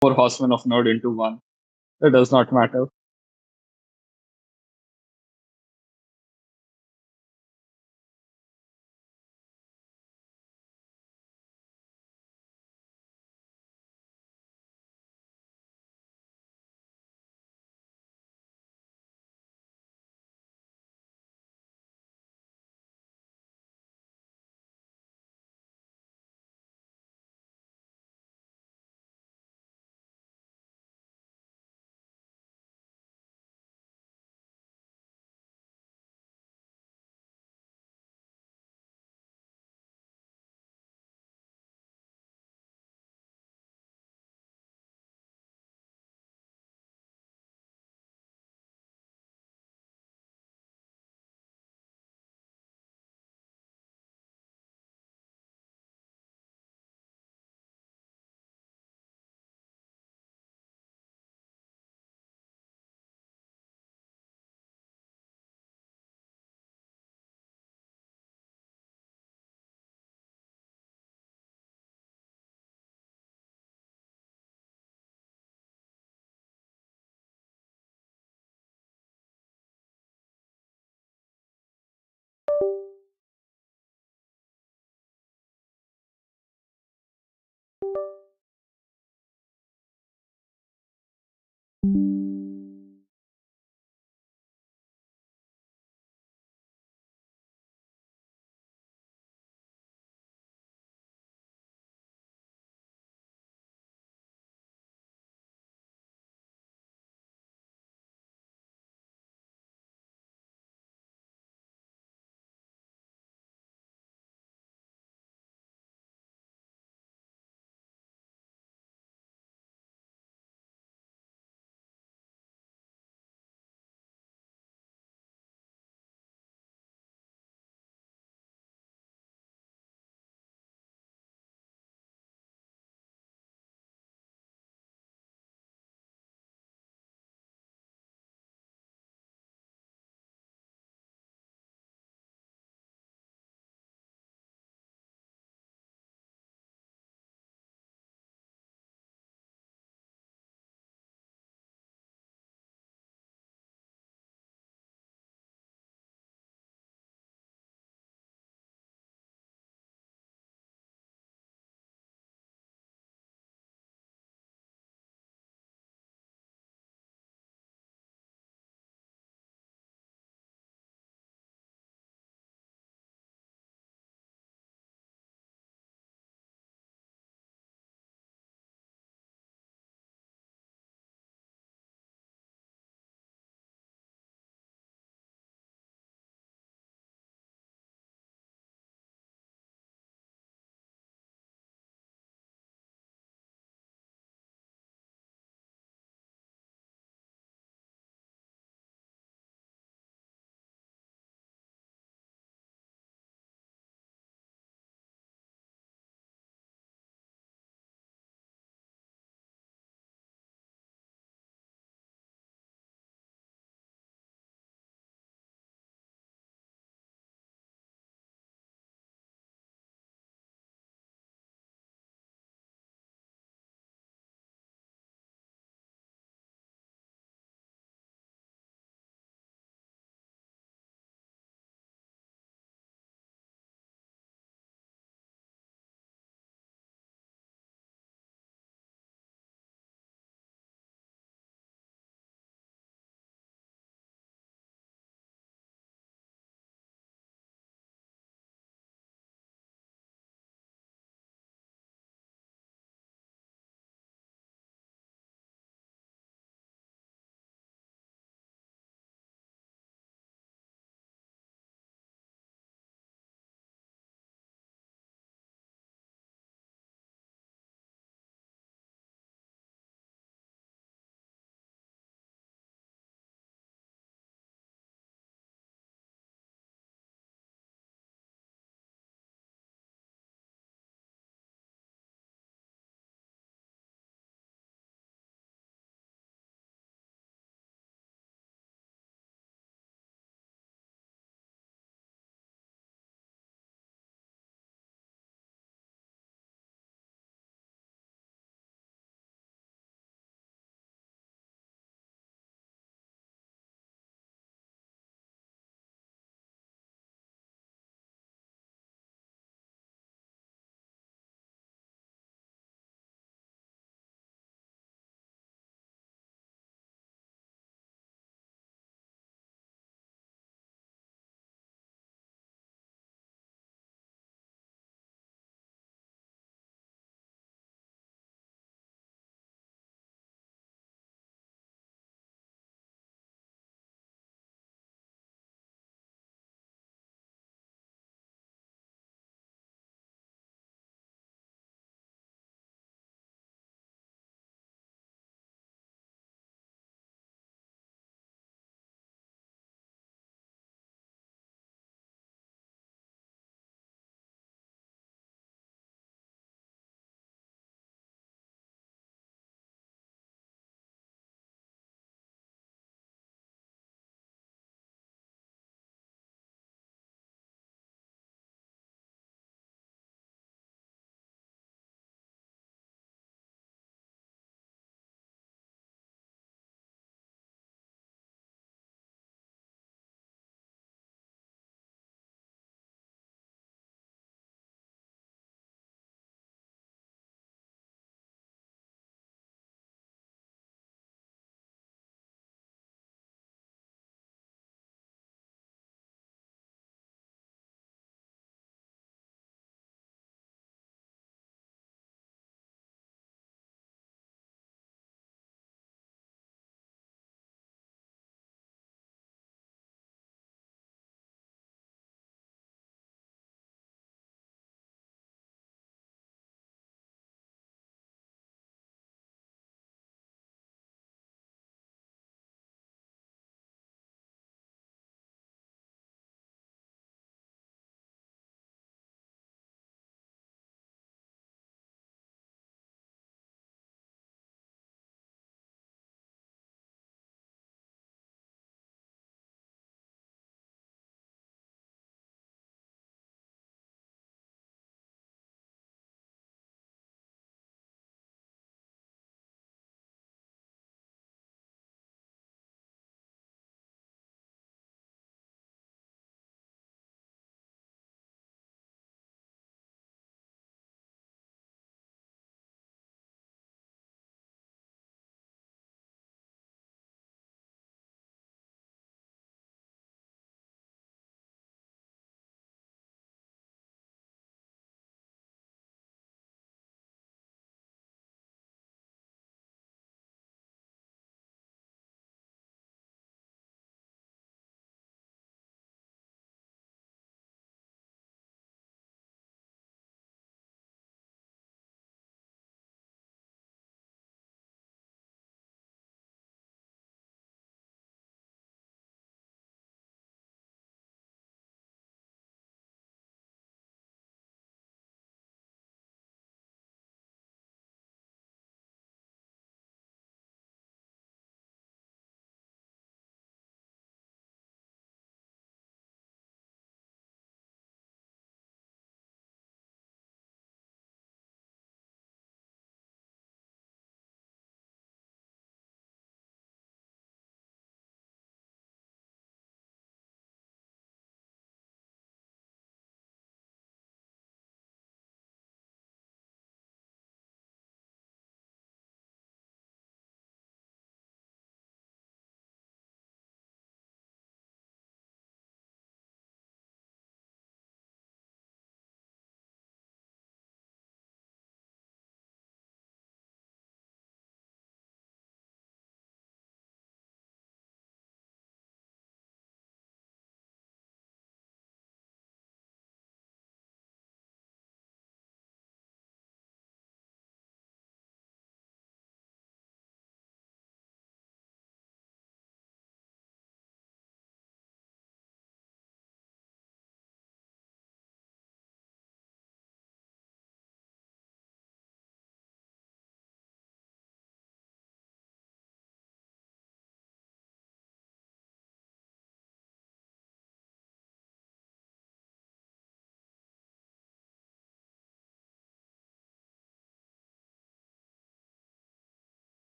four horsemen of node into one. It does not matter.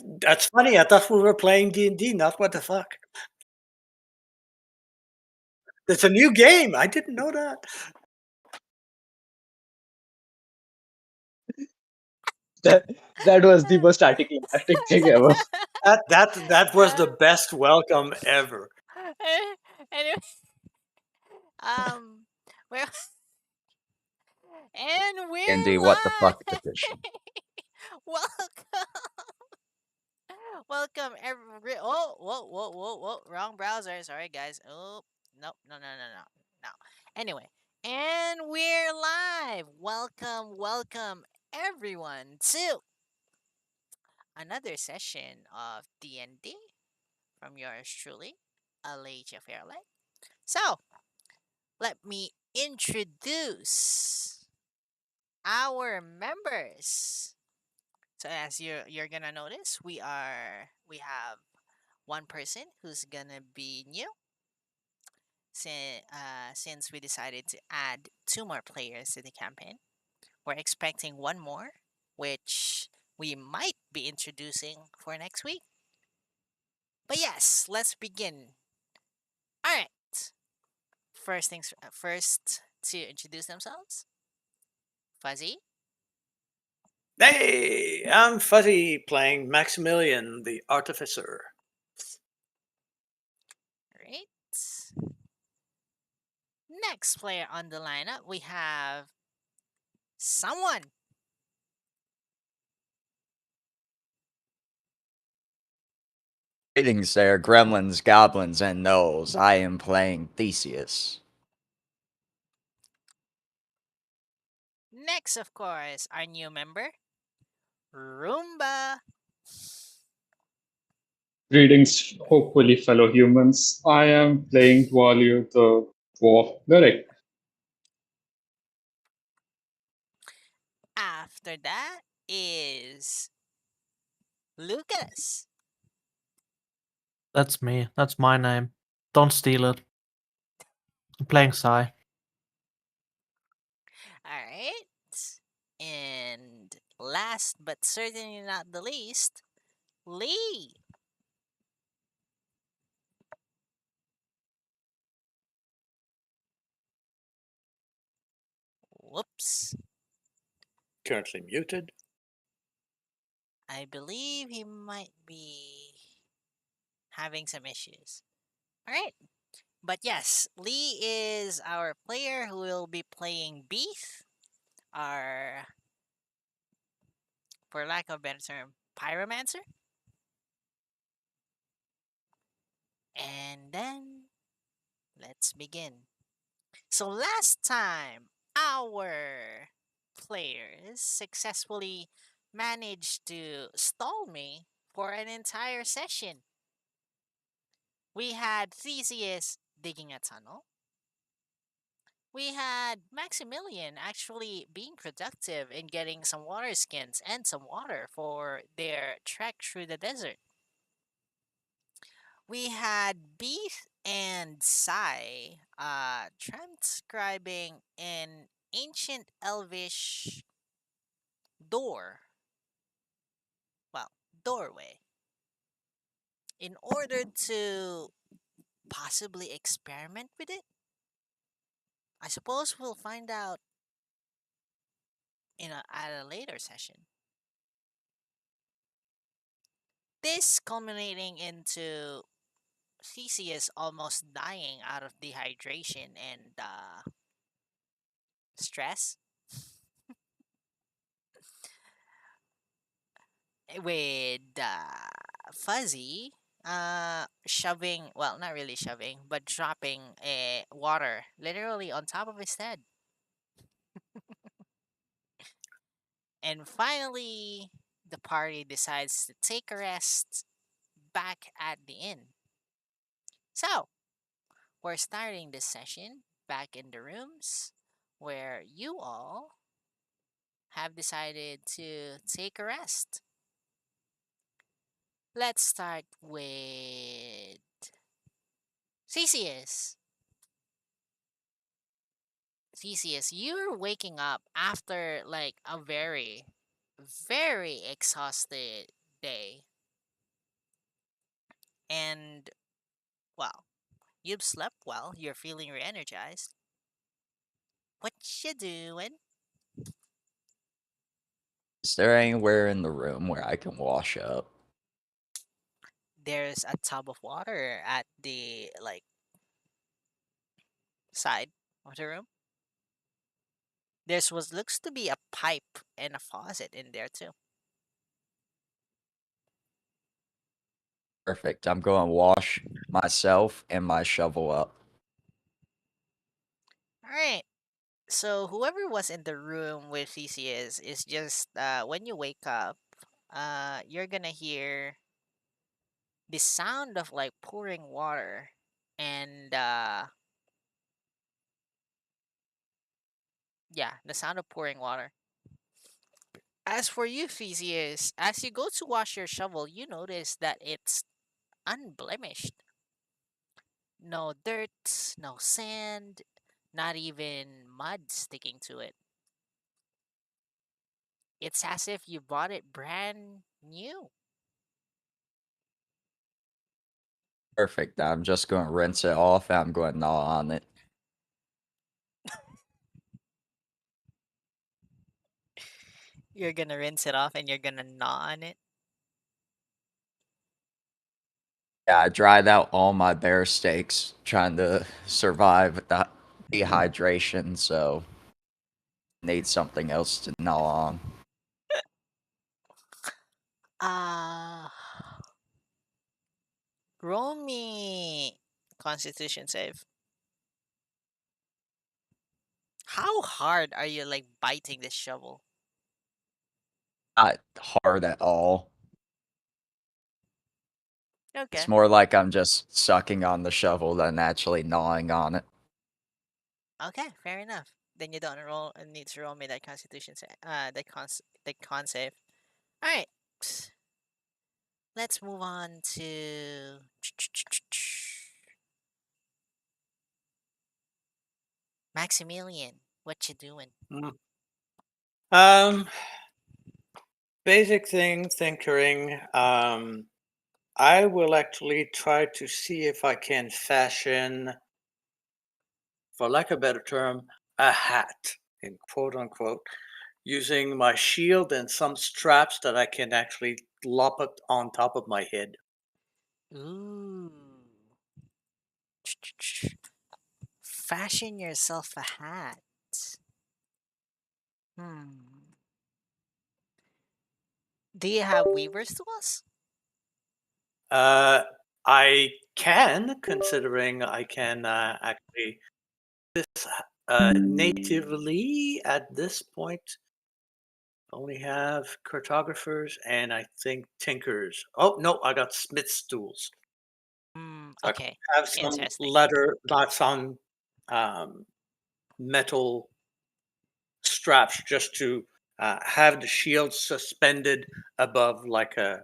That's funny. I thought we were playing D&D, not what the fuck. It's a new game. I didn't know that. That that was the most anticlimactic thing ever. That was the Uh, best welcome ever. anyway, um, well, and And we're the what the fuck live. edition. Welcome, welcome, every. Oh, whoa! Wrong browser. Sorry, guys. Oh, nope, no. Anyway, and we're live. Welcome, everyone, to another session of D&D from yours truly, Aleytia Fairlight. So, let me introduce our members. So as you're gonna notice, we have one person who's gonna be new since we decided to add two more players to the campaign. We're expecting one more, which we might be introducing for next week. But yes, let's begin. All right. First to introduce themselves, Fuzzy. Hey, I'm Fuzzy playing Maximilian, the Artificer. Great. Next player on the lineup, we have someone. Greetings there, gremlins, goblins, and gnolls. I am playing Theseus. Next, of course, our new member, Roomba. Greetings, hopefully, fellow humans. I am playing Dwalio, the dwarf cleric. After that is Lucas. That's me. That's my name. Don't steal it. I'm playing Psy. All right. And last but certainly not the least, Lee. Whoops. Currently muted. I believe he might be having some issues. All right. But yes, Lee is our player who will be playing Beef, our, for lack of a better term, pyromancer. And then let's begin. So last time, our players successfully managed to stall me for an entire session. We had Theseus digging a tunnel. We had Maximilian actually being productive in getting some water skins and some water for their trek through the desert. We had Beef and Sai transcribing an ancient elvish door, well, doorway, in order to possibly experiment with it. I suppose we'll find out at a later session. This culminating into Theseus almost dying out of dehydration and stress, with Fuzzy shoving, well, not really shoving, but dropping water literally on top of his head. And finally, the party decides to take a rest back at the inn. So, we're starting this session back in the rooms where you all have decided to take a rest. Let's start with Theseus. Theseus, you're waking up after like a very, very exhausted day. And, well, you've slept well. You're feeling re-energized. What you doing? Is there anywhere in the room where I can wash up? There's a tub of water at the, like, side of the room. There's what looks to be a pipe and a faucet in there too. Perfect. I'm going to wash myself and my shovel up. All right. So whoever was in the room with Theseus is just when you wake up, you're gonna hear the sound of like pouring water, and yeah, the sound of pouring water. As for you, Theseus, as you go to wash your shovel, you notice that it's unblemished. No dirt, no sand, not even mud sticking to it. It's as if you bought it brand new. Perfect. I'm just going to rinse it off and I'm going to gnaw on it. You're gonna rinse it off and you're gonna gnaw on it. Yeah, I dried out all my bear steaks trying to survive the dehydration, so need something else to gnaw on. Ah, roll me Constitution save. How hard are you like biting this shovel? Not hard at all. Okay, It's more like I'm just sucking on the shovel than actually gnawing on it. okay, fair enough. Then you don't need to roll me that Constitution save. The con save. All right, let's move on to Maximilian. What you doing? Mm. Basic thing, tinkering. I will actually try to see if I can fashion, for lack of a better term, a hat, in quote unquote, using my shield and some straps that I can actually lop it on top of my head. Ooh. Fashion yourself a hat. Hmm. Do you have weaver's tools? I can, considering I can actually this natively at this point only have cartographers and I think tinkers. Oh no, I got smith's tools. So I Okay. have some Interesting. leather, not some um, metal straps, just to have the shield suspended above, like the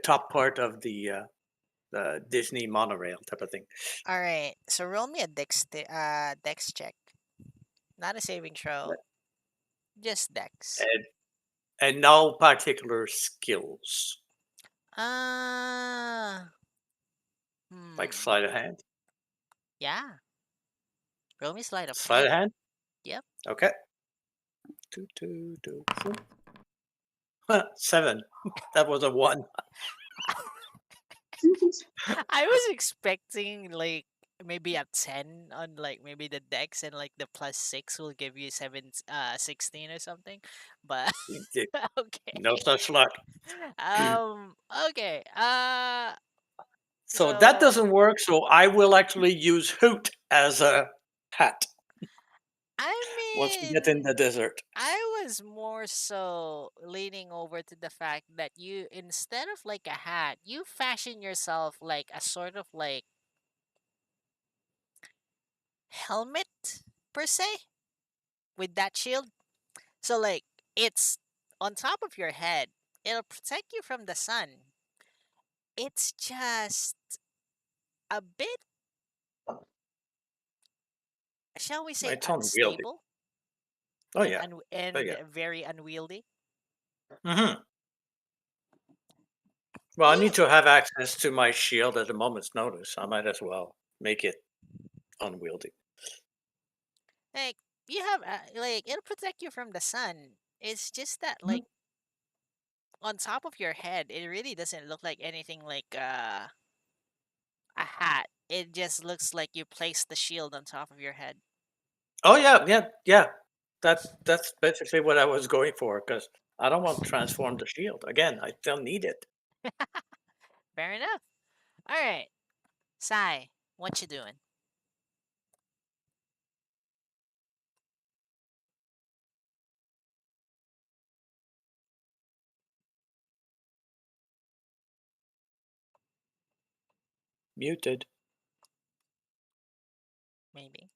top part of the Disney monorail type of thing. All right. So roll me a dex check. Not a saving throw. Just dex. And, and no particular skills, Uh like hmm. sleight of hand. Yeah. Roll me sleight of Sleight hand. of hand? Yep. Okay. 2, 2, 2, 4. 7. That was a 1. I was expecting like maybe a 10 on like maybe the dex, and like the +6 will give you 16 or something. But okay. No such luck. Okay. So that So doesn't work. So I will actually use Hoot as a hat I once we get in mean, the desert. I was more so leaning over to the fact that you, instead of like a hat, you fashion yourself like a sort of like helmet per se with that shield. So like it's on top of your head. It'll protect you from the sun. It's just a bit, shall we say, It's unwieldy. unstable Oh and yeah. Oh yeah. very unwieldy. hmm Well, I need to have access to my shield at a moment's notice. I might as well make it unwieldy. Like you have like it'll protect you from the sun. It's just that Mhm. like on top of your head, it really doesn't look like anything like a hat. It just looks like you placed the shield on top of your head. Oh yeah. That's basically what I was going for because I don't want to transform the shield again. I still need it. Fair enough. All right, Sai, what you doing? Muted. Maybe.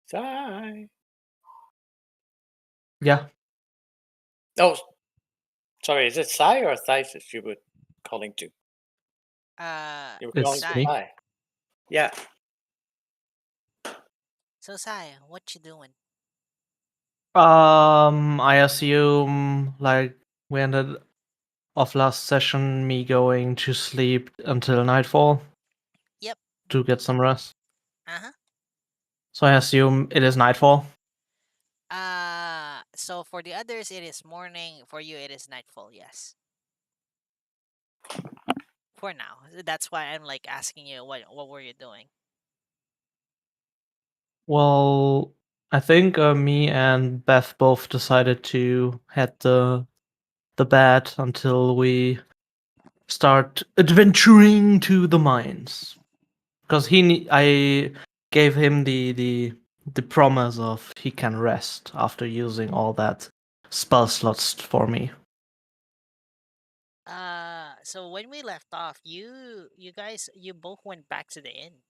Sigh. Yeah, Oh, sorry. Is it Sai or Thysis you were calling to? You were calling it's to Sai. me. Sai. Yeah. So Sai, what you doing? I assume like we ended off last session, me going to sleep until nightfall Yep. to get some rest. Uh-huh. So I assume it is nightfall. So for the others it is morning, for you it is nightfall, yes. For now. That's why I'm like asking you what were you doing? Well, I think me and Beth both decided to head the bed until we start adventuring to the mines. Because I gave him the promise of he can rest after using all that spell slots for me. So when we left off, you guys you both went back to the inn.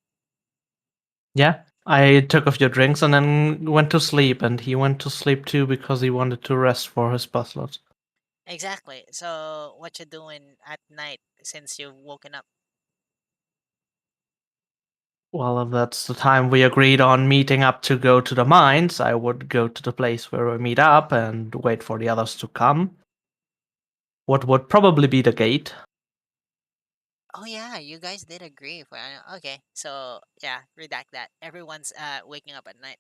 Yeah, I took off your drinks and then went to sleep, and he went to sleep too because he wanted to rest for his spell slots. Exactly. So what you doing at night since you've woken up? Well, if that's the time we agreed on meeting up to go to the mines, I would go to the place where we meet up and wait for the others to come. What would probably be the gate. Oh yeah, you guys did agree. Okay, so yeah, redact that. Everyone's waking up at night.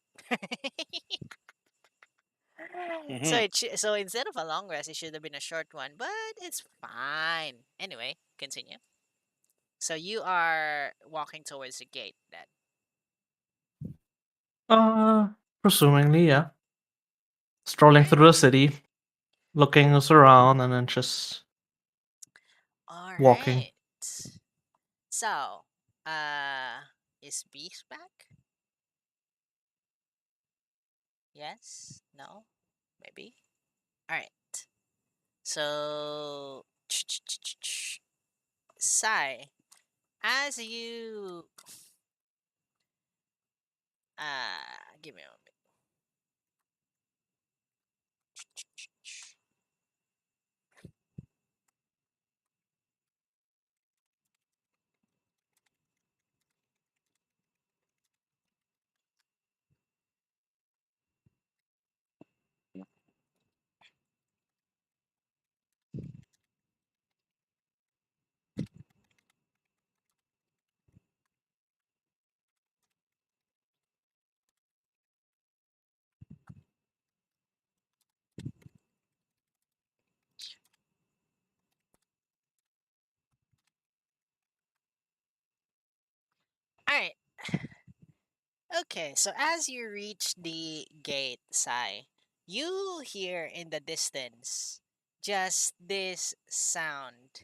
So Hmm. so instead of a long rest, it should have been a short one, but it's fine. Anyway, continue. So you are walking towards the gate then. Uh, Presumingly, yeah. Strolling Alright. through the city, looking us around, and then just walking. Alright. So, uh, is Beast back? Yes? No? Maybe? Alright. So, Sai, as you, give me a moment. Alright. Okay, so as you reach the gate, Sai, you hear in the distance just this sound.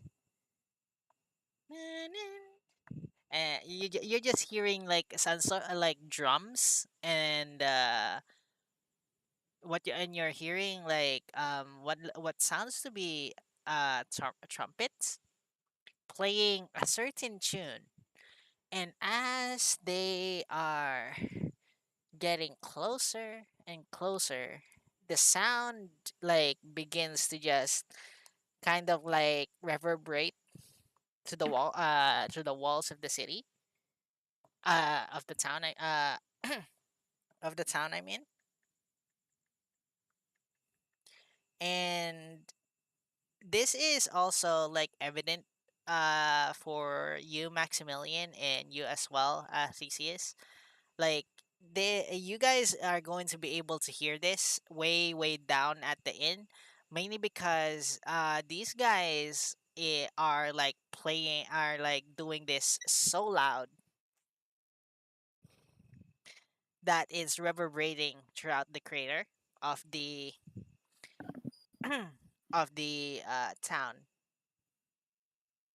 And you're just hearing like some sort of like drums and and you're hearing like what sounds to be trumpets playing a certain tune. And as they are getting closer and closer, the sound like begins to just kind of like reverberate to the wall to the walls of the city, of the town. Of the town, I mean. And this is also like evident for you, Maximilian, and you as well, Theseus. Like, you guys are going to be able to hear this way down at the inn, mainly because these guys are like doing this so loud that is reverberating throughout the crater of the of the town.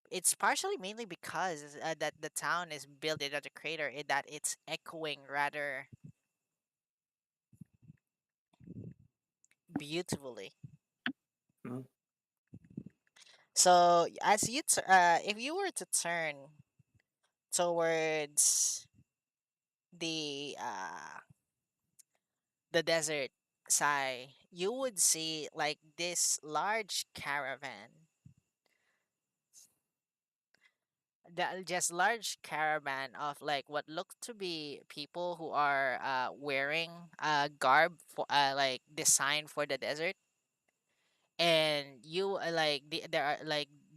It's partially mainly because that the town is built in a crater, that it's echoing rather beautifully. Mm. So as if you were to turn towards the desert side, you would see like this large caravan, just large caravan of like what look to be people who are wearing garb for like designed for the desert. And you there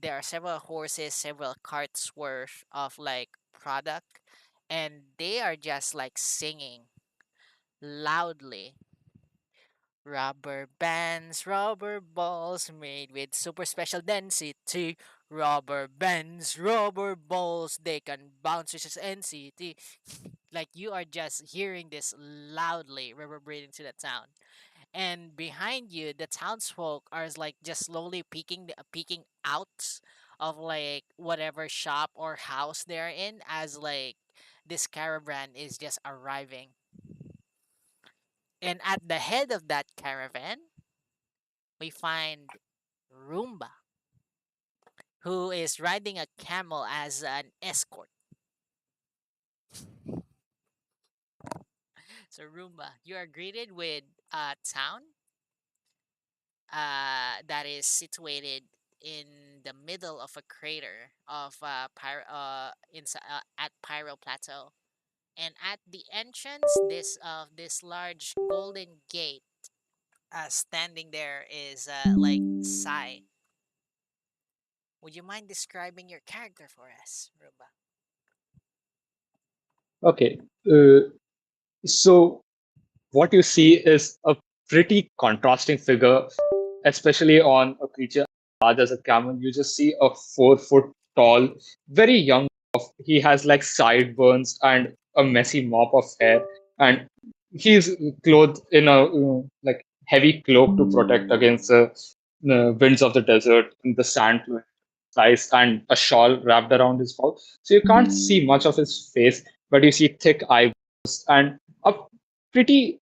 are several horses, several carts worth of like product, and they are just like singing loudly. Rubber bands, rubber balls made with super special density. Rubber bands, rubber balls, they can bounce with its NCT. Like, you are just hearing this loudly reverberating to the town. And behind you, the townsfolk are like just slowly peeking out of like whatever shop or house they're in, as like this caravan is just arriving. And at the head of that caravan, we find Roomba, who is riding a camel as an escort. So Roomba, you are greeted with a town that is situated in the middle of a crater of at Pyro Plateau. And at the entrance this large golden gate, standing there is like Sai. Would you mind describing your character for us, Roomba? Okay. So what you see is a pretty contrasting figure, especially on a creature large as a camel. You just see a 4 foot tall, very young. He has like sideburns and a messy mop of hair, and he's clothed in a like heavy cloak to protect against the winds of the desert and the sand flies, and a shawl wrapped around his mouth. So you can't see much of his face, but you see thick eyebrows and a pretty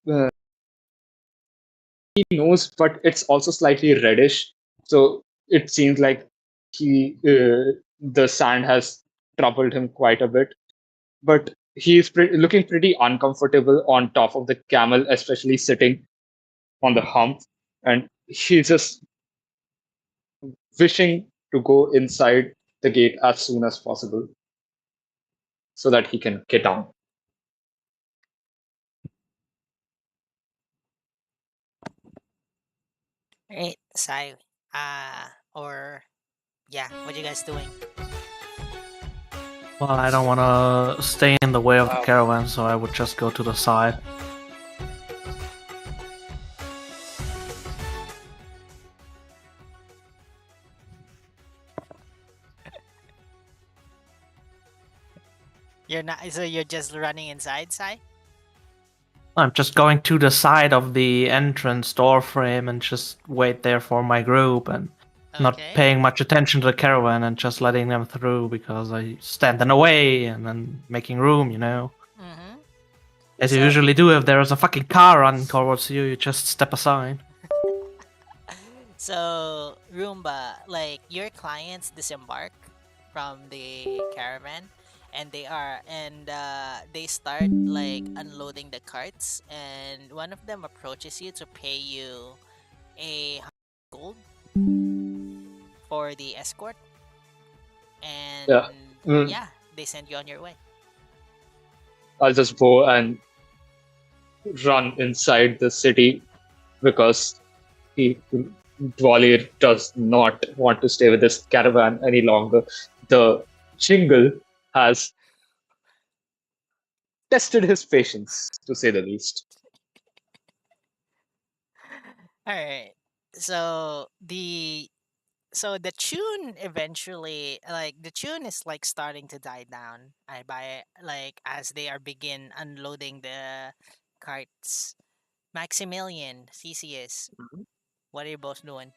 nose, but it's also slightly reddish. So it seems like the sand has troubled him quite a bit. But he's looking pretty uncomfortable on top of the camel, especially sitting on the hump. And he's just wishing to go inside the gate as soon as possible so that he can get down. Right, Sai. Or yeah, what you guys doing? Well, I don't want to stay in the way of the caravan, so I would just go to the side. You're not. So you're just running inside, Sai? I'm just going to the side of the entrance door frame and just wait there for my group and not Okay. paying much attention to the caravan and just letting them through because I stand in the way and then making room, you know. Mm-hmm. As you So- usually do if there is a fucking car running towards you, you just step aside. So, Roomba, like, your clients disembark from the caravan, and they start like unloading the carts, and one of them approaches you to pay you a gold for the escort. and Yeah. yeah, they send you on your way. I'll just go and run inside the city because he Dwali does not want to stay with this caravan any longer. The jingle has tested his patience, to say the least. All right. So the tune eventually, like, the tune is like starting to die down. I by like as they are begin unloading the carts. Maximilian, Theseus, what are you both doing?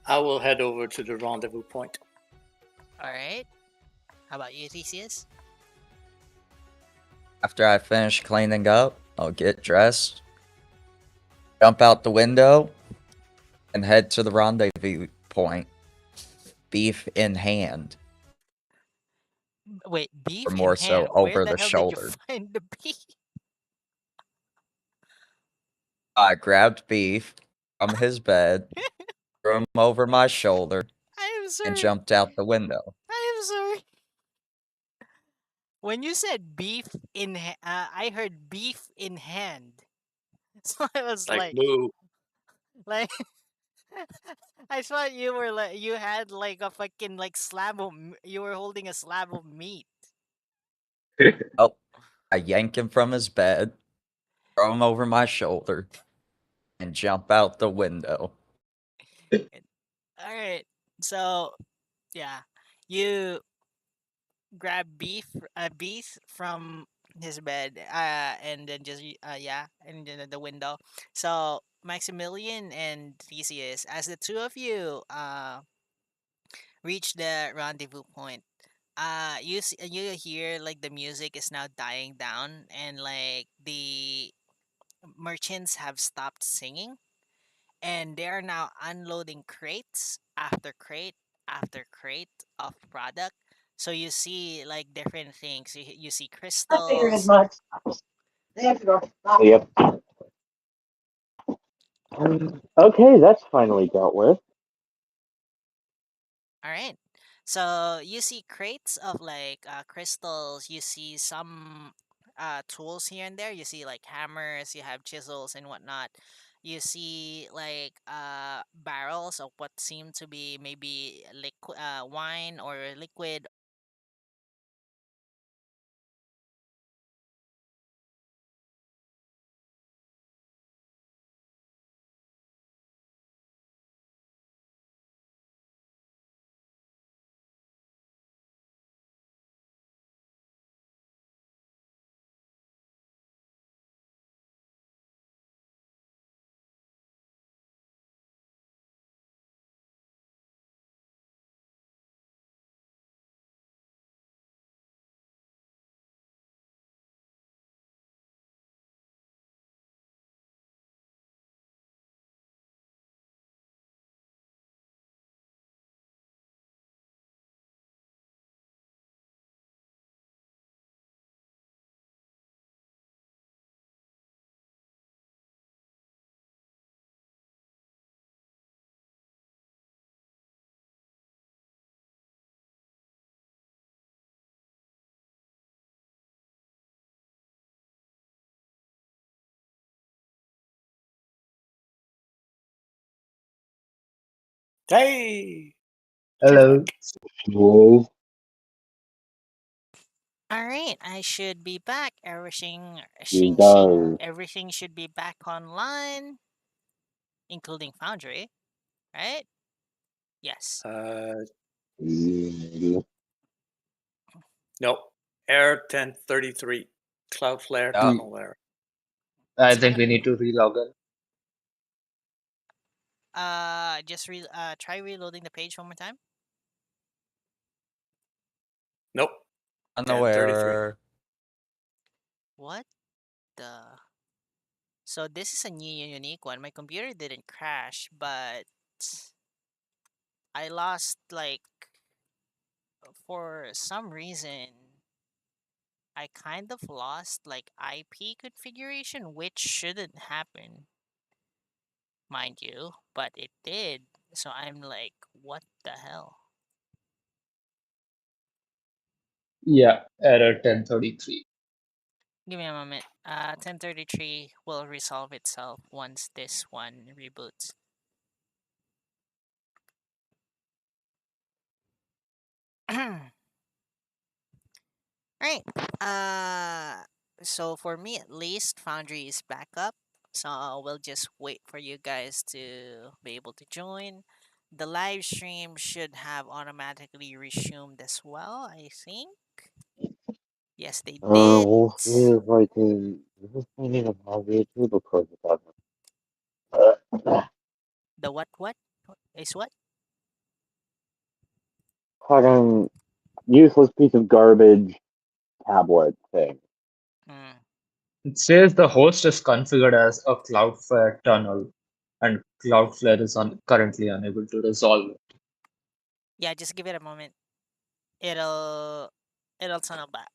I will head over to the rendezvous point. All right. How about you, Theseus? After I finish cleaning up, I'll get dressed, jump out the window, and head to the rendezvous point, beef in hand, Wait, or beef in more so hand. Where over the the hell did you shoulder. find the beef? I grabbed beef from his bed, threw him over my shoulder, I am and sorry. jumped out the window. I am sorry. When you said beef in, I heard beef in hand. So I was Like like, Lou. like, I thought you were like, you had like a fucking like slab of, you were holding a slab of meat. Oh, I yank him from his bed, throw him over my shoulder, and jump out the window. All right. So yeah, you grab beef from his bed, and then just yeah, and then the window. So Maximilian and Theseus, as the two of you reach the rendezvous point, you hear like the music is now dying down, and like the merchants have stopped singing, and they are now unloading crates after crate after crate of product. So you see like different things. You see I figured as crystals. much. Yep. Okay, that's finally dealt with. All right. So you see crates of like crystals. You see some tools here and there. You see like hammers. You have chisels and whatnot. You see like barrels of what seem to be maybe liquid wine or liquid. Hey! Hello. Whoa. All right, I should be back. Everything, You done. everything should be back online, including Foundry, right? Yes. Mm, Nope. Air 1033. Cloudflare Yeah. tunnel error. I It's think gonna. we need to relog in. Just try reloading the page one more time. Nope. 1033. Unaware. What the? So this is a new unique one. My computer didn't crash, but I lost like for some reason I kind of lost like IP configuration, which shouldn't happen. mind you, but it did. So I'm like, what the hell? Yeah, error 1033. Give me a moment. 1033 will resolve itself once this one reboots. Right. So for me at least, Foundry is back up. So we'll just wait for you guys to be able to join. The live stream should have automatically resumed as well, I think. Yes, they did. We'll see if I can. I need a moderate table close about The what is what? fucking useless piece of garbage tablet thing. Hmm. It says the host is configured as a Cloudflare tunnel, and Cloudflare is currently unable to resolve it. Yeah, just give it a moment. It'll it'll tunnel back.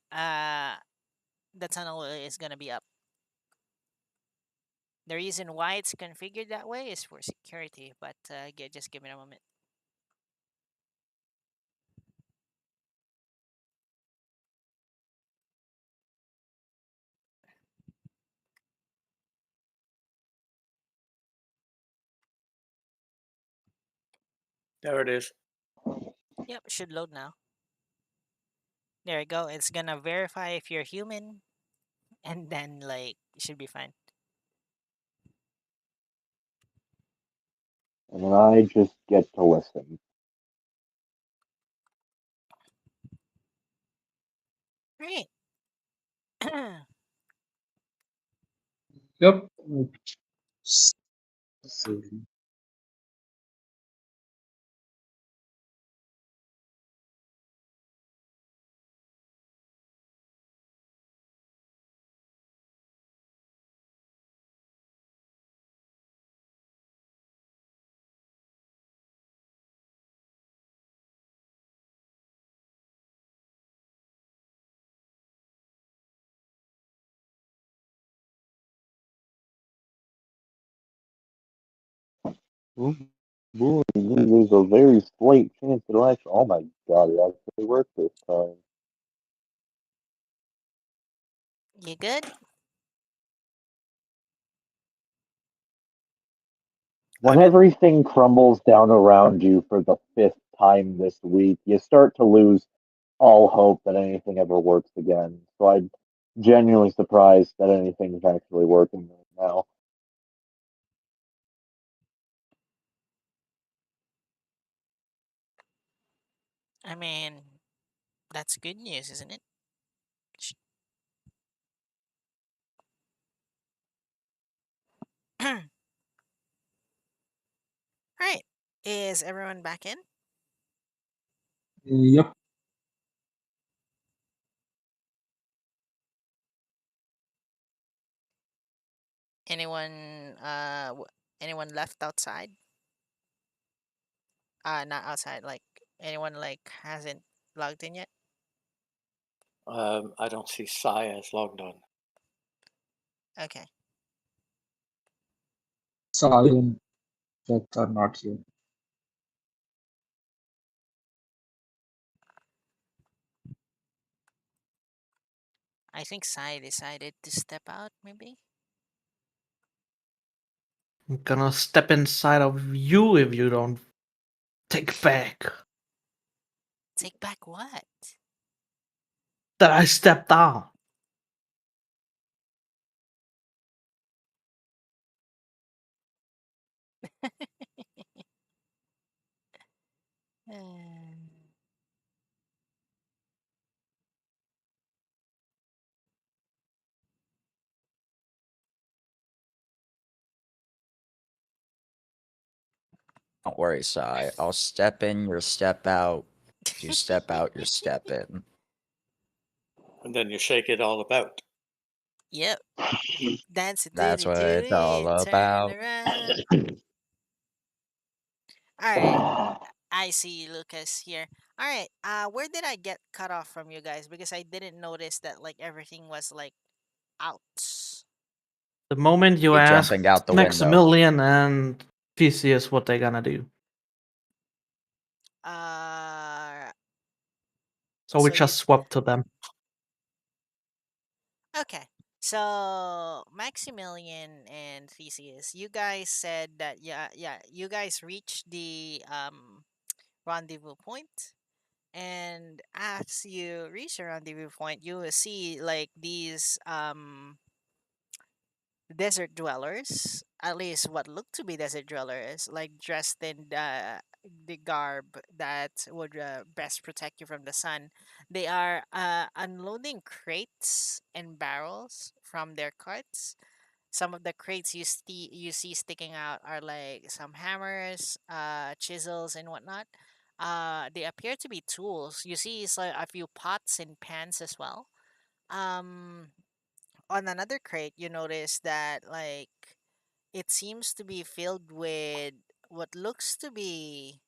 The tunnel is gonna be up. The reason why it's configured that way is for security, but just give me a moment. There it is. Yep, it should load now. There you go. It's gonna verify if you're human, and then like it should be fine. And then I just get to listen. Right. Yep. So, Ooh, boy, there's a very slight chance it'll actually. Oh my god, it actually worked this time. You good? When Okay. everything crumbles down around you for the fifth time this week, you start to lose all hope that anything ever works again. So I'm genuinely surprised that anything's actually working right now. I mean, that's good news, isn't it? Right. Is everyone back in? yep. Anyone anyone left outside? Not outside, like anyone like hasn't logged in yet? I don't see Sai as logged on. Okay. Sorry, and Jack are not here. I think Sai decided to step out, maybe? I'm gonna step inside of you if you don't take back Take back what? that I stepped down. Um, Don't worry, Sai. I'll step in, your step out. You step out, your step in. And then you shake it all about. Yep. Dance it, do That's it, what do it's all it, turn about. around. All right. I see Lucas here. All right. Where did I get cut off from you guys? Because I didn't notice that like everything was like out. The moment you You're ask jumping out the window. Maximilian and Theseus what they're gonna do. So we So you- just swap to them. Okay. So Maximilian and Theseus, you guys said that you guys reached the rendezvous point, and as you reach the rendezvous point, you will see like these desert dwellers, at least what look to be desert dwellers, like dressed in the garb that would best protect you from the sun. They are unloading crates and barrels from their carts. Some of the crates you see sticking out are like some hammers, chisels, and whatnot. They appear to be tools. You see, it's like a few pots and pans as well. Um, on another crate, you notice that like it seems to be filled with what looks to be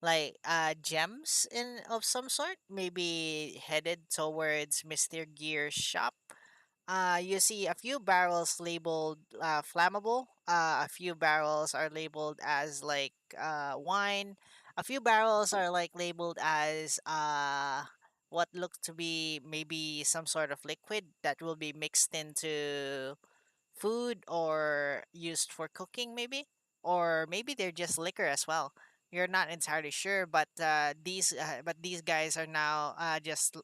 like gems in of some sort, maybe headed towards Mr. Gear's shop. You see a few barrels labeled flammable. A few barrels are labeled as like wine. A few barrels are like labeled as what looks to be maybe some sort of liquid that will be mixed into food or used for cooking, maybe, or maybe they're just liquor as well. You're not entirely sure, but these guys are now just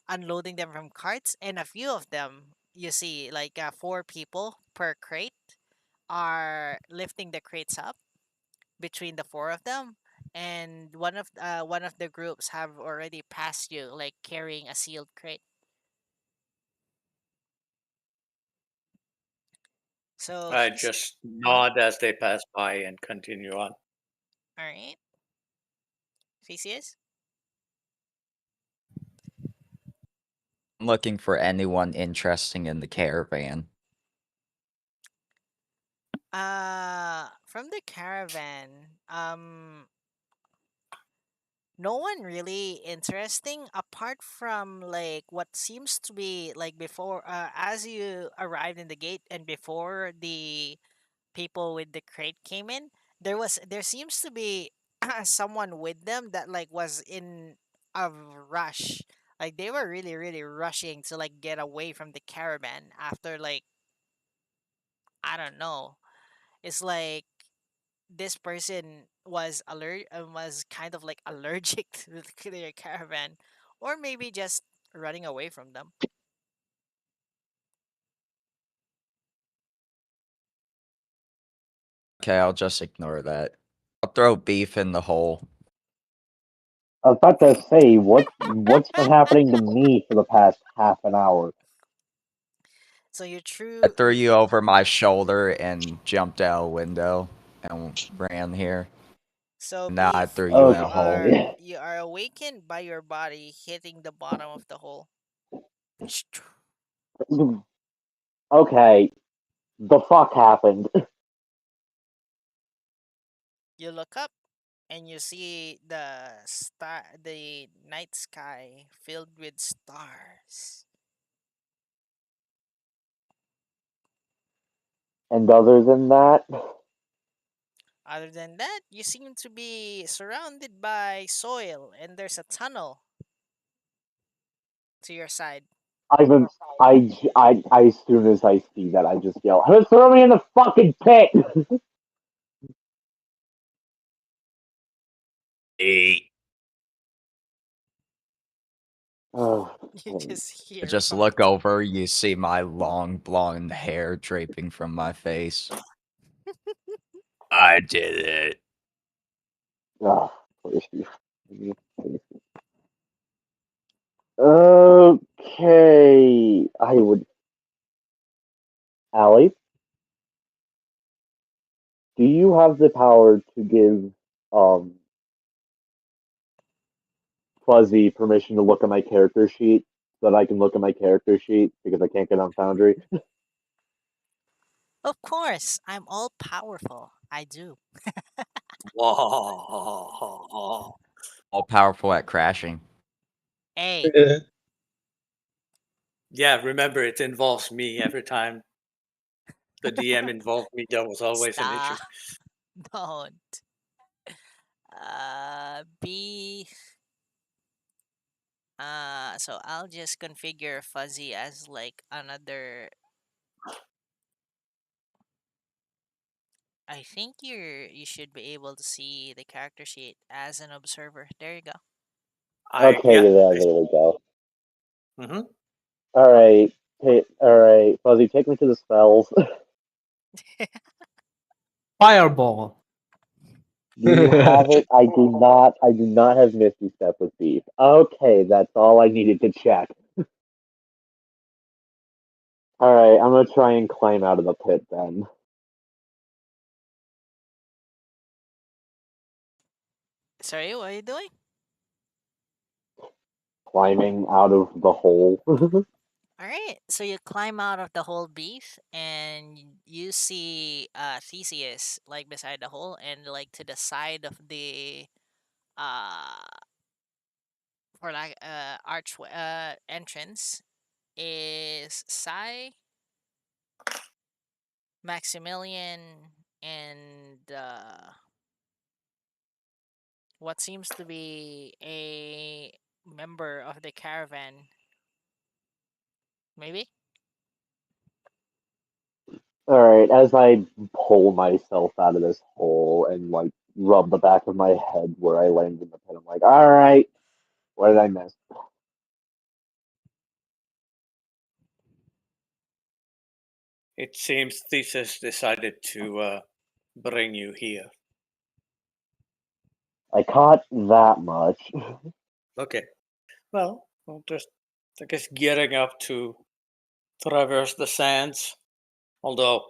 unloading them from carts, and a few of them you see like 4 people per crate are lifting the crates up between the 4 of them, and one of the groups have already passed you like carrying a sealed crate. So I he's just nod as they pass by and continue on. all right. Theseus? I'm looking for anyone interesting in the caravan. From the caravan, no one really interesting apart from like what seems to be like before as you arrived in the gate and before the people with the crate came in, there seems to be someone with them that like was in a rush. Like they were really rushing to like get away from the caravan after like I don't know. It's like this person was kind of like allergic to their caravan, or maybe just running away from them. Okay, I'll just ignore that. I'll throw beef in the hole. I was about to say, what's been happening to me for the past half an hour? So you I true threw you over my shoulder and jumped out a window and ran here. so Now I beef, threw you in a you hole. are Okay. you are awakened by your body hitting the bottom of the hole. Okay. The fuck happened? You look up and you see the night sky filled with stars. And other than that, Other than that, you seem to be surrounded by soil and there's a tunnel to your side. I've been, as soon as I see that, I just yell, throw me in the fucking pit! Eat. Oh, You just I hear just from the look over, you see my long blonde hair draping from my face. I did it. oh, okay. I would. Allie, do you have the power to give Fuzzy permission to look at my character sheet so that I can look at my character sheet because I can't get on Foundry? Of course, I'm all powerful. I do. Whoa. All powerful at crashing. Hey, Yeah, remember it involves me every time. the DM involved me, that was always an issue. Stop. Don't. B. So I'll just configure Fuzzy as like another. I think you should be able to see the character sheet as an observer. There you go. Okay, Yeah. there we go. Mm-hmm. All right, Fuzzy, take me to the spells. Fireball. Do you have it? I do not. I do not have Misty Step with Beef. Okay, that's all I needed to check. All right, I'm gonna try and climb out of the pit then. Sorry, what are you doing? Climbing out of the hole. All right, so you climb out of the hole, Beef, and you see Theseus like beside the hole, and like to the side of the uh for like archway entrance is Sai, Maximilian, and what seems to be a member of the caravan. Maybe? All right, as I pull myself out of this hole and like rub the back of my head where I landed in the pit, I'm like, all right, what did I miss? It seems Thesis decided to bring you here. I caught that much. Okay. Well, we'll just, I guess, gearing up to traverse the sands. Although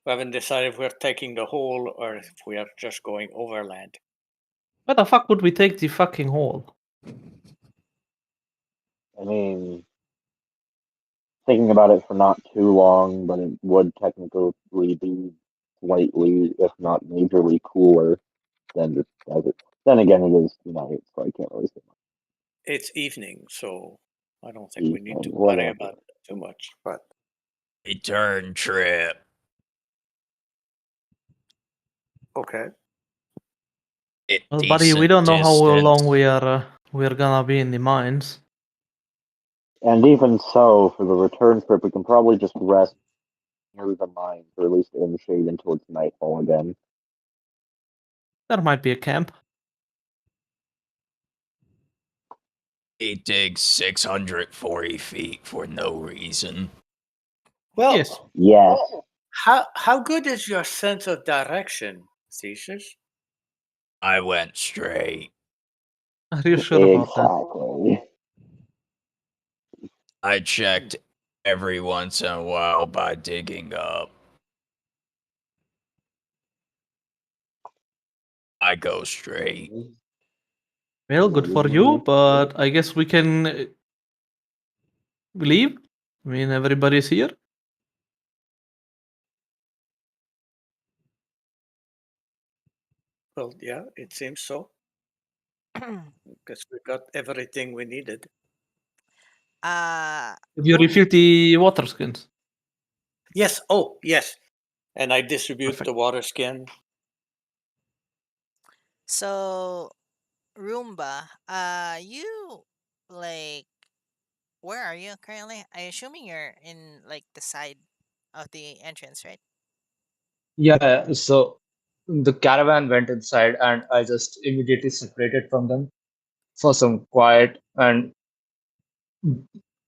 we haven't decided if we're taking the hole or if we are just going overland. Why the fuck would we take the fucking hole? I mean, thinking about it for not too long, but it would technically be slightly, if not majorly, cooler than just desert. Then again, it is night, so I can't really say much. It's evening, so I don't think we need to Evening, worry whatever. about it too much. But Return trip. okay. Well, buddy, we Decent don't know how distance. long we're gonna be in the mines. And even so, for the return trip, we can probably just rest near the mines, or at least in the shade until it's nightfall again. There might be a camp. He digs 640 feet for no reason. Well, Yes. Yes. how good is your sense of direction, Thesis? I went straight. Are you sure about that? Exactly. I checked every once in a while by digging up. I go straight. Well, good for you, but I guess we can leave. I mean, everybody's here. Well, yeah, it seems so. Because we got everything we needed. Did you refill the water skins? Yes. Oh, yes. And I distribute Perfect. the water skin. So, Roomba, you like where are you currently? I assuming you're in like the side of the entrance, right? Yeah, so the caravan went inside, and I just immediately separated from them for some quiet. And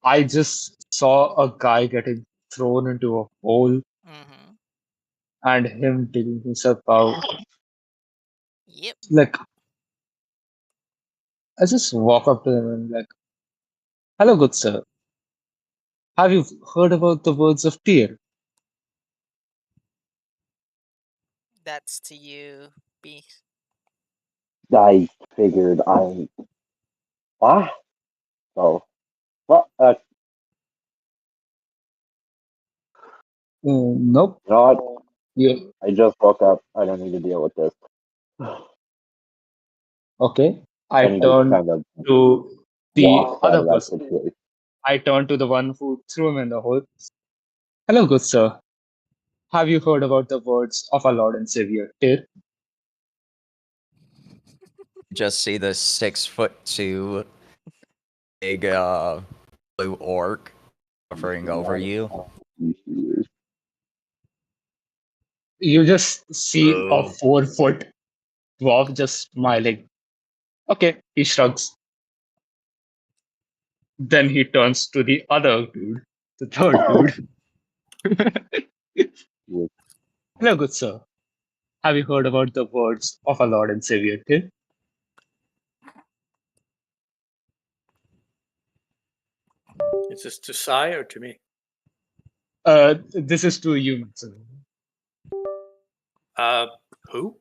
I just saw a guy getting thrown into a hole Mm-hmm. and him digging himself out. Yep. Like, I just walk up to him and like, "Hello, good sir. Have you heard about the words of Tyr?" That's to you, B. I figured what? So, well, Nope. you know what? You I just woke up. I don't need to deal with this. okay? I I need to turned kind of to the walk out other of that person. situation. I turned to the one who threw him in the hole. "Hello, good sir. Have you heard about the words of our Lord and Savior? Tyr? Just see this 6'2" big blue orc hovering over you. You just see a Oh. 4-foot dwarf just smiling. Okay, he shrugs. Then he turns to the other dude, the third dude. Hello, good sir. Have you heard about the words of our Lord and Savior? Tyr? Is this to Sai or to me? This is to you, Maximum. Who?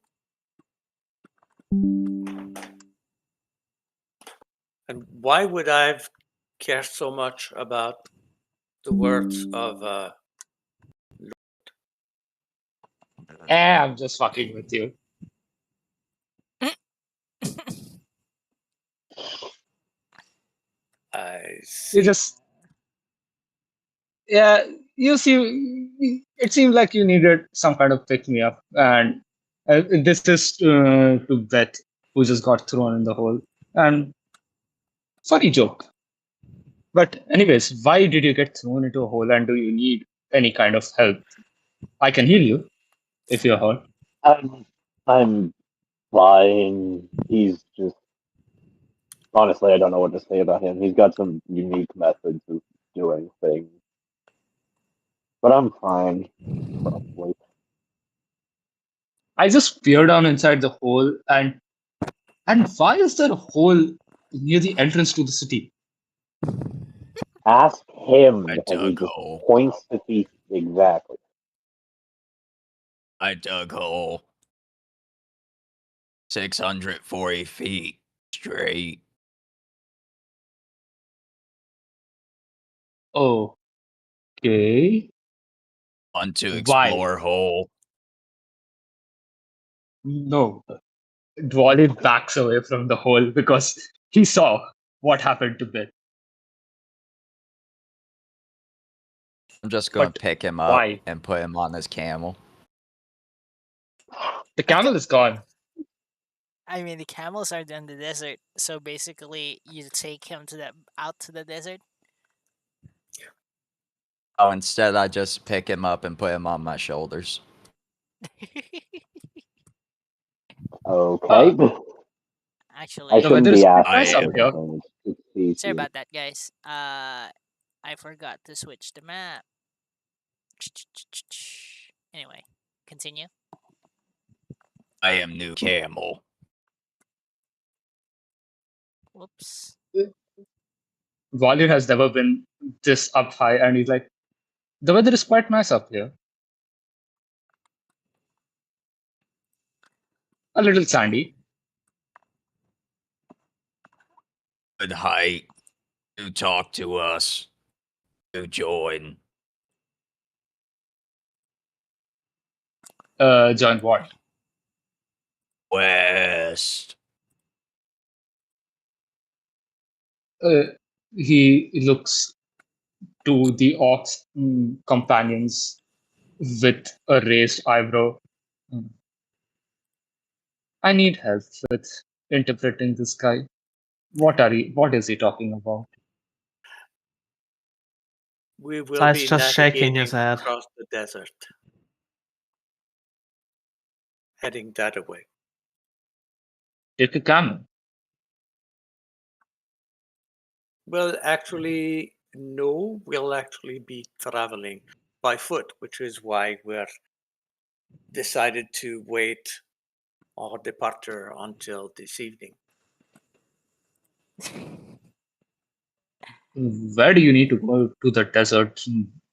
And why would I care so much about the words of I'm just fucking with you. I You see? just, yeah, you see, it seemed like you needed some kind of pick me up, and this is to Beth, who just got thrown in the hole. And funny joke. But anyways, why did you get thrown into a hole, and do you need any kind of help? I can heal you if you're hurt. I'm fine. He's just honestly, I don't know what to say about him. He's got some unique methods of doing things, but I'm fine. Probably. I just peer down inside the hole, and why is there a hole near the entrance to the city? Ask him, I and he dug just hole. points to the exactly. I dug hole. 640 feet straight. Okay. Want to Why? explore hole. No. Dwally backs away from the hole because he saw what happened to Beth. I'm just gonna But pick him up why? and put him on this camel. The camel is gone. I mean, the camels are in the desert, so basically, you take him out to the desert. Oh, instead I just pick him up and put him on my shoulders. Okay. Actually, I The shouldn't weather be is quite asking nice up these here. things. It's easy. sorry about that, guys. I forgot to switch the map. Anyway, continue. I am new camel. Whoops. Dwally has never been this up high, and he's like, the weather is quite nice up here. A little sandy. Good height. To talk to us. To join. Join what? West. He looks to the orcs companions with a raised eyebrow. Mm. I need help with interpreting this guy. What is he talking about? we will Sai's be just shaking navigating his head. across the desert, heading that way. Take a camel. Well, actually, no, we'll actually be traveling by foot, which is why we're decided to wait our departure until this evening. Where do you need to go to the desert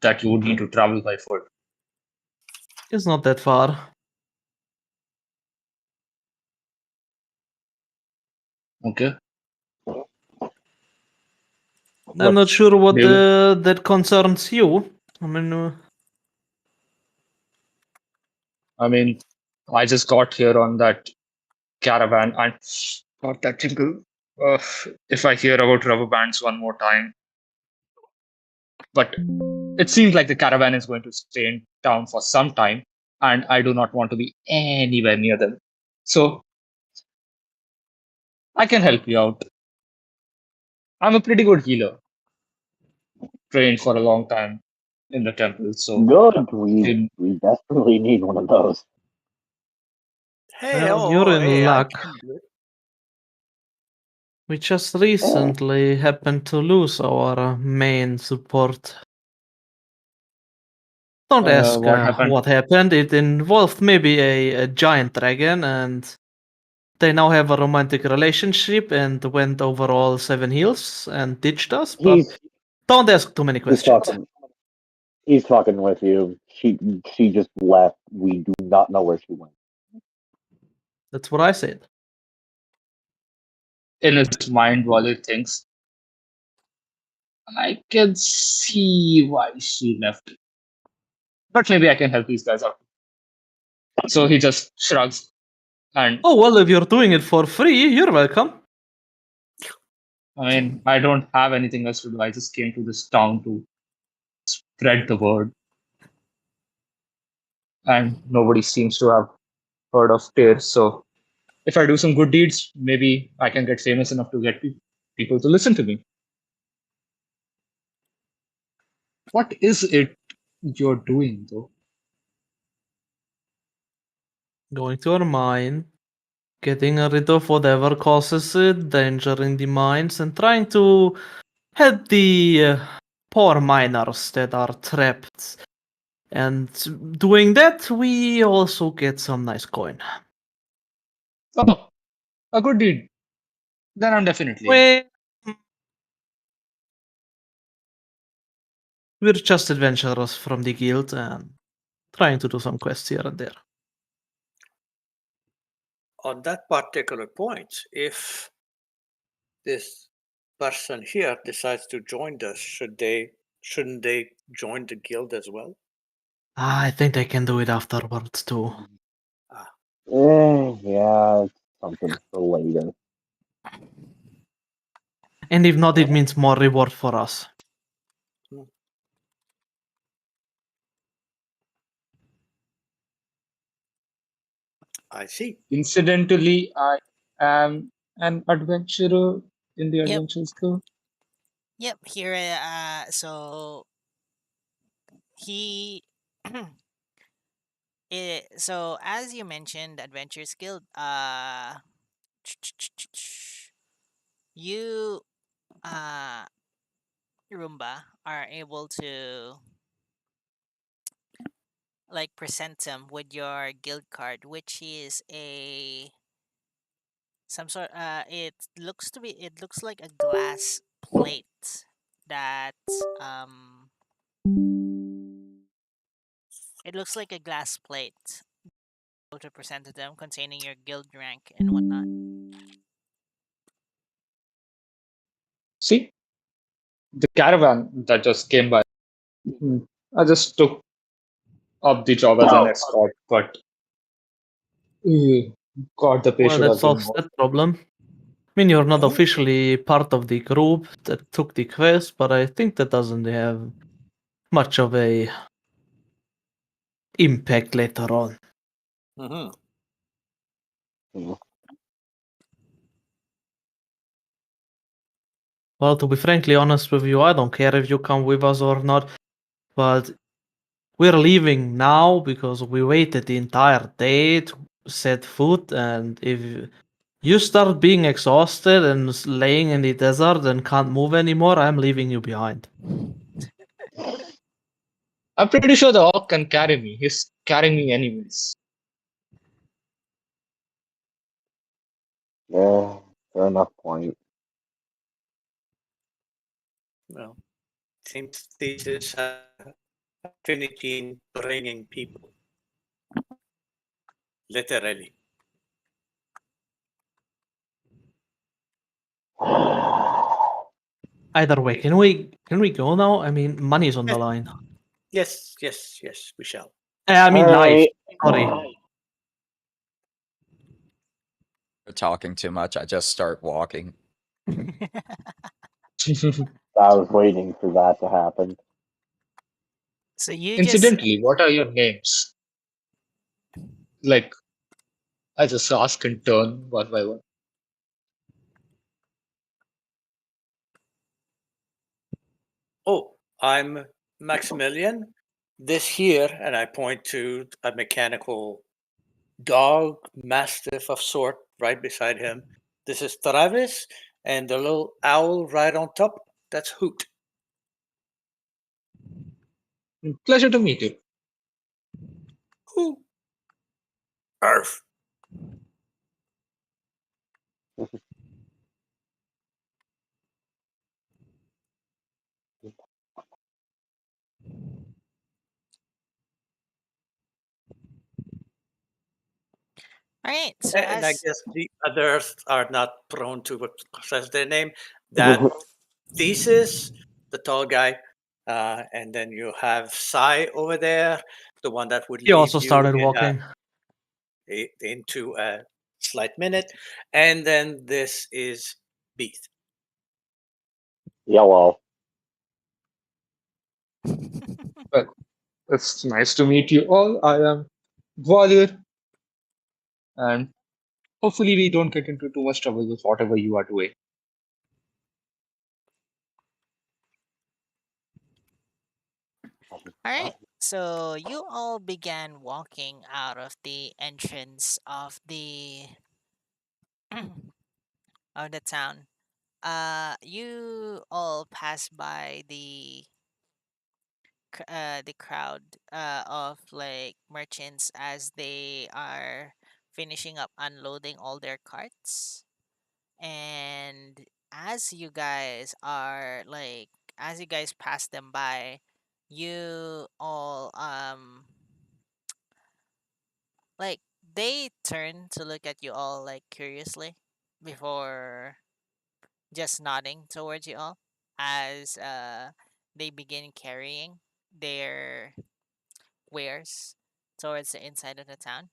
that you would need to travel by foot? It's not that far. Okay. I'm not But sure what they- that concerns you. I mean, I mean, I just got here on that caravan and got that jingle. If I hear about rubber bands one more time, But it seems like the caravan is going to stay in town for some time, and I do not want to be anywhere near them. So I can help you out. I'm a pretty good healer, trained for a long time in the temple. So Good. We um, desperately need one of those. Hey, Well, you're in hey, I luck. can do it. We just recently happened to lose our main support. Don't ask what happened? what happened. It involved maybe a giant dragon, and they now have a romantic relationship and went over all 7 hills and ditched us. But He's don't ask too many he's questions. talking. He's talking with you. She just left. We do not know where she went. That's what I said. In his mind, while he thinks, I can see why she left. But maybe I can help these guys out. So he just shrugs and Oh, well, if you're doing it for free, you're welcome. I mean, I don't have anything else to do. I just came to this town to spread the word. And nobody seems to have heard of Tyr. So if I do some good deeds, maybe I can get famous enough to get people to listen to me. What is it you're doing, though? Going to our mine, getting rid of whatever causes danger in the mines, and trying to help the poor miners that are trapped. And doing that, we also get some nice coin. Oh, a good deed. Then I'm definitely in. Well, we're just adventurers from the guild and trying to do some quests here and there. On that particular point, if this person here decides to join us, shouldn't they join the guild as well? I think they can do it afterwards too. Yeah, it's something for later. And if not, it means more reward for us. I see. Incidentally, I am an adventurer in the Yep. Adventures Guild. Yep. Here. So he. So as you mentioned, Adventures Guild. You. Roomba are able to like present them with your guild card, which is a some sort. It looks like a glass plate that it looks like a glass plate to present to them containing your guild rank and whatnot. See, the caravan that just came by. I just took up the job as an escort, but God, the pay Well, should that have been solves more. that problem. I mean, you're not Oh. officially part of the group that took the quest, but I think that doesn't have much of a impact later on. Mm-hmm. Well, to be frankly honest with you, I don't care if you come with us or not, but we're leaving now because we waited the entire day to set foot, and if you start being exhausted and laying in the desert and can't move anymore, I'm leaving you behind. I'm pretty sure the orc can carry me. He's carrying me anyways. Yeah, fair enough point. Well, seems thesis has affinity in bringing people. Literally. Either way, can we go now? I mean, money's on the line. Yes, we shall. I mean, All life. right. Sorry. They're talking too much. I just start walking. I was waiting for that to happen. So you just Incidentally, what are your names? Like, I just ask in turn, one by one. Oh, I'm Maximilian. This here, and I point to a mechanical dog, mastiff of sort, right beside him. This is Travis, and the little owl right on top, that's Hoot. Pleasure to meet you. Hoot. Arf. all right. So And I as guess the others are not prone to what says their name. That Thesis, the tall guy, and then you have Sai over there, the one that would He lead also you started walking. into a slight minute, and then this is Beath. Yellow. Well, it's nice to meet you all. I am Gwalior, and hopefully we don't get into too much trouble with whatever you are doing. all right. So you all began walking out of the entrance of the of the town. You all pass by the crowd of like merchants as they are finishing up unloading all their carts. And as you guys are like as you guys pass them by, you all like they turn to look at you all like curiously before just nodding towards you all as they begin carrying their wares towards the inside of the town.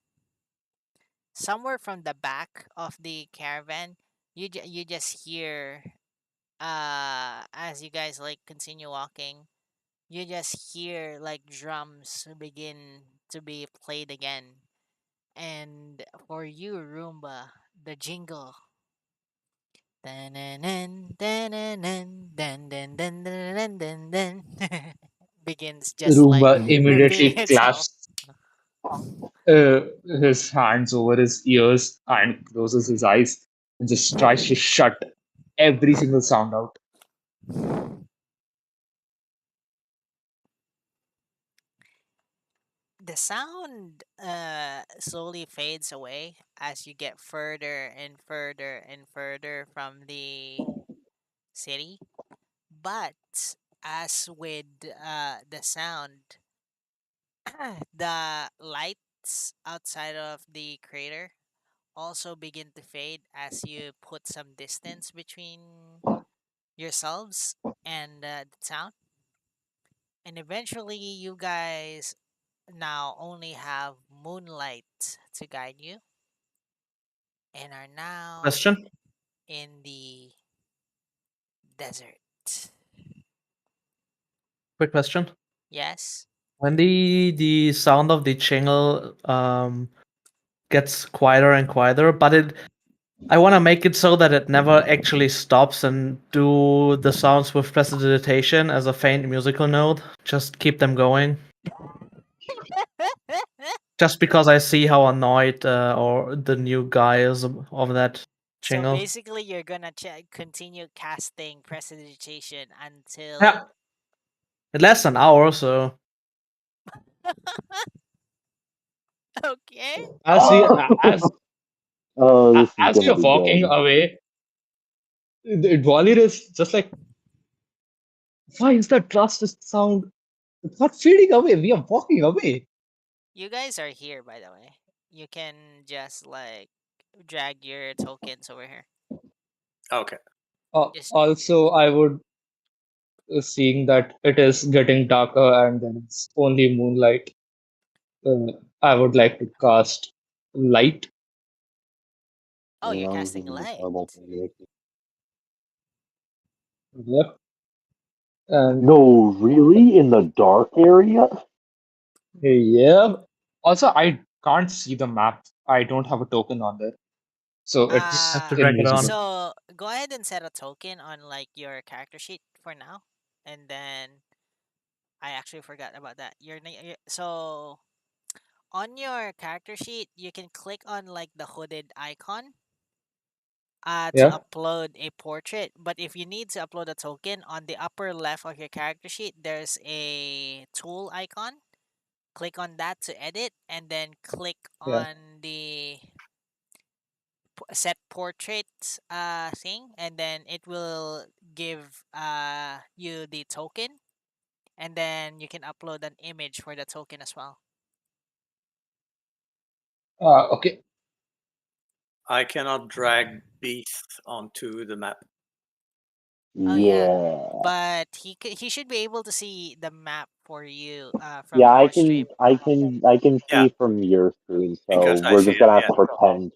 Somewhere from the back of the caravan, you just hear as you guys like continue walking, you just hear like drums begin to be played again. And for you, Roomba, the jingle begins just like Roomba repeating immediately itself. claps his hands over his ears and closes his eyes and just tries to shut every single sound out. The sound slowly fades away as you get further and further and further from the city. But as with the sound, the lights outside of the crater also begin to fade as you put some distance between yourselves and the town. And eventually, you guys now only have moonlight to guide you and are now Question? in the desert. Quick question. Yes. When the sound of the jingle gets quieter and quieter, but I want to make it so that it never actually stops and do the sounds with prestidigitation as a faint musical note. Just keep them going. Just because I see how annoyed or the new guy is of that So jingle. basically, you're gonna continue casting prestidigitation until. Yeah. It lasts an hour, so Okay. As we as Oh, this is as we gonna are be walking good. away, Dwalir is just like, why is that drastic sound? It's not fading away. We are walking away. You guys are here, by the way. You can just like drag your tokens over here. Okay. Just Also, I would seeing that it is getting darker and then it's only moonlight. Uh, I would like to cast light. oh, you're Yeah, casting this is a light. terrible thing to do. Yep. No, really? In the dark area? Yeah. Also, I can't see the map. I don't have a token on there, so it's Have to drag it on. invisible. So go ahead and set a token on like your character sheet for now, and then I actually forgot about that. So on your character sheet, you can click on like the hooded icon to Yeah. upload a portrait. But if you need to upload a token, on the upper left of your character sheet, there's a tool icon. Click on that to edit, and then click Yeah. on the set portrait thing, and then it will give you the token, and then you can upload an image for the token as well. Okay. I cannot drag beasts onto the map. Oh yeah, Yeah. but he should be able to see the map for you from Yeah, our stream. I can Yeah, see from your screen, so because I we're see just it. gonna have Yeah. to pretend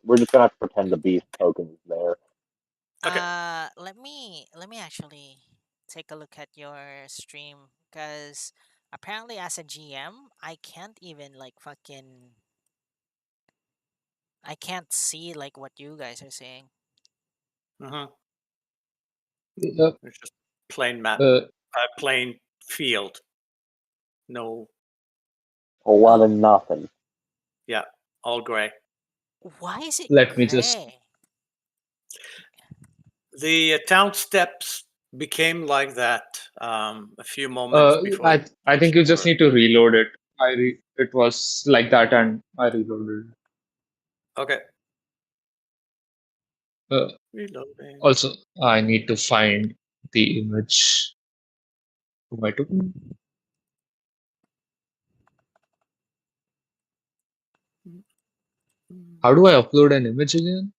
we're just gonna have to pretend the beast token is there. Okay. Let me actually take a look at your stream, because apparently as a GM I can't even like fucking I can't see like what you guys are saying. Mm-hmm. Uh, It's just plain map, uh, plain field. No. A lot of Oh, nothing. Yeah. All gray. why is it Let me just. gray? The town steps became like that a few moments before the I think you just were. need to reload it. It was like that, and I reloaded Okay. it. Reloading. Also, I need to find the image to my token. How do I upload an image again?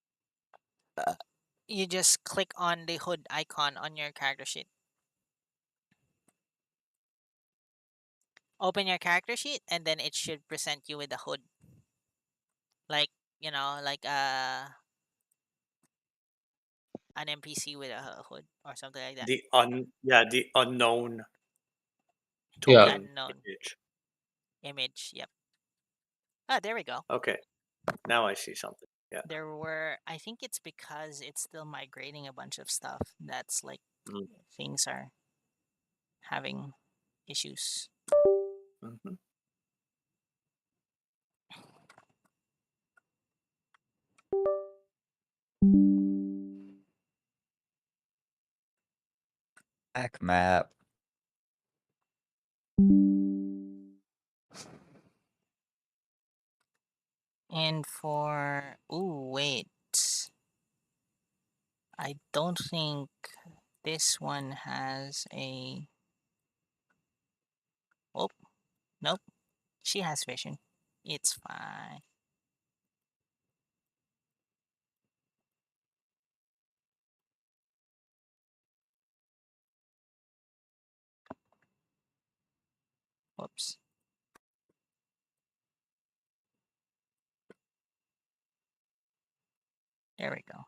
You just click on the hood icon on your character sheet. Open your character sheet, and then it should present you with a hood, like like an NPC with a hood or something like that. The unknown Yeah. token Unknown image. image. Yep. Ah, there we go. Okay. Now I see something. Yeah. I think it's because it's still migrating a bunch of stuff that's like Mm. things are having issues. Mm-hmm. Back map. And for wait. I don't think this one has a oh nope. She has vision. It's fine. Whoops. There we go.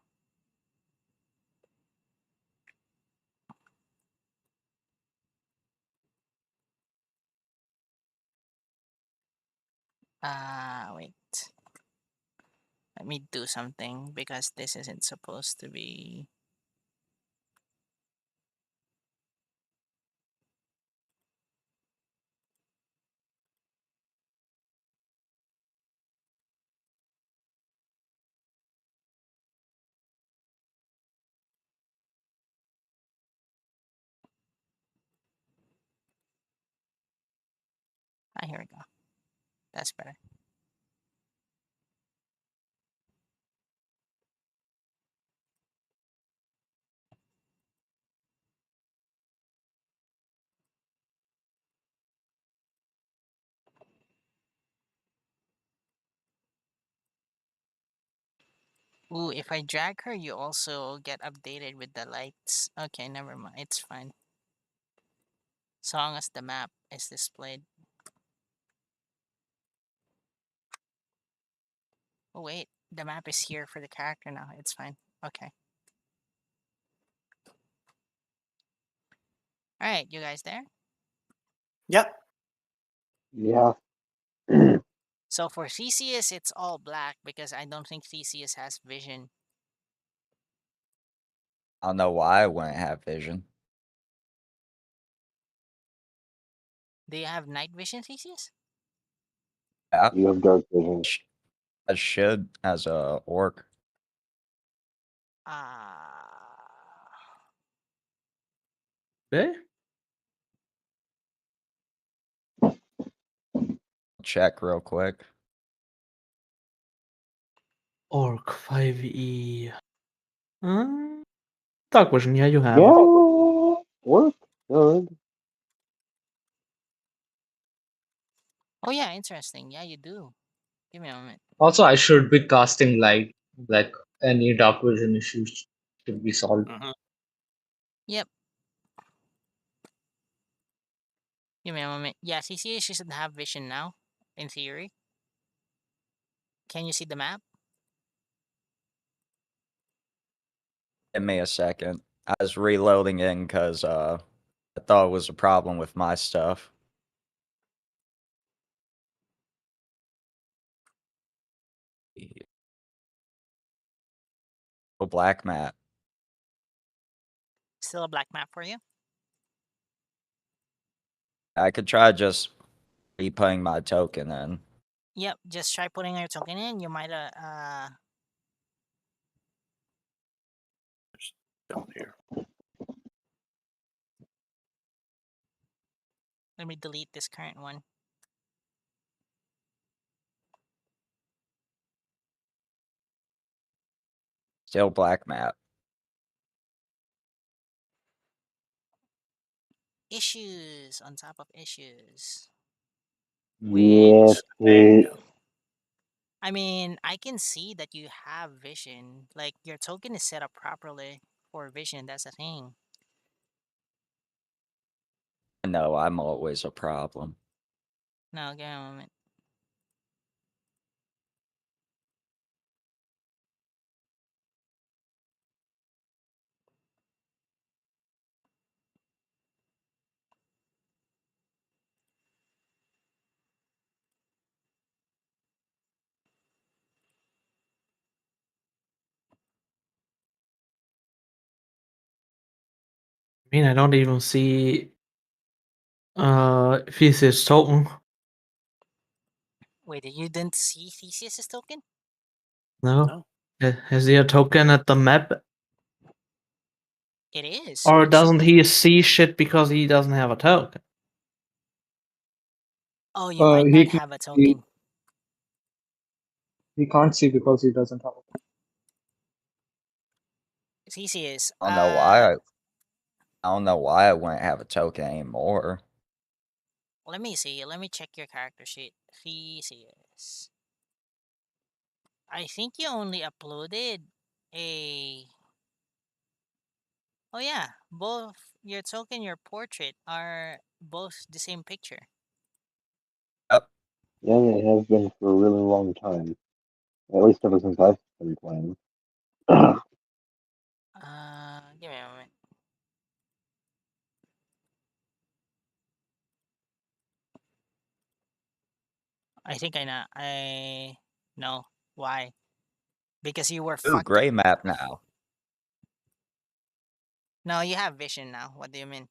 Wait. Let me do something because this isn't supposed to be. Ah, here we go. That's better. Ooh, if I drag her, you also get updated with the lights. Okay, never mind. It's fine. As long as the map is displayed. Oh, wait. The map is here for the character now. It's fine. Okay. All right, you guys there? Yep. Yeah. So for Theseus, it's all black because I don't think Theseus has vision. I don't know why I wouldn't have vision. Do you have night vision, Theseus? Yeah, You have dark vision. I should as a orc. Okay. Check real quick. Orc 5e. Dark vision, yeah, you have. Yeah. Work. Good. Oh yeah, interesting. Yeah, you do. Give me a moment. Also, I should be casting light, like any dark vision issues should be solved. Yep. Give me a moment. Yeah, Theseus should have vision now, in theory. Can you see the map? Give me a second. I was reloading in because I thought it was a problem with my stuff. A black map. Still a black map for you? I could try just re-putting my token in. Yep, just try putting your token in. You might Down here. let me delete this current one. Still black map. Issues on top of issues. Yes. Big. I mean, I can see that you have vision. Like your token is set up properly for vision. That's the thing. No, I'm always a problem. No, give me a moment. I mean, I don't even see Theseus token. Wait, you didn't see Theseus's token? No. No. Has he a token at the map? It is. Or It should doesn't be. he see shit because he doesn't have a token? Oh, you might He not can have a see, token. he can't see because he doesn't have. Theseus. I don't know why. I don't know why I wouldn't have a token anymore. Let me see. Let me check your character sheet. Theseus. I think you only uploaded a. Oh yeah, both your token, your portrait are both the same picture. Yep. Yeah, it has been for a really long time. At least ever since I've been playing. Give me a moment. I think I know. I know why. Because you were Ooh, fucked. gray map now. No, you have vision now. What do you mean?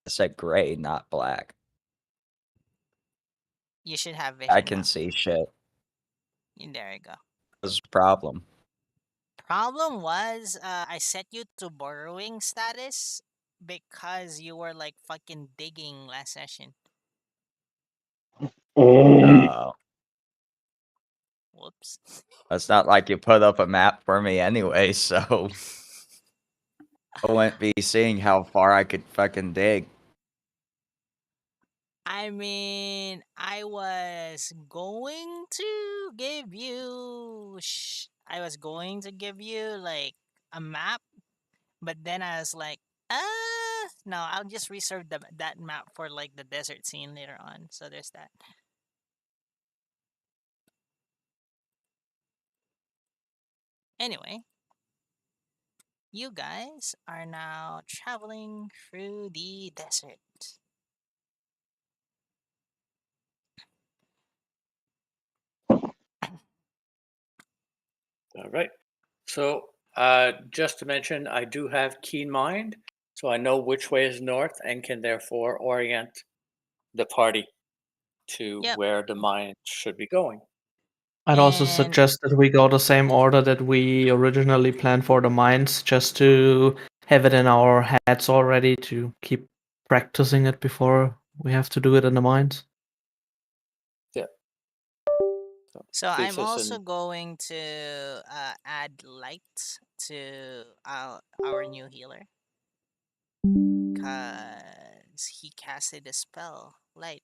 I said gray, not black. You should have vision I can now. see shit. There you go. What's the problem? Problem was, I set you to borrowing status because you were like fucking digging last session. Oh. Whoops. It's not like you put up a map for me anyway, so I wouldn't be seeing how far I could fucking dig. I mean, I was going to give you. I was going to give you like a map, but then I was like, no, I'll just reserve that map for like the desert scene later on. So there's that. Anyway, You guys are now traveling through the desert. All right. So, just to mention, I do have keen mind, so I know which way is north and can therefore orient the party to Yep. where the mine should be going. I'd also And suggest that we go the same order that we originally planned for the mines, just to have it in our heads already to keep practicing it before we have to do it in the mines. so I'm This is also an going to add light to our new healer. Because he casted a spell, light.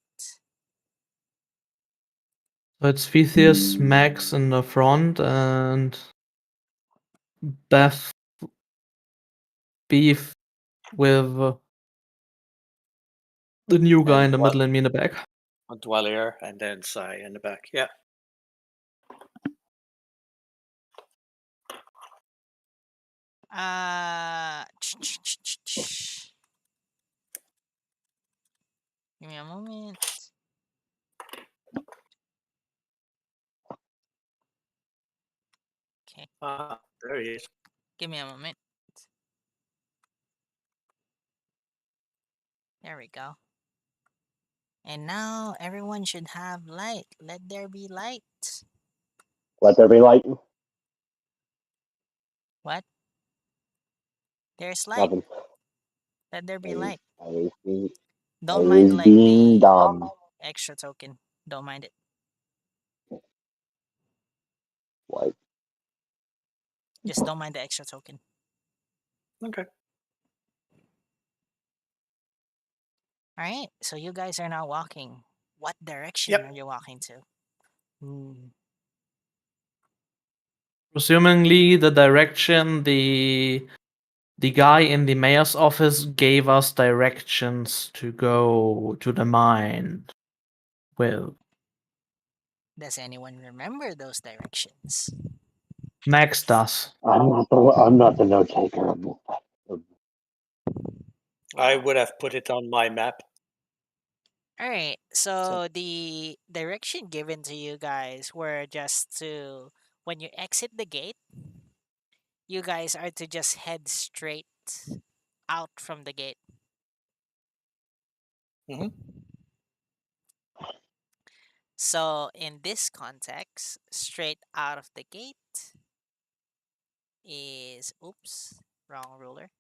So it's Theseus, Max in the front, and Beth Beef with the new guy in and the middle and me in the back. a Dwellier and then Sai in the back. Yeah. Give me a moment. Okay, There he is. give me a moment. There we go. And now everyone should have light. Let there be light. Let there be light. What? There's light. Nothing. Let there be I light. was being, I Don't mind was like being the dumb. extra token. Don't mind it. What? Just don't mind the extra token. Okay. Alright, so you guys are now walking. What direction Yep. are you walking to? Hmm. Presumably the direction the guy in the mayor's office gave us directions to go to the mine with. Does anyone remember those directions? Max does. I'm not the note taker. I would have put it on my map. Alright, so the direction given to you guys were just to, when you exit the gate, you guys are to just head straight out from the gate. Mhm. So in this context, straight out of the gate is, oops, wrong ruler.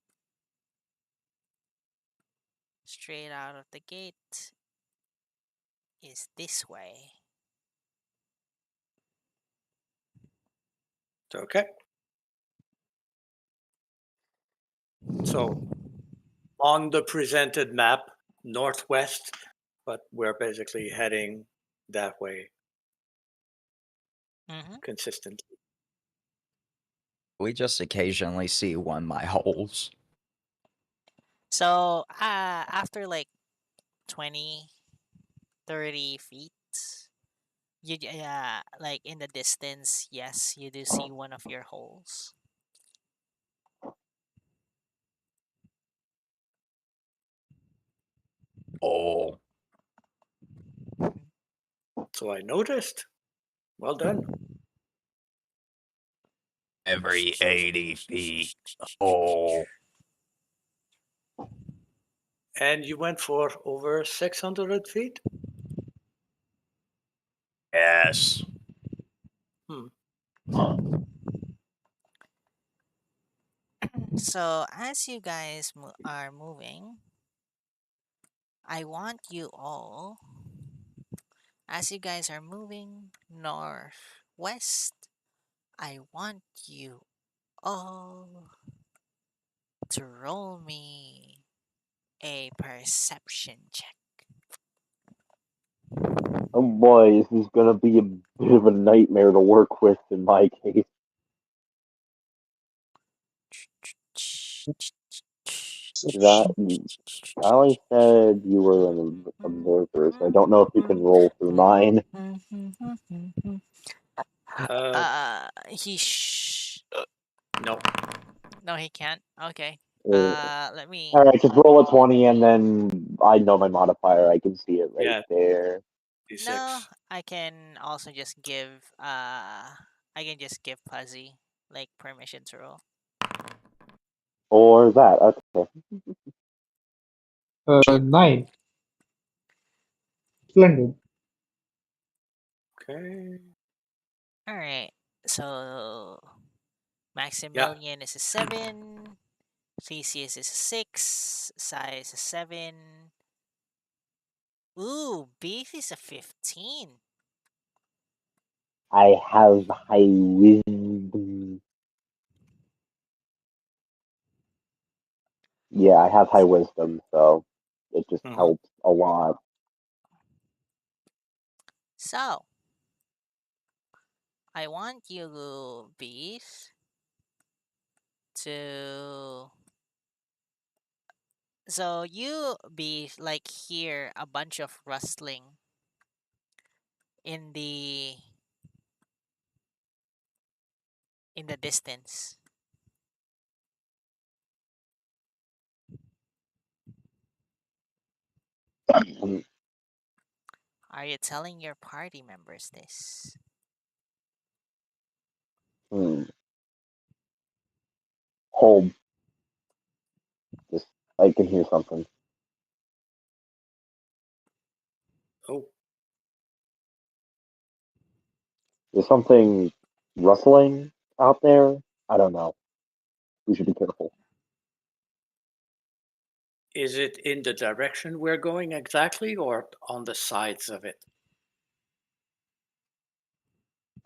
Straight out of the gate is this way. Okay. So on the presented map, northwest, but we're basically heading that way Mm-hmm. consistently. We just occasionally see one of my holes. So after like 20, 30 feet, like in the distance, yes, you do see one of your holes. Oh, So I noticed. Well done. every 80 feet. Oh, And you went for over 600 feet? yes. So as you guys are moving, I want you all, as you guys are moving northwest, I want you all to roll me a perception check. Oh boy, this is gonna be a bit of a nightmare to work with in my case. That I always said you were an observer, so I don't know if you can roll through mine. He No. No, he can't. Okay. Let me. All right, just roll a 20, and then I know my modifier. I can see it right Yeah. there. No, D6. I can also just give. I can just give Puzzy like permission to roll. Or that. Okay. 9. Splendid. Okay. All right. So Yeah. Maximilian is a 7. Theseus is a 6. Sai is a 7. Ooh, Beef is a 15. I have high wisdom. Yeah, I have high wisdom, so it just Mhm. helps a lot. So I want you, Beef, to. So you, Beef, like hear a bunch of rustling in the distance. Are you telling your party members this? Hmm. Hold. Just I can hear something. Oh, There's something rustling out there. I don't know. We should be careful. is it in the direction we're going exactly, or on the sides of it?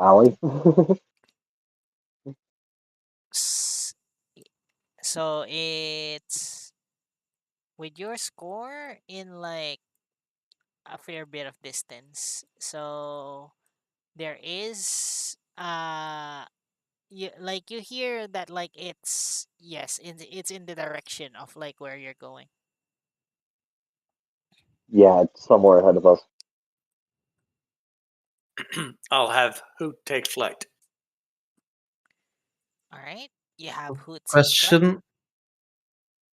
Allie? S- So it's with your score in like a fair bit of distance. So there is you hear that like it's yes, it's in the direction of like where you're going. Yeah, it's somewhere ahead of us. I'll have Hoot take flight. All right. You have who take flight. Question: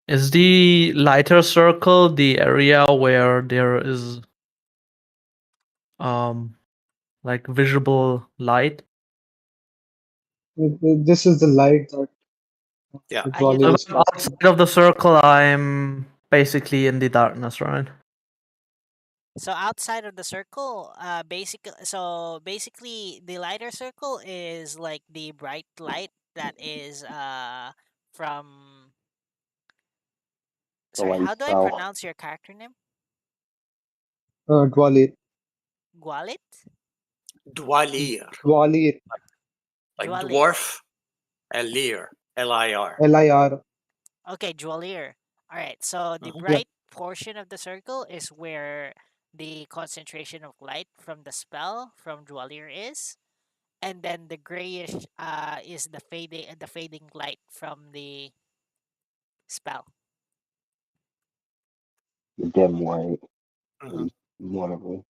is the lighter circle the area where there is like visible light? This is the light that Yeah. You Jolly don't So is if I'm passing. outside of the circle, I'm basically in the darkness, right? So outside of the circle, basically the lighter circle is like the bright light that is from. The Sorry, light how do I spell. pronounce your character name? Dwali. Gualit? Dwalir, Dwali. like Jualir. dwarf, and Lear, Lir. Lir. Okay, Jualir. All right. So the Mhm. Yeah. bright portion of the circle is where the concentration of light from the spell from Jualir is, and then the grayish is the fading light from the spell. The dim light. Mhm. Whatever.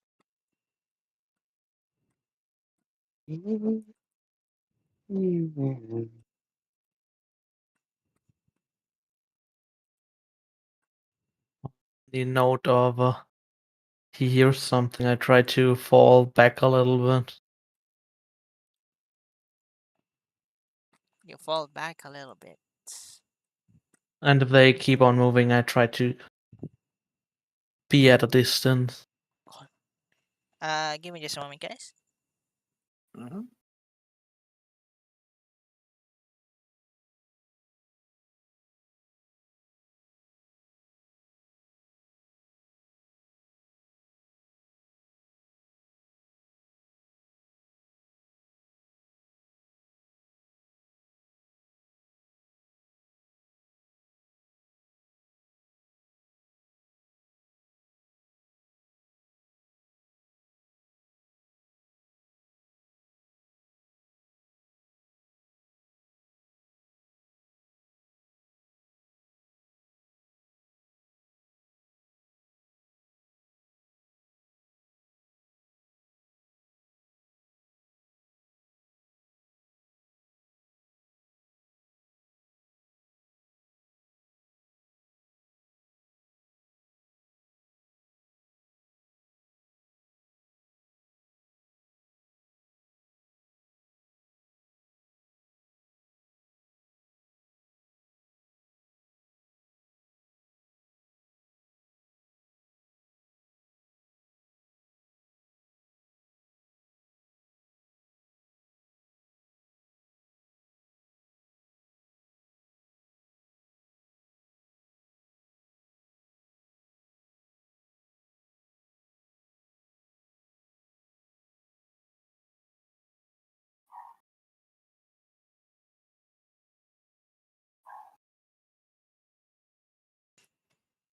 The note of he hears something. I try to fall back a little bit. You fall back a little bit. And if they keep on moving, I try to be at a distance. Give me just a moment, guys. Mhm.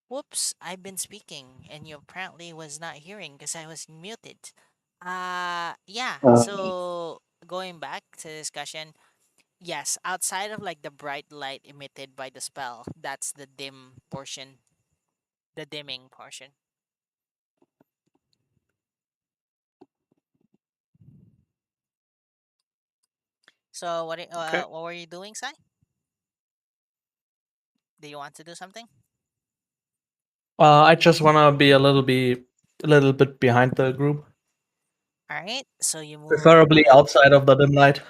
Whoops, I've been speaking and you apparently was not hearing because I was muted. Yeah, Uh, so going back to the discussion, yes, outside of like the bright light emitted by the spell, that's the dim portion, the dimming portion. So Okay. what were you doing, Sai? Do you want to do something? I just wanna be a little bit behind the group, All right, so you move. preferably outside of the dim light.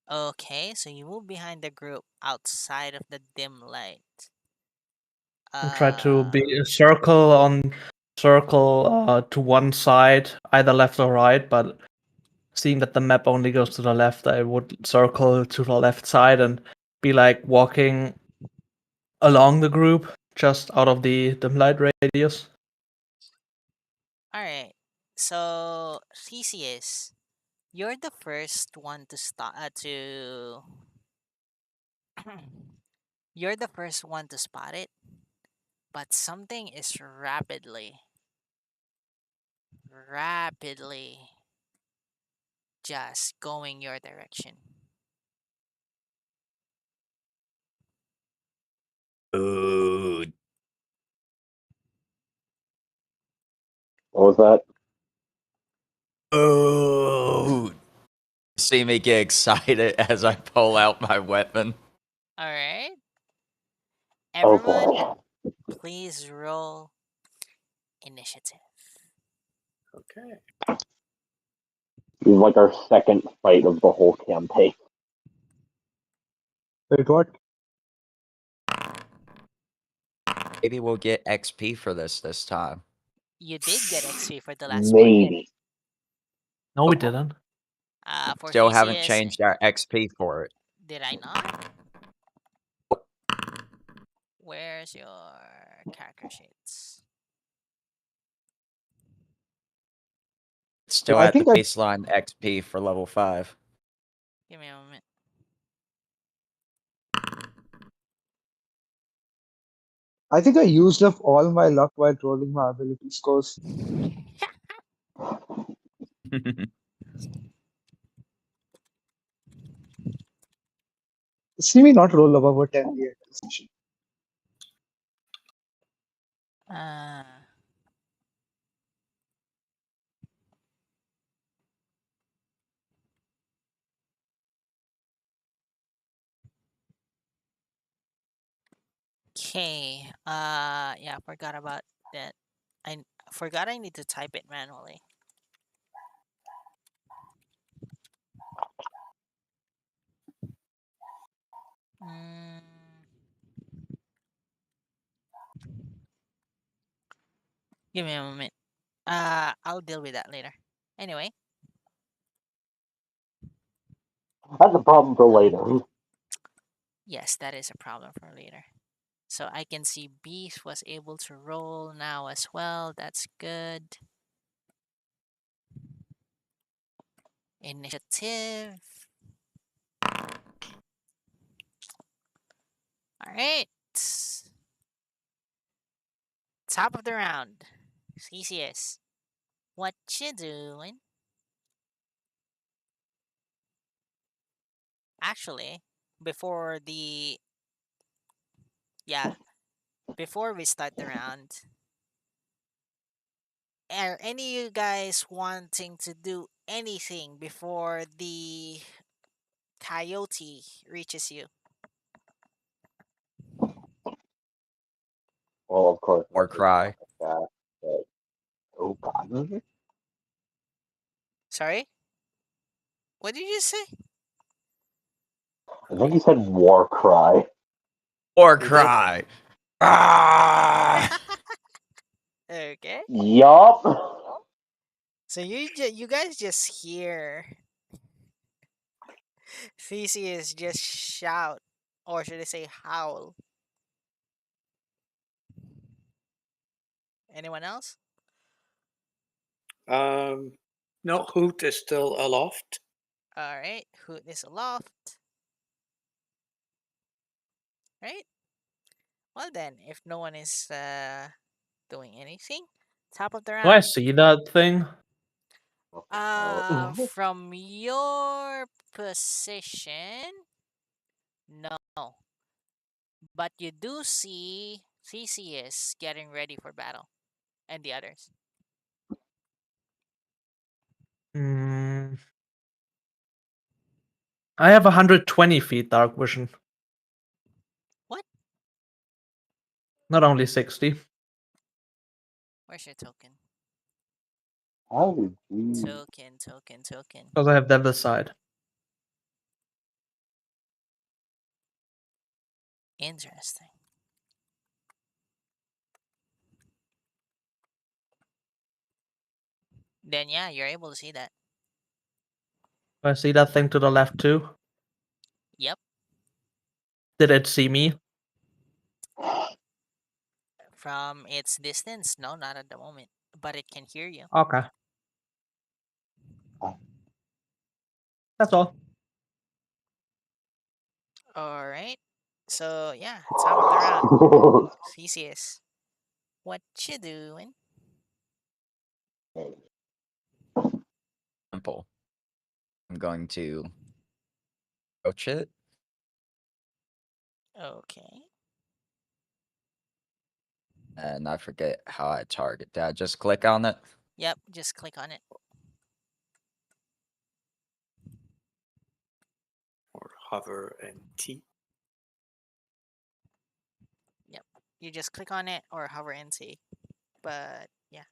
Okay, so you move behind the group outside of the dim light. And try to be a circle to one side, either left or right. But seeing that the map only goes to the left, I would circle to the left side and be like walking along the group, just out of the dim light radius. All right, so Theseus, you're the first one to stop to. You're the first one to spot it, but something is rapidly just going your direction. Ooh. what was that? Ooh. See me get excited as I pull out my weapon. All right, Oh everyone, boy. please roll initiative. Okay. This is like our second fight of the whole campaign. Wait, what? Maybe we'll get XP for this time. You did get XP for the last one. Maybe. No, we didn't. For Still haven't Theseus, changed our XP for it. did I not? Where's your character sheets? Still I at the think I baseline XP for level 5. Give me a moment. I think I used up all my luck while rolling my ability scores. See me not roll above a 10 yet this session. Uh, okay. Yeah, forgot about that. I forgot I need to type it manually. Mm, give me a moment. I'll deal with that later. Anyway, That's a problem for later. yes, that is a problem for later. So I can see Beast was able to roll now as well. That's good. Initiative. All right. Top of the round. CCS. What you doing? Actually, before the yeah, before we start the round, are any of you guys wanting to do anything before the coyote reaches you? Well, of course, War we'll take cry. nothing back. But, oh god. Sorry? What did you say? I think he said war cry. War He did. cry. Ah! Okay. Yup. So you guys just hear Theseus just shout, or should I say howl? Anyone else? No, Hoot is still aloft. All right, Hoot is aloft. Right. Well then, if no one is doing anything, top of the Do I round. see that thing? From your position, no. But you do see Theseus getting ready for battle, and the others. Hmm. I have 120 feet dark vision. What? Not only 60. Where's your token? How did you? Token. Because I have Devil's Side. Interesting. Then yeah, you're able to see that. I see that thing to the left too. Yep. Did it see me? From its distance, no, not at the moment. But it can hear you. Okay. That's all. Alright. So yeah, top of the round. Theseus. What you doing? Simple. I'm going to approach it. Okay. And I forget how I target. Did I just click on it? Yep, just click on it. Or hover and T. Yep. You just click on it or hover and see. But yeah.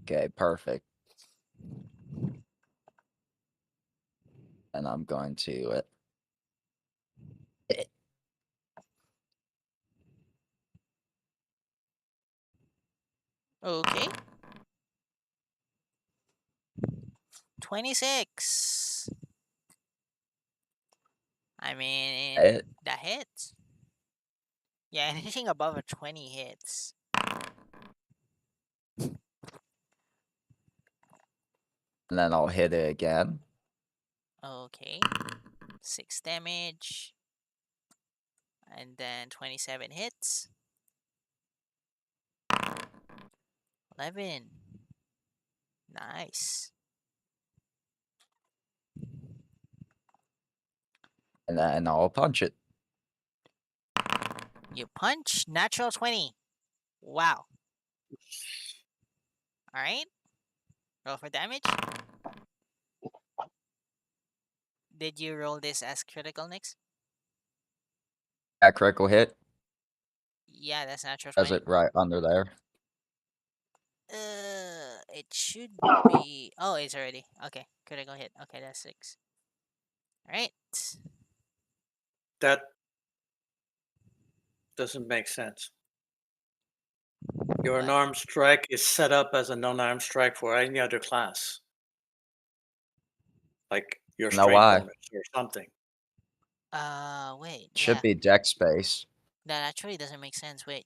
Okay, perfect. And I'm going to Okay. 26. I mean, hit. that hits. Yeah, anything above a 20 hits. And then I'll hit it again. Okay. 6 damage. And then 27 hits. 11. Nice. And then I'll punch it. You punch, natural 20. Wow. Alright. Roll for damage. Did you roll this as critical, Nix? That critical hit. Yeah, that's natural Does 20. it right under there? It should be. Oh, it's already. Okay, critical hit. Okay, that's 6. Alright. That doesn't make sense. Your What? unarmed strike is set up as an unarmed strike for any other class. Like your No, strength why? bonus or something. Wait. It Yeah, should be deck space. that actually doesn't make sense. Wait,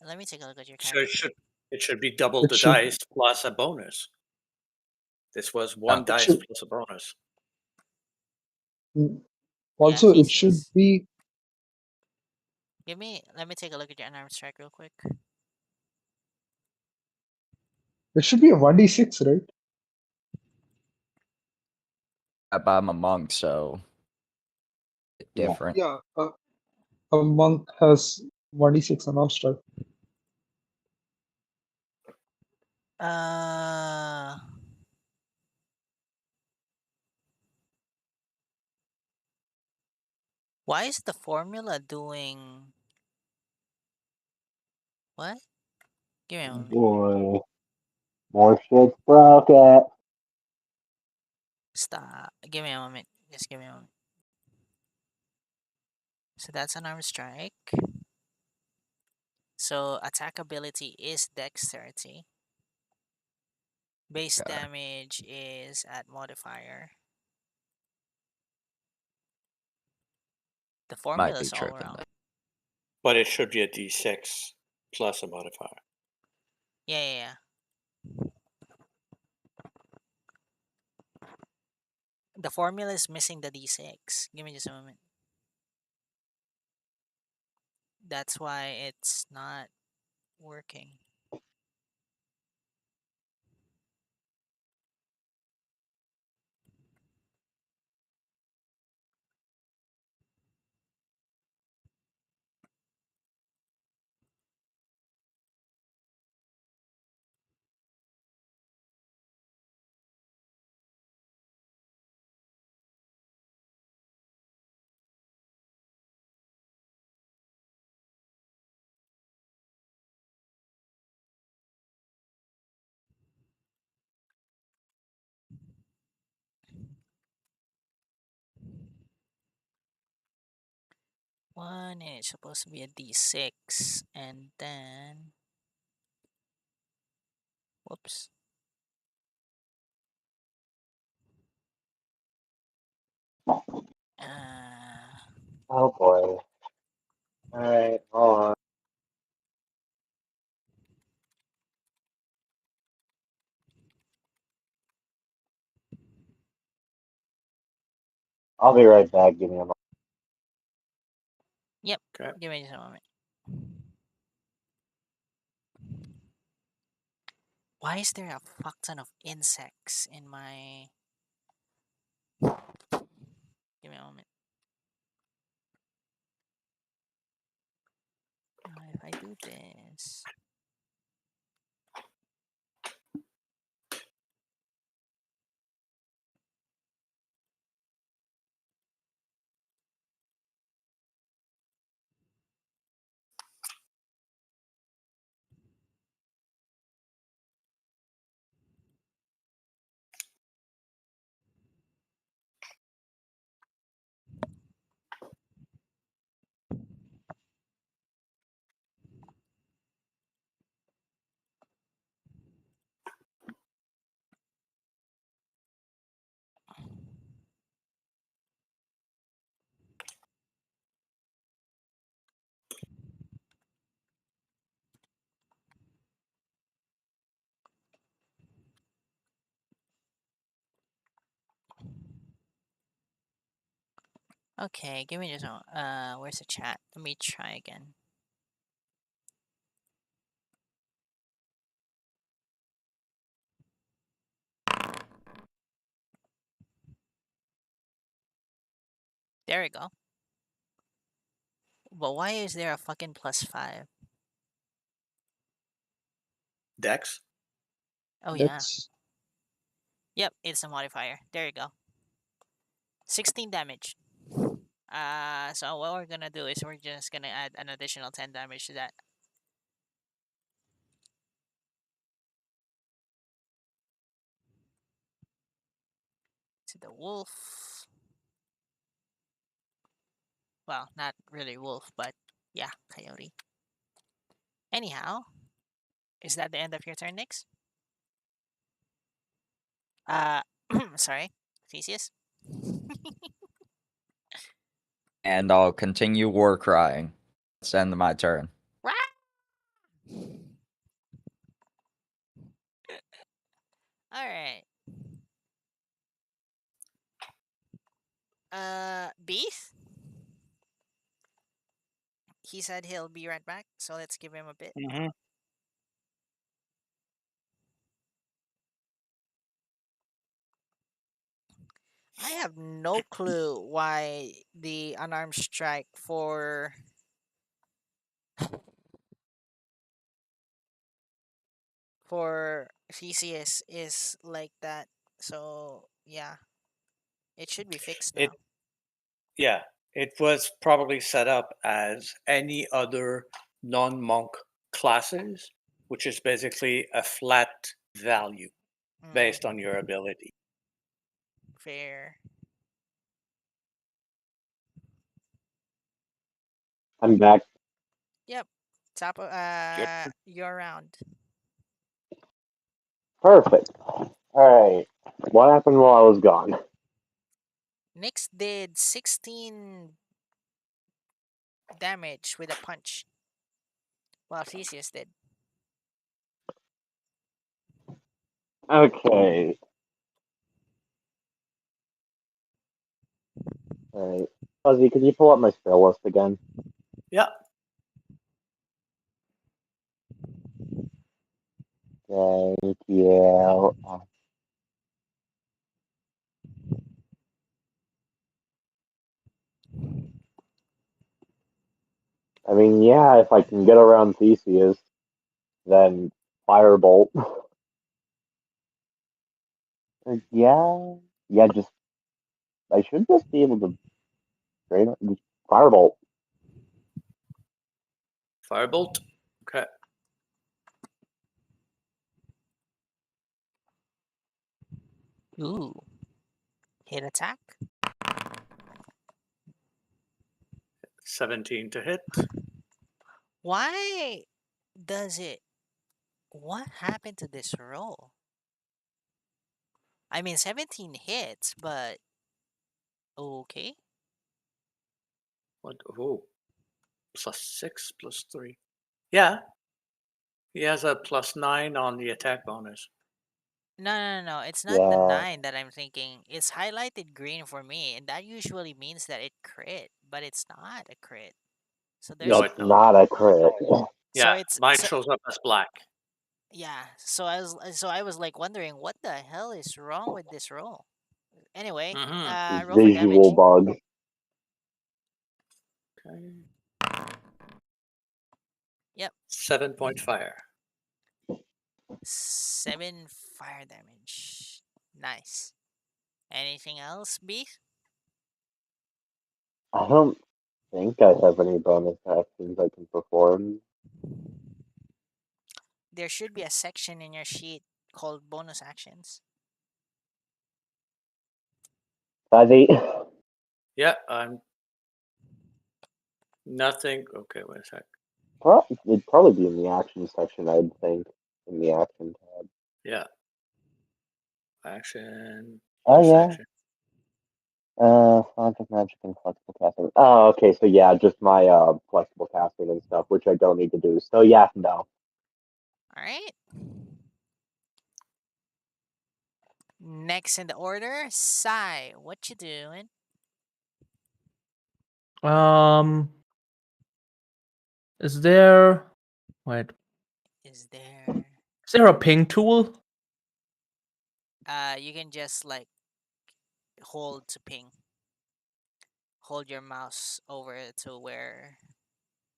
let me take a look at your So character. it should be double It the should- dice plus a bonus. This was one Oh. dice should- plus a bonus. Also, Yeah, it should Theseus. be. Let me take a look at your unarmed strike real quick. It should be a 1d6, right? But I'm a monk, so it's Yeah. different. Yeah. A monk has 1d6 unarmed strike. Uh, why is the formula doing what? Give me a moment. Boy, more shit's broken. Stop. Give me a moment. Just give me a moment. So that's an arm strike. So attack ability is dexterity. Base Okay. damage is at modifier. The Might formula be is all tripping. wrong. But it should be a d6 plus a modifier. Yeah. The formula is missing the d6. Give me just a moment. That's why it's not working. One is supposed to be a d6, and then whoops. Oh boy. Alright, hold on. I'll be right back. Give me a moment. Yep. Okay. Give me just a moment. Why is there a fuck ton of insects in my? Give me a moment. If I do this. Okay, give me just a moment. Where's the chat? Let me try again. There we go. But why is there a fucking +5? Dex. Oh yeah. That's Yep, it's a modifier. There you go. 16 damage. So what we're gonna do is we're just gonna add an additional 10 damage to that. To the wolf. Well, not really wolf, but yeah, coyote. Anyhow, is that the end of your turn, Nix? Uh, sorry, Theseus. And I'll continue war crying. It's the end of my turn. Rah! All right. Beef. He said he'll be right back, so let's give him a bit. Mm-hmm. I have no clue why the unarmed strike for Theseus is like that. So yeah, it should be fixed now. Yeah, it was probably set up as any other non-monk classes, which is basically a flat value based on your ability. Fair. I'm back. Yep. Top of your round. Perfect. Alright. What happened while I was gone? Nyx did 16 damage with a punch, while Theseus did. Okay. Alright. Fuzzy, could you pull up my spell list again? Yeah. Thank you. I mean, yeah, if I can get around Theseus, then Firebolt. Yeah, yeah, just I should just be able to straight up just Firebolt. Firebolt. Okay. Ooh. Hit attack. 17 to hit. Why does it? What happened to this roll? I mean, 17 hits, but okay. What? Oh, +6, +3. Yeah. He has a +9 on the attack bonus. No. It's not the Yeah, 9 that I'm thinking. It's highlighted green for me, and that usually means that it crit, but it's not a crit. So there's No, that's it's not. not a crit. so Yeah, it's mine so shows up as black. yeah. So I was like wondering what the hell is wrong with this roll. Anyway, Mm-hmm. roll for Visual damage. bug. Okay. Yep, 7-point fire. 7 fire damage. Nice. Anything else, B? I don't think I have any bonus actions I can perform. There should be a section in your sheet called bonus actions. Fuzzy. Yeah, I'm nothing. Okay, wait a sec. It'd probably be in the action section, I'd think, in the action tab. Yeah. Action. Oh Bonus yeah. action. Font of magic and flexible casting. Oh, okay, so yeah, just my flexible casting and stuff, which I don't need to do. So yeah, no. All right. Next in the order, Sai. What you doing? Um, is there? Wait, Is there? is there a ping tool? You can just like hold to ping. Hold your mouse over to where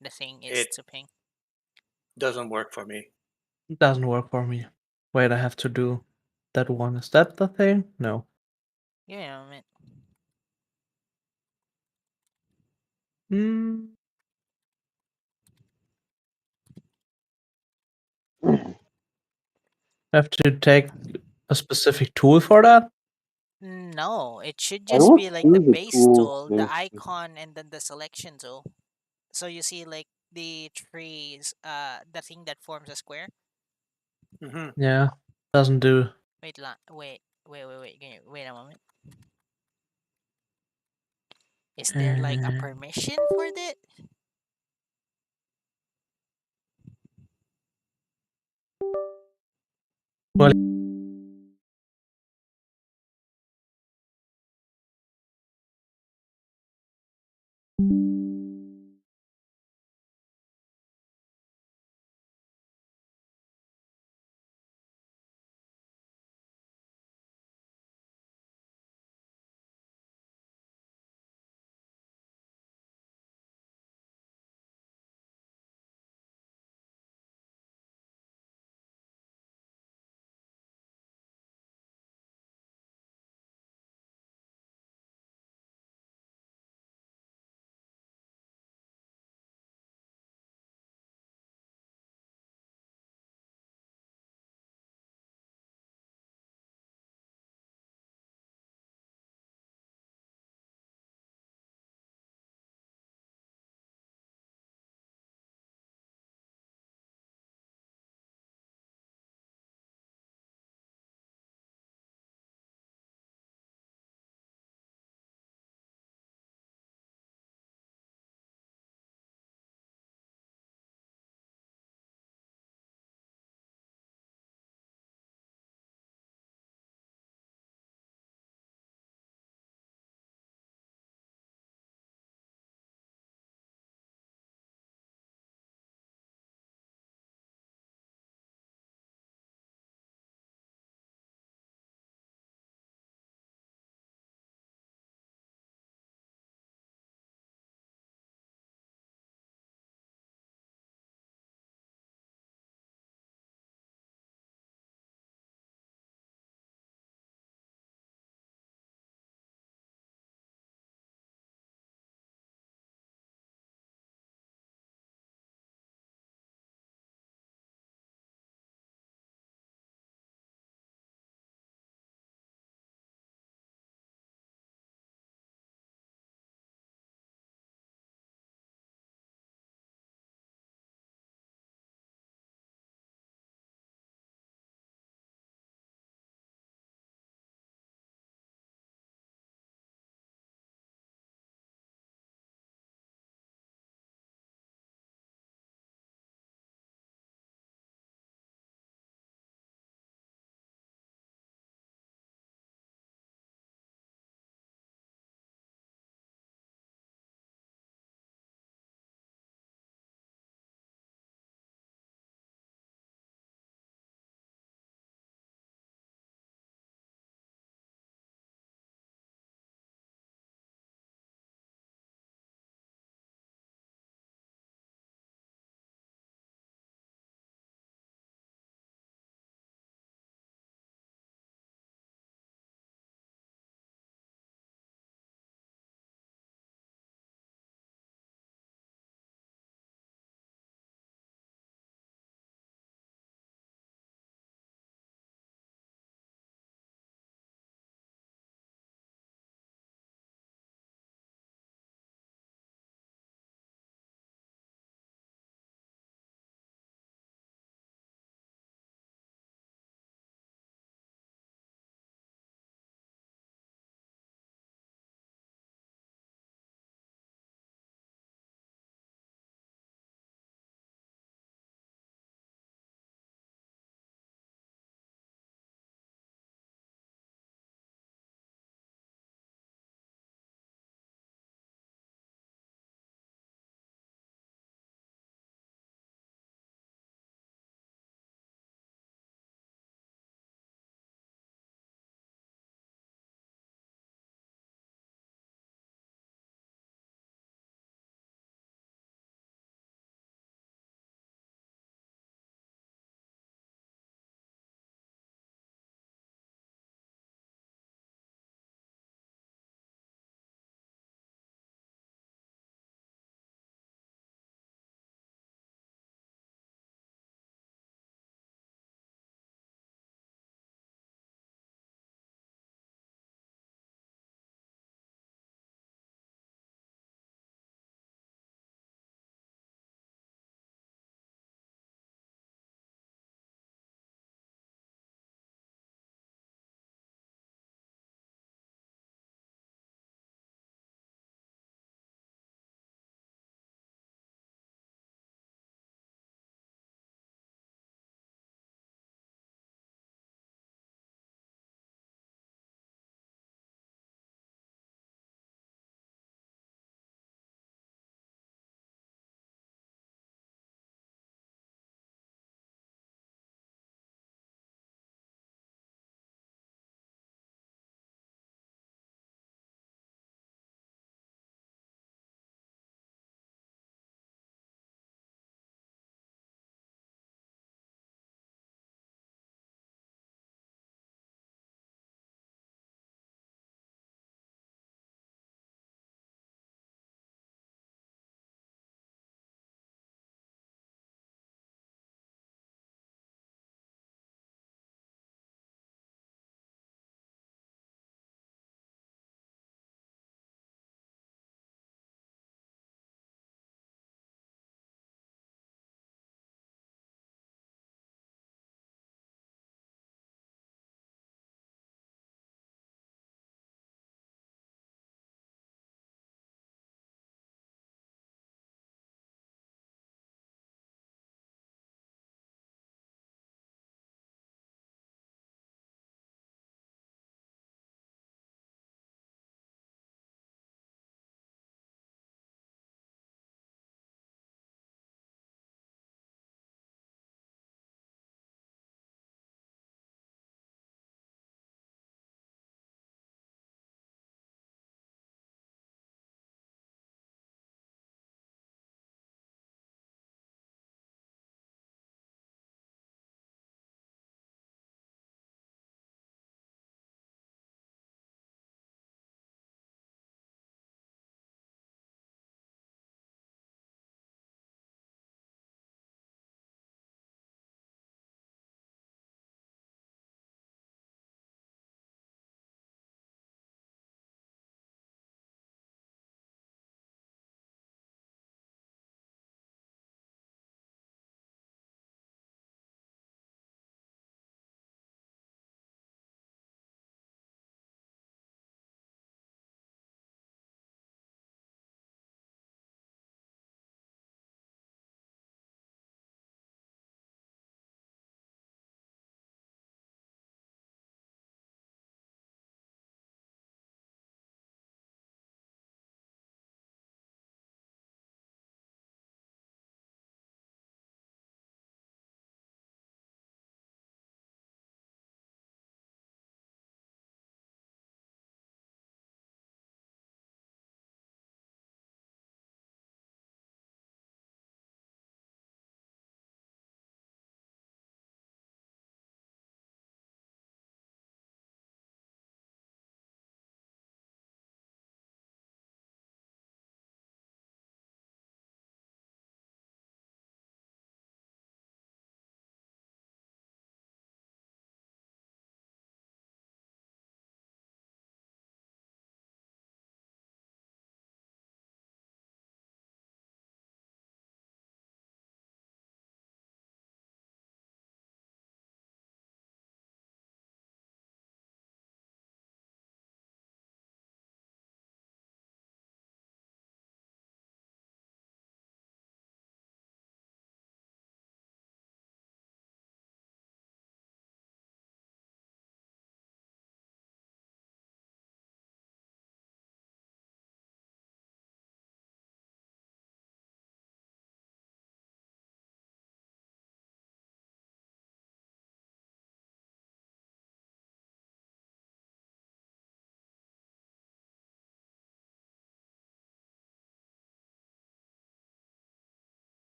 the thing is It to ping. doesn't work for me. It doesn't work for me. Wait, I have to do that one. Is that the thing? No. You know, man. Hmm. I have to take a specific tool for that. No, it should I just don't be like see the the base tools. tool, the icon, and then the selection tool. So you see like the trees, the thing that forms a square. Mm-hmm. Yeah, doesn't do. Wait a moment. Is there like a Uh, permission for that? well,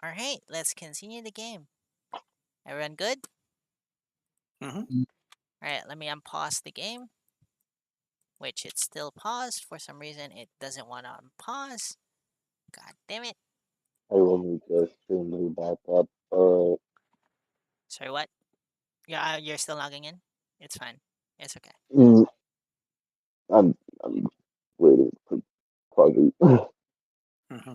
Alright, let's continue the game. Everyone good? Mm-hmm. Alright, let me unpause the game. Which it's still paused. For some reason, it doesn't want to unpause. God damn it. I will need to extremely back up. Sorry, what? Yeah, you're still logging in? It's fine. It's okay. I'm waiting for Fuzzy. Mm-hmm.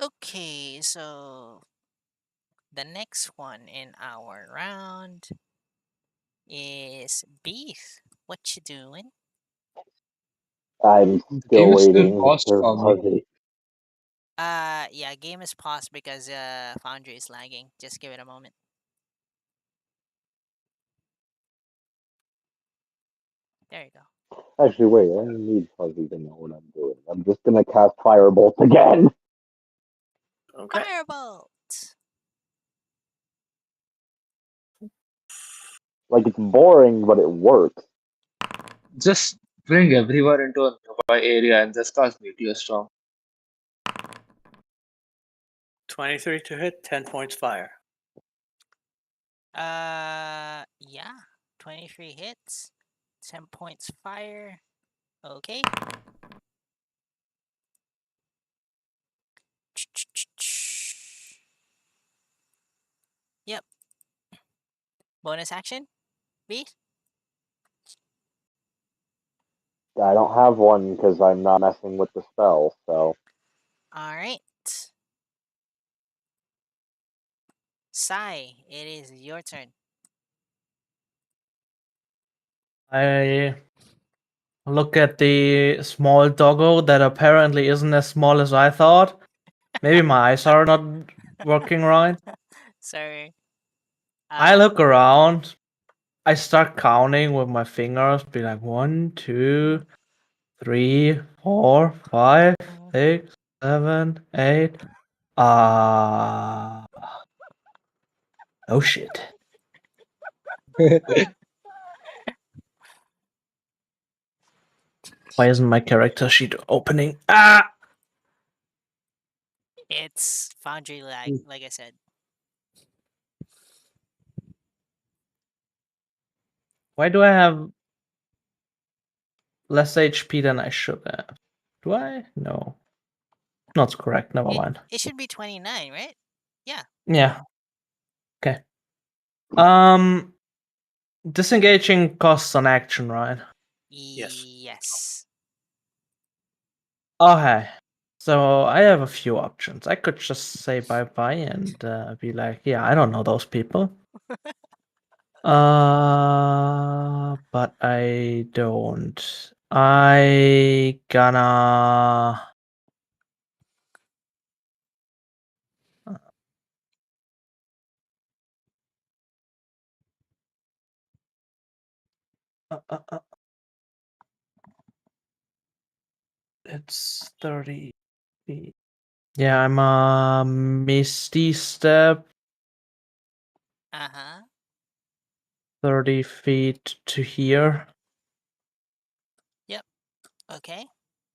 Okay, so the next one in our round is Beef. What you doing? I'm The still game is still waiting paused for for me. Fuzzy. Yeah, game is paused because Foundry is lagging. Just give it a moment. There you go. Actually, wait, I don't need Fuzzy to know what I'm doing. I'm just gonna cast Firebolt again. Okay. Firebolt! Like, it's boring, but it works. Just bring everyone into a nearby area and just cast Meteor Storm. 23 to hit, 10 points fire. Yeah. 23 hits. 10 points fire. Okay. Yep. Bonus action? Beef? I don't have one because I'm not messing with the spell, so. Alright. Sai, it is your turn. I look at the small doggo that apparently isn't as small as I thought. Maybe my eyes are not working right. Sorry. I look around. I start counting with my fingers. Be like 1, 2, 3, 4, 5, 6, 7, 8. Oh shit. Why isn't my character sheet opening? It's Foundry lag, like I said. Why do I have less HP than I should have? Do I? No. Not correct. Never mind. It should be 29, right? Yeah. Yeah. Okay. Disengaging costs an action, right? Yes. Yes. Okay. So I have a few options. I could just say bye-bye and be like, yeah, I don't know those people. But I don't. I gonna it's 30 feet. Yeah, I'm a Misty Step Uh-huh. 30 feet to here. Okay.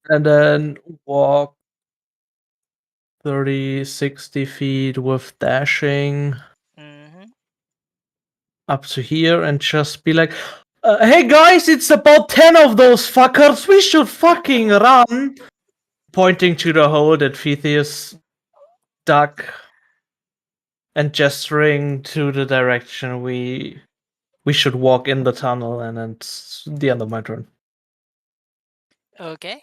And then walk 30, 60 feet with dashing Mm-hmm. up to here and just be like, hey guys, it's about 10 of those fuckers. We should fucking run. Pointing to the hole that Theseus dug and gesturing to the direction we should walk in the tunnel, and then it's the end of my turn. Okay.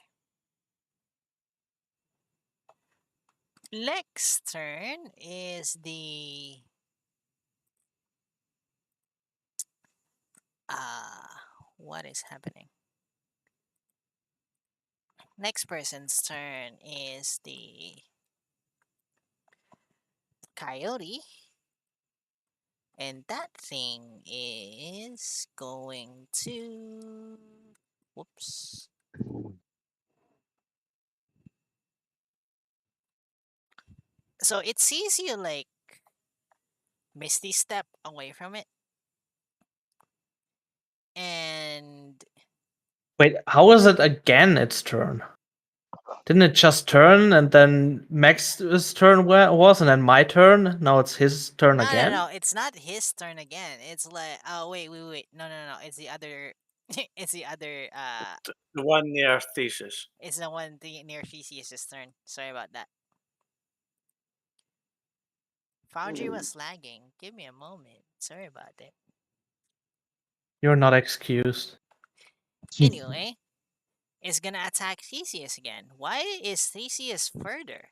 Next turn is the what is happening? Next person's turn is the coyote. And that thing is going to whoops. So it sees you like misty step away from it. And Wait, how is it again its turn? Didn't it just turn and then Max's turn was and then my turn? Now it's his turn again? no, it's not his turn again. It's like, oh wait. No. It's the other. It's the other. The one near Thesis. It's the one near Theseus' turn. Sorry about that. Foundry was lagging. Give me a moment. Sorry about that. You're not excused. Anyway, it's gonna attack Theseus again. Why is Theseus further?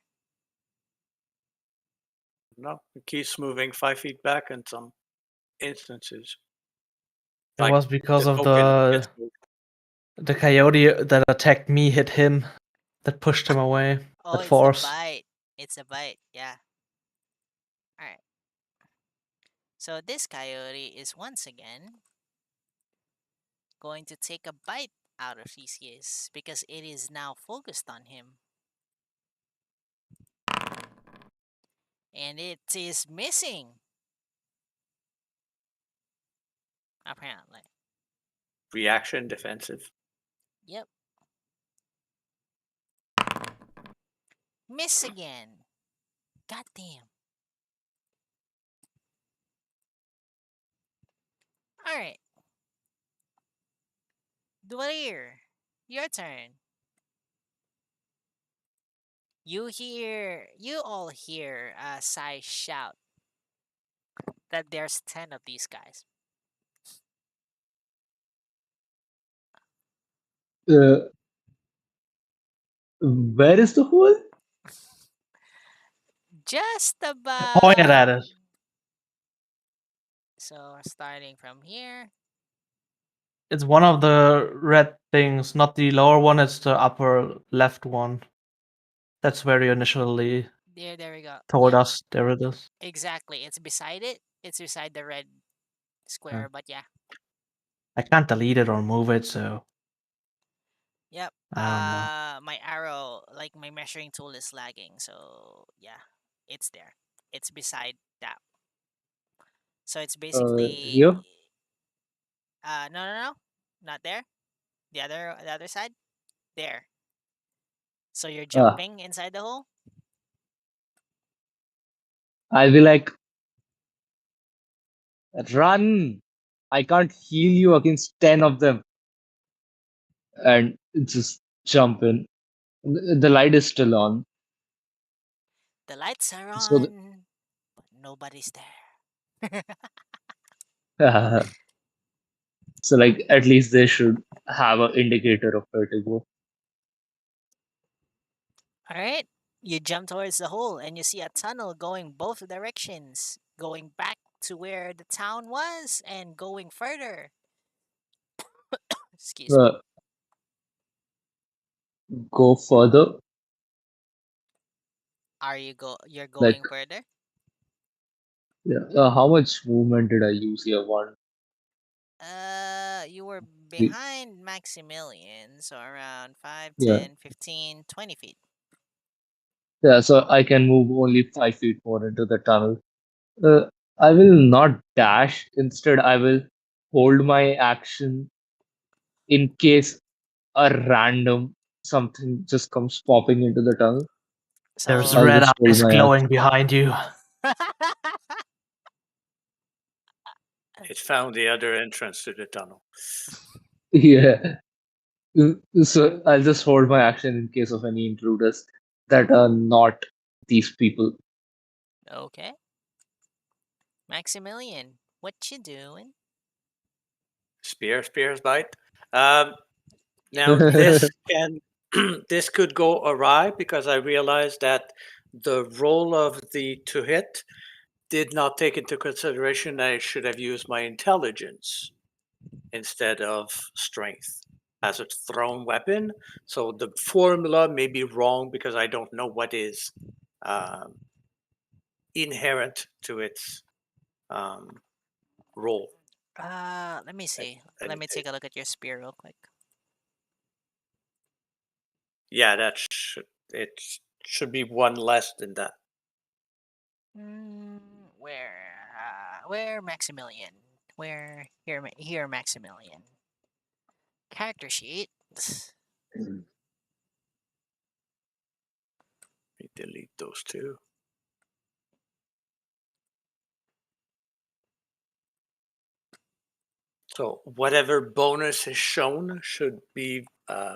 No, it keeps moving 5 feet back in some instances. It Like, was because the of token gets moved. the coyote that attacked me hit him. That pushed him away. Oh, That it's a force. bite. It's a bite. Yeah. All right. So this coyote is once again going to take a bite out of Theseus because it is now focused on him. And it is missing. Apparently. Reaction defensive. Yep. Miss again. Goddamn. Alright. Dwalir, your turn. You all hear Sai shout that there's 10 of these guys. Where is the hole? Just Pointed at about. it. So starting from here. It's one of the red things, not the lower one, it's the upper left one. That's where you initially There we go. told Yep, us. There it is. exactly. It's beside it. It's beside the red square, but yeah. I can't delete it or move it, so Yep. I don't know. My arrow, like my measuring tool is lagging, so yeah, it's there. It's beside that. So it's basically Here? no, not there. The other side, there. So you're Ah, jumping inside the hole. I'll be like, run! I can't heal you against 10 of them. And just jump in. The light is still on. The lights are So, on, but nobody's there. so like, at least they should have an indicator of where to go. All right. You jump towards the hole and you see a tunnel going both directions, going back to where the town was and going further. Excuse me. Uh, go further. You're Like, going further? yeah. How much movement did I use here? One, You were three. behind Maximilian, so around 5, Yeah. 10, 15, 20 feet. Yeah, so I can move only 5 feet more into the tunnel. I will not dash. Instead, I will hold my action in case a random something just comes popping into the tunnel. There's I'll So red just hold eyes my glowing action. behind you. It found the other entrance to the tunnel. Yeah. So I'll just hold my action in case of any intruders that are not these people. Okay. Maximilian, what you doing? Spears bite. Now this can this could go awry because I realized that the roll of the to hit did not take into consideration that I should have used my intelligence instead of strength as a thrown weapon. So the formula may be wrong because I don't know what is inherent to its role. Let me see. And Let me take a look at your spear real quick. yeah, it should be one less than that. Where Maximilian? Where here Maximilian? Character sheet. Let me delete those two. So whatever bonus is shown should be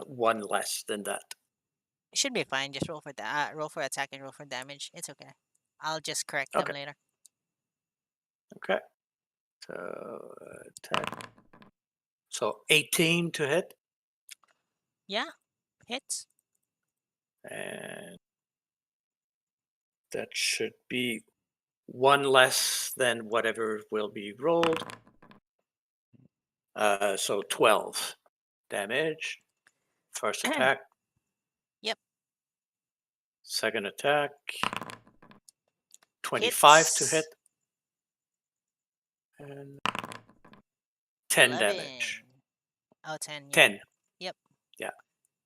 one less than that. It should be fine. Just roll for roll for attack and roll for damage. It's okay. I'll just correct them Okay. later. Okay. So attack. So 18 to hit. Yeah, hits. And that should be one less than whatever will be rolled. So 12 damage. First attack. Yep. Second attack. 25 to Hits. hit. And 10 11. damage. Oh, 10. Yeah. 10. Yep. Yeah.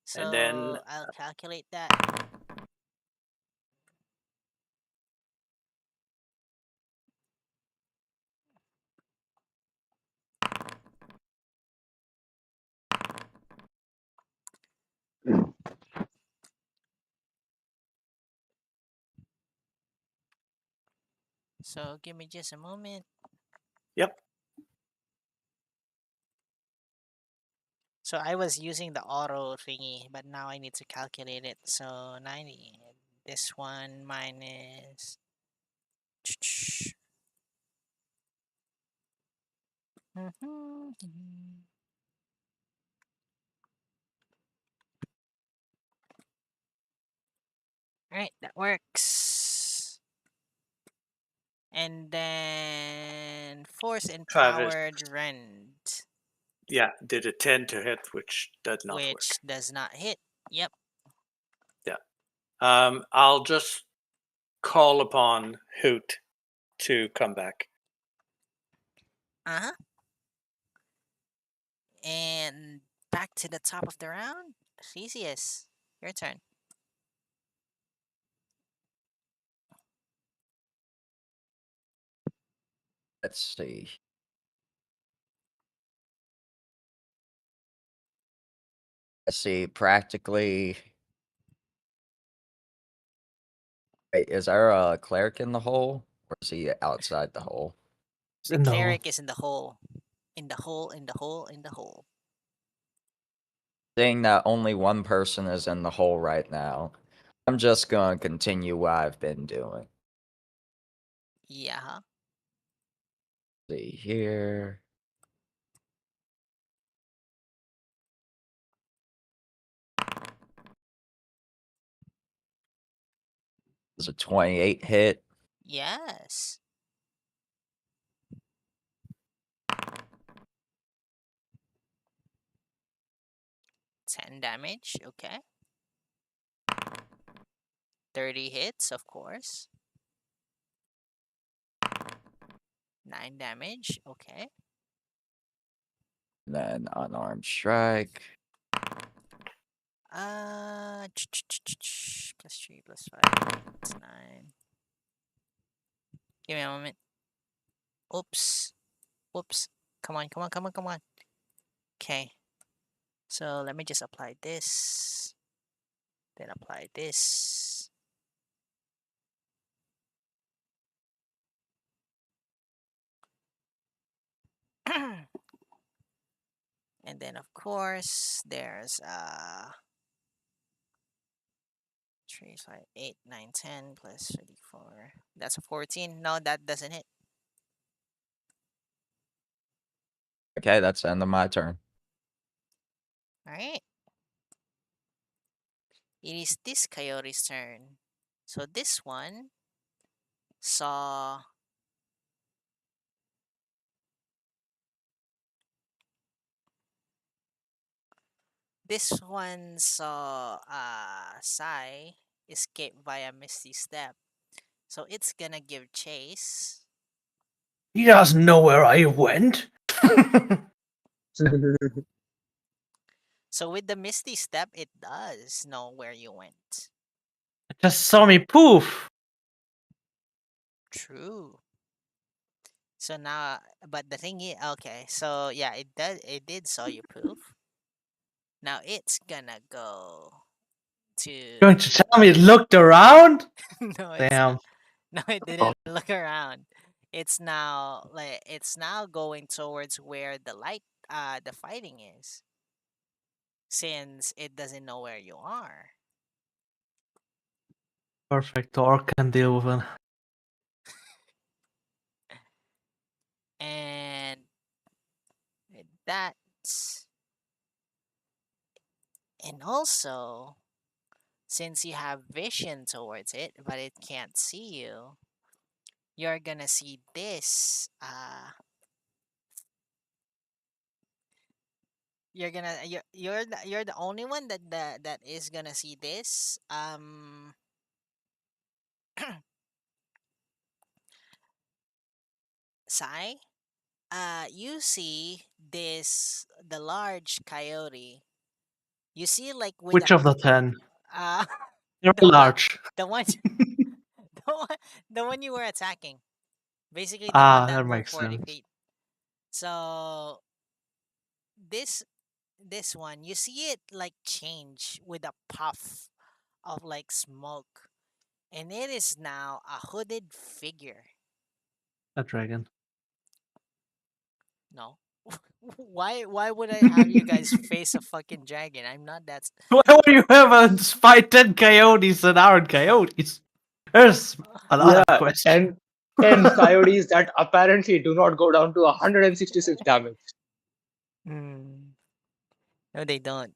So And then I'll calculate that. So give me just a moment. Yep. So I was using the auto thingy, but now I need to calculate it. So 90. This one minus. Alright, that works. And then force Travis. empowered rend, Yeah, did a 10 to hit, which does not work. which does not hit. Yep. I'll just call upon Hoot to come back. Uh-huh. And back to the top of the round. Theseus, your turn. Let's see. Let's see. Practically. Wait, is there a cleric in the hole, or is he outside the hole? The No. cleric is in the hole. In the hole, in the hole, in the hole. Seeing that only one person is in the hole right now, I'm just gonna continue what I've been doing. Yeah. See here. Does a 28 hit? Yes. 10 damage, okay. 30 hits, of course. 9 damage, okay. Then unarmed strike. Plus 3, plus 5, that's 9. Give me a moment. Oops. Whoops. Come on, come on, come on, come on. Okay. So let me just apply this. Then apply this. And then of course there's 3, 5, 8, 9, 10 plus 34. That's a 14. No, that doesn't hit. Okay, that's the end of my turn. Alright. It is this coyote's turn. So this one saw Sai escape via Misty Step. So it's gonna give chase. He doesn't know where I went. So with the Misty Step, it does know where you went. Just saw me poof. True. So now, but the thing is, okay, so yeah, it did saw you proof. Now it's gonna go Going to. to tell me it looked around? No, it's Damn. not. No, it didn't look around. It's now going towards where the fighting is, since it doesn't know where you are. Perfect. Orc can deal with it. And that's and also, since you have vision towards it, but it can't see you, you're gonna see this. You're the only one that is gonna see this. Sai, you see the large coyote. You see, like, with Which of the 10? uh They're the one large. the one the one the one you were attacking. Basically, the one Ah, that that moved makes 40 sense. feet. So this this one, you see it like change with a puff of like smoke, and it is now a hooded figure. A dragon. No. Why would I have you guys face a fucking dragon? I'm not that. Why would you have a fight 10 coyotes that aren't coyotes? There's a lot of Yeah, questions. and coyotes that apparently do not go down to 166 damage. Hmm. No, they don't.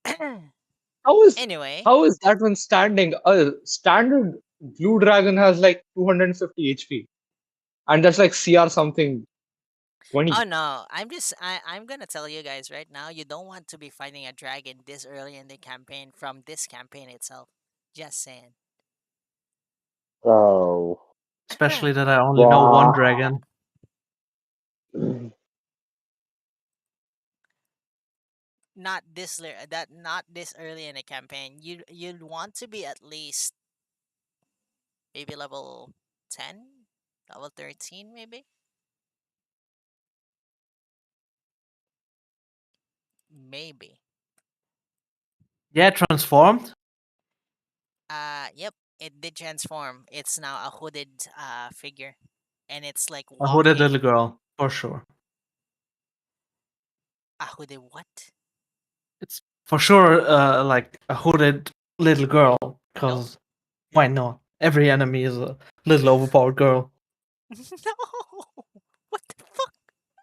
How is Anyway. how is that one standing? A standard blue dragon has like 250 HP, and that's like CR something 20. Oh no, I'm gonna tell you guys right now, you don't want to be fighting a dragon this early in the campaign from this campaign itself. Just saying. Oh. Especially that I only know one dragon. Not this early in the campaign. You'd want to be at least maybe level 10, level 13 maybe. Maybe. Yeah, transformed. Yep, it did transform. It's now a hooded figure, and it's like A hooded walking. little girl, for sure. A hooded what? It's for sure like a hooded little girl, Nope. because why not? Every enemy is a little overpowered girl. No. What the fuck?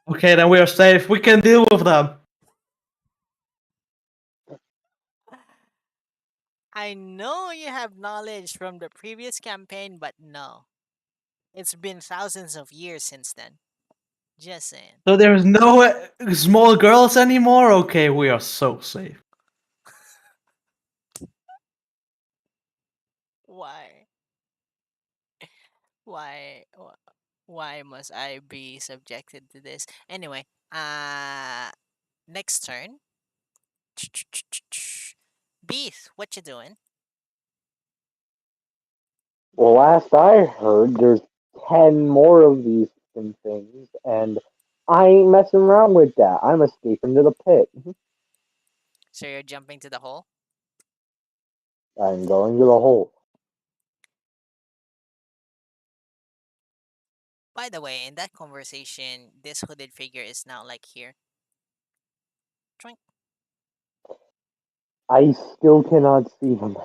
Okay, then we are safe. We can deal with them. I know you have knowledge from the previous campaign, but no. It's been thousands of years since then. Just saying. So there's no small girls anymore? Okay, we are so safe. Why? Why? Why must I be subjected to this? Anyway, next turn. Beef, what you doing? Well, last I heard, there's 10 more of these things, and I ain't messing around with that. I'm escaping to the pit. So you're jumping to the hole? I'm going to the hole. By the way, in that conversation, this hooded figure is now like here. Troink. I still cannot see them.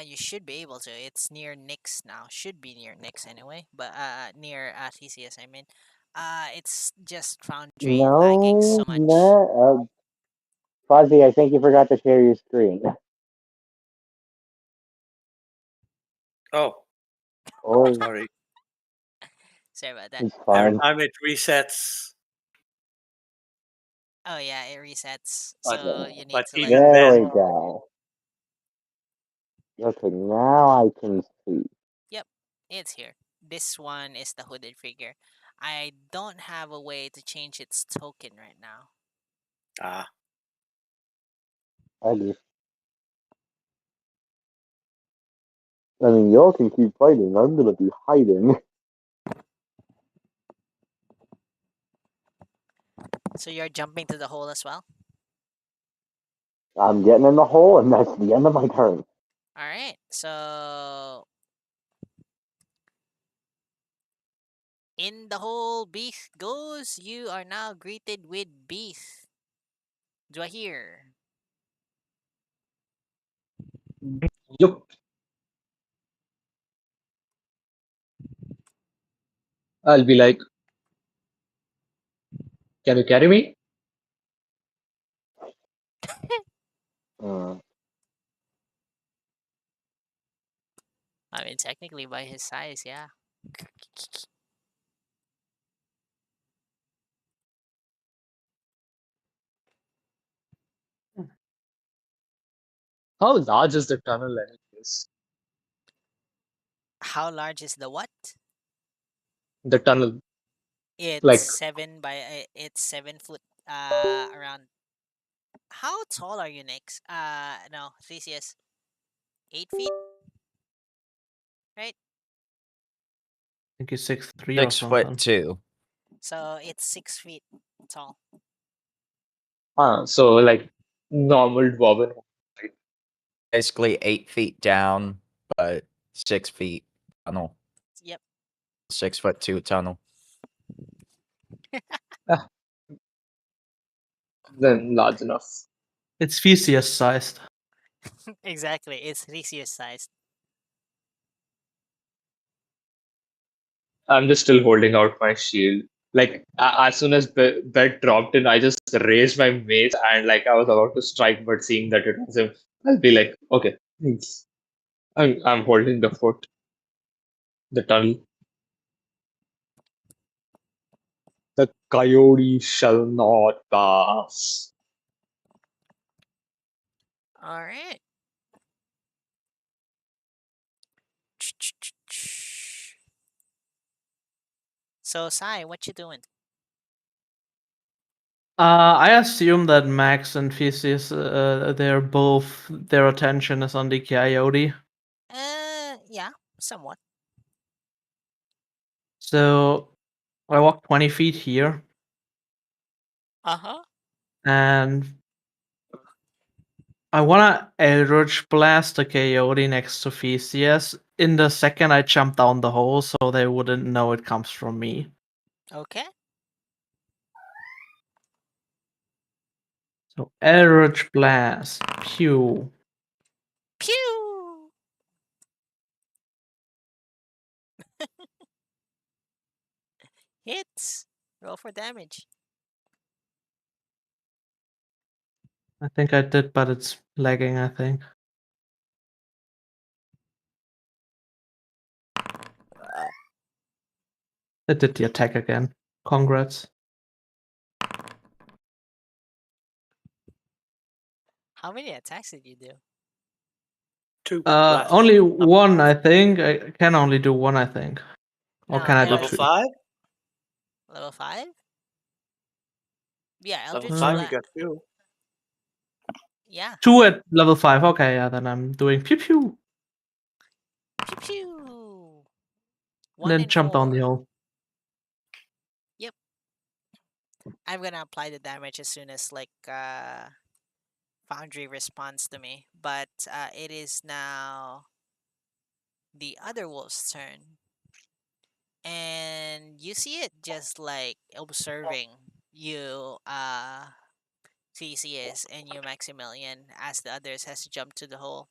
You should be able to. It's near Nyx now. Should be near Nyx anyway, but near TCS. I mean, it's just Foundry lagging so No, much. no. Fuzzy, I think you forgot to share your screen. Oh, Oh, sorry. Sorry about that. it's Every fine. time it resets, Oh yeah, it resets. but So you need but to like. even There we then, go. Okay, now I can see. Yep, it's here. This one is the hooded figure. I don't have a way to change its token right now. ah, I do. I mean, y'all can keep fighting. I'm gonna be hiding. So you're jumping to the hole as well? I'm getting in the hole, and that's the end of my turn. Alright, so in the hole Beef goes. You are now greeted with Beef. Do I hear? Yup. I'll be like, can you carry me? Uh, I mean, technically by his size, yeah. How large is the tunnel anyways? How large is the what? The tunnel, It's like 7 foot around. How tall are you, Nix? No, Theseus. 8 feet, right? I think he's 6'3" or 6'2". something. So it's 6 feet tall. so like normal dwarven. Right? Basically 8 feet down, but 6 feet tunnel. Yep. 6'2" tunnel. Ah, then large enough. It's Theseus sized. Exactly. It's Theseus sized. I'm just still holding out my shield. Like as soon as bed dropped in, I just raised my mace and like I was about to strike, but seeing that it was him, I'll be like, okay, I'm holding the foot, the tunnel. The coyote shall not pass. All right. So, Sai, what you doing? I assume that Max and Theseus, their attention is on the coyote. Yeah, somewhat. So I walk 20 feet here, Uh-huh. and I wanna Eldritch Blast the coyote next to Theseus. In the second I jump down the hole, so they wouldn't know it comes from me. Okay. So Eldritch Blast. Pew. Pew! Hits. Roll for damage. I think I did, but it's lagging, I think. I did the attack again. Congrats. How many attacks did you do? 2 last Only time. one, I think. I can only do one, I think. Or No, can I do Level two? 5? Level 5? Yeah, Level Eldritch 5, you Blast. got 2. Yeah. Two at level 5. Okay, yeah, then I'm doing pew pew. Pew pew. And 1 then and jump down 4. the hole. Yep. I'm gonna apply the damage as soon as like Foundry responds to me. But it is now the other wolf's turn. And you see it just like observing you, Theseus and you, Maximilian, as the others has jumped to the hole.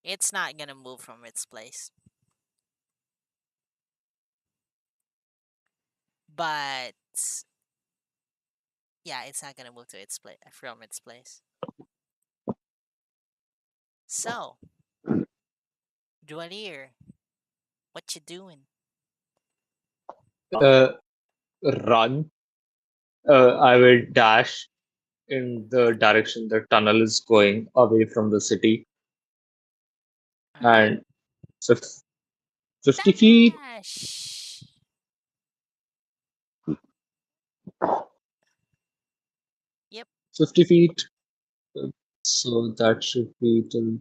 It's not gonna move from its place. But yeah, it's not gonna move to its place from its place. So, Dwalier, what you doing? Uh, Run. I will dash in the direction the tunnel is going away from the city, All right, and fif- 50 feet, dash. 50 feet. Uh, So that should be till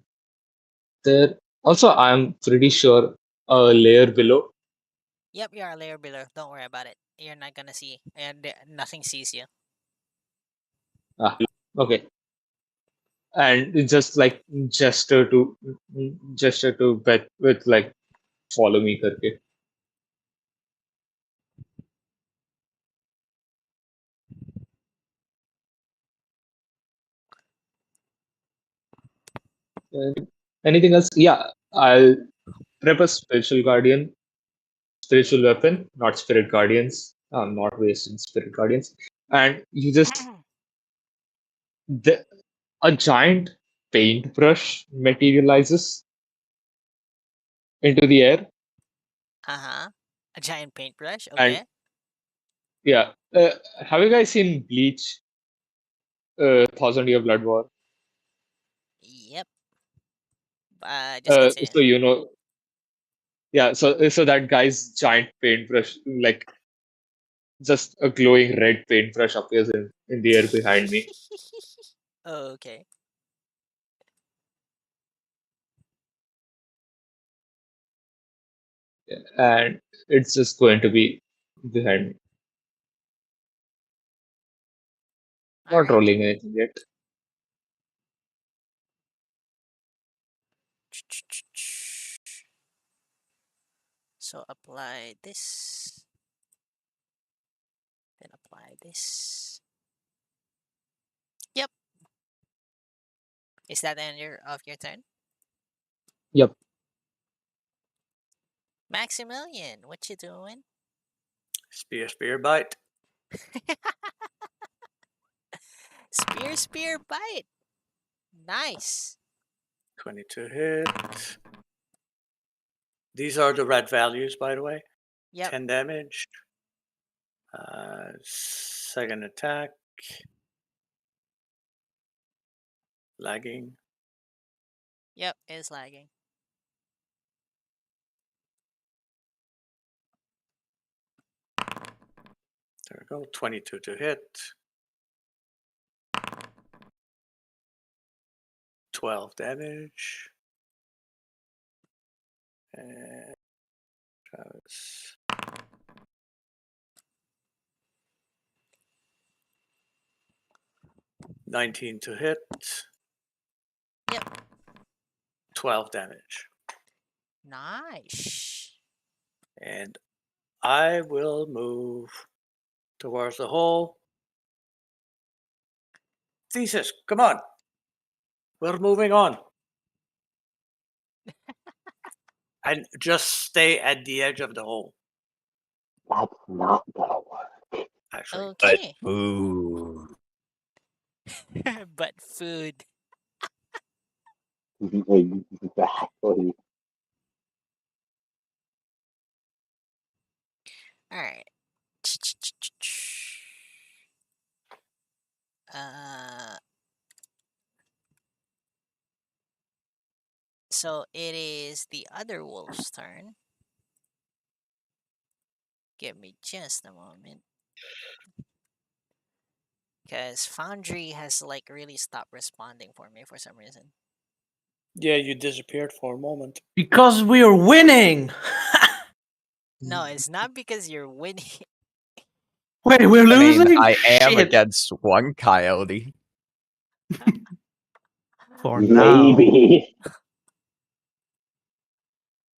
there. Also, I'm pretty sure a layer below. Yep, you're a layer below. Don't worry about it. You're not gonna see, and nothing sees you. Ah, okay. And it's just like gesture to bet with like follow me करके. Anything else? Yeah, I'll prep a spiritual weapon, not spirit guardians. I'm not wasting spirit guardians. And you just the, a giant paintbrush materializes into the air, Uh-huh. A giant paintbrush, and okay. yeah. Have you guys seen Bleach? Thousand Year Blood War. Yep. Just continue. So you know, yeah. So that guy's giant paintbrush, like just a glowing red paintbrush, appears in the air behind me, Oh, okay. and it's just going to be behind me. All Not right. rolling anything yet. So apply this, then apply this. Yep. Is that the end of your turn? Yep. Maximilian, what you doing? Spear, bite. Spear, bite. Nice. 22 hit. These are the red values, by the way. Yep. 10 damage. Second attack. Lagging. Yep, it's lagging. There we go. 22 to hit. 12 damage. And Travis. $19 to hit. Yep. 12 damage. Nice. And I will move towards the hole. Thesis, come on. We're moving on. And just stay at the edge of the hole, That's not gonna work. actually. Okay. Ooh. But food. Exactly. All right. Uh, so it is the other wolf's turn. Give me just a moment. Because Foundry has like really stopped responding for me for some reason. Yeah, you disappeared for a moment. Because we are winning. No, it's not because you're winning. Wait, we're I mean, losing. I am Shit. against one coyote. For now. Maybe.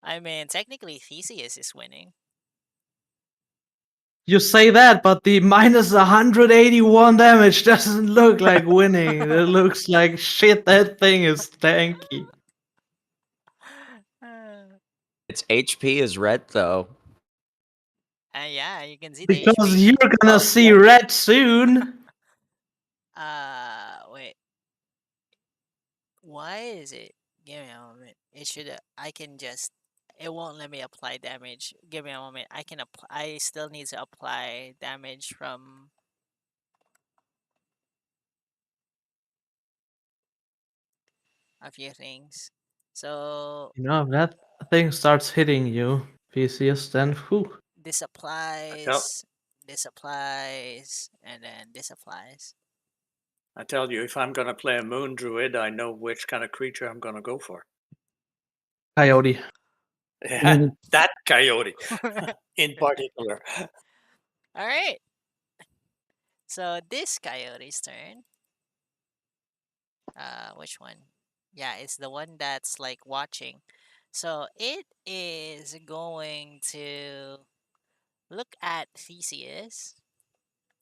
I mean, technically Theseus is winning. You say that, but the minus 181 damage doesn't look like winning. It looks like shit. That thing is tanky. Its HP is red though. Yeah, you can see the Because HP. you're gonna see red soon. Wait. Why is it? Give me a moment. It should. I can just. It won't let me apply damage. Give me a moment. I can apply. I still need to apply damage from. A few things. So You know, if that thing starts hitting you, PCS, then whew. this applies. This applies, and then this applies. I tell you, if I'm going to play a moon druid, I know which kind of creature I'm going to go for. Coyote. Yeah, that coyote in particular. All right. So this coyote's turn. Which one? Yeah, it's the one that's like watching. So it is going to look at Theseus.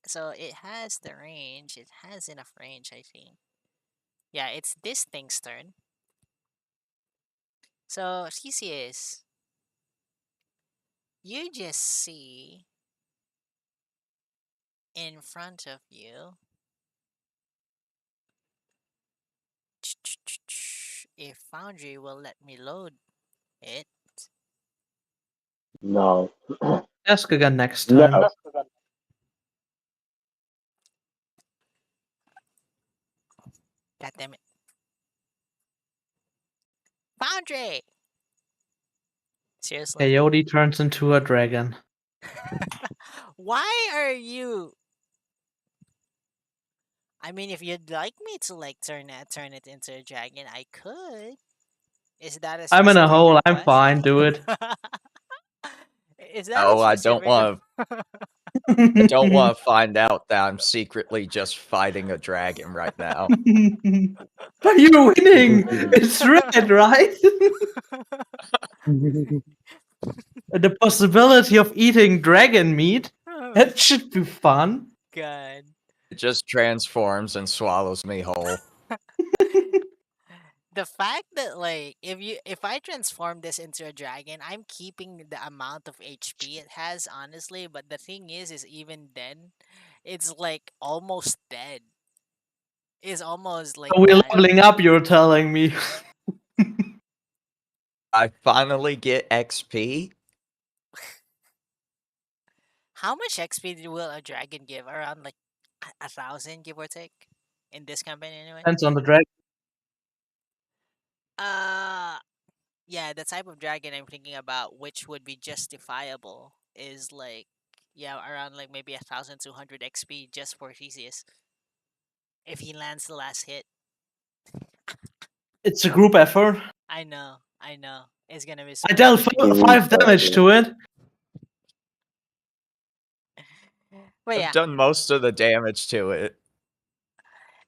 So it has the range. It has enough range, I think. Yeah, it's this thing's turn. So Theseus, you just see in front of you if Foundry will let me load it. No. Ask again next time. No. God damn it. Foundry! Seriously? Coyote turns into a dragon. Why are you? I mean, if you'd like me to like turn it into a dragon, I could. Is that a I'm in a specific hole. I'm request? fine. Do it. Is that a Oh, I don't specific? want to. I don't want to find out that I'm secretly just fighting a dragon right now. But you're winning. It's red, right? The possibility of eating dragon meat. Oh, That should be fun. God. It just transforms and swallows me whole. The fact that like if I transform this into a dragon, I'm keeping the amount of HP it has, honestly, but the thing is even then, it's like almost dead. It's almost like So we're dying. leveling up, you're telling me. I finally get XP. How much XP will a dragon give? Around like 1,000, give or take, in this campaign anyway. Depends on the dragon. Uh, yeah, the type of dragon I'm thinking about, which would be justifiable, is like yeah, around like maybe 1,200 XP just for Theseus. If he lands the last hit. It's a group effort. I know. It's gonna be I super dealt easy. 5 damage to it. But yeah. I've done most of the damage to it.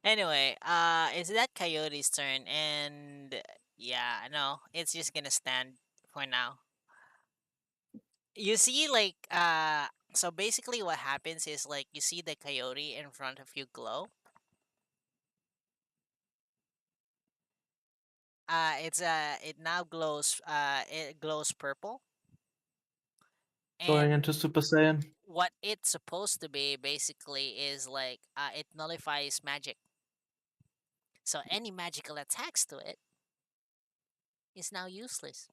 Anyway, it's that coyote's turn, and yeah, no, it's just gonna stand for now. You see, like, so basically, what happens is like you see the coyote in front of you glow. It now glows. It glows purple. Going And into Super Saiyan. what it's supposed to be basically is like it nullifies magic. So any magical attacks to it is now useless.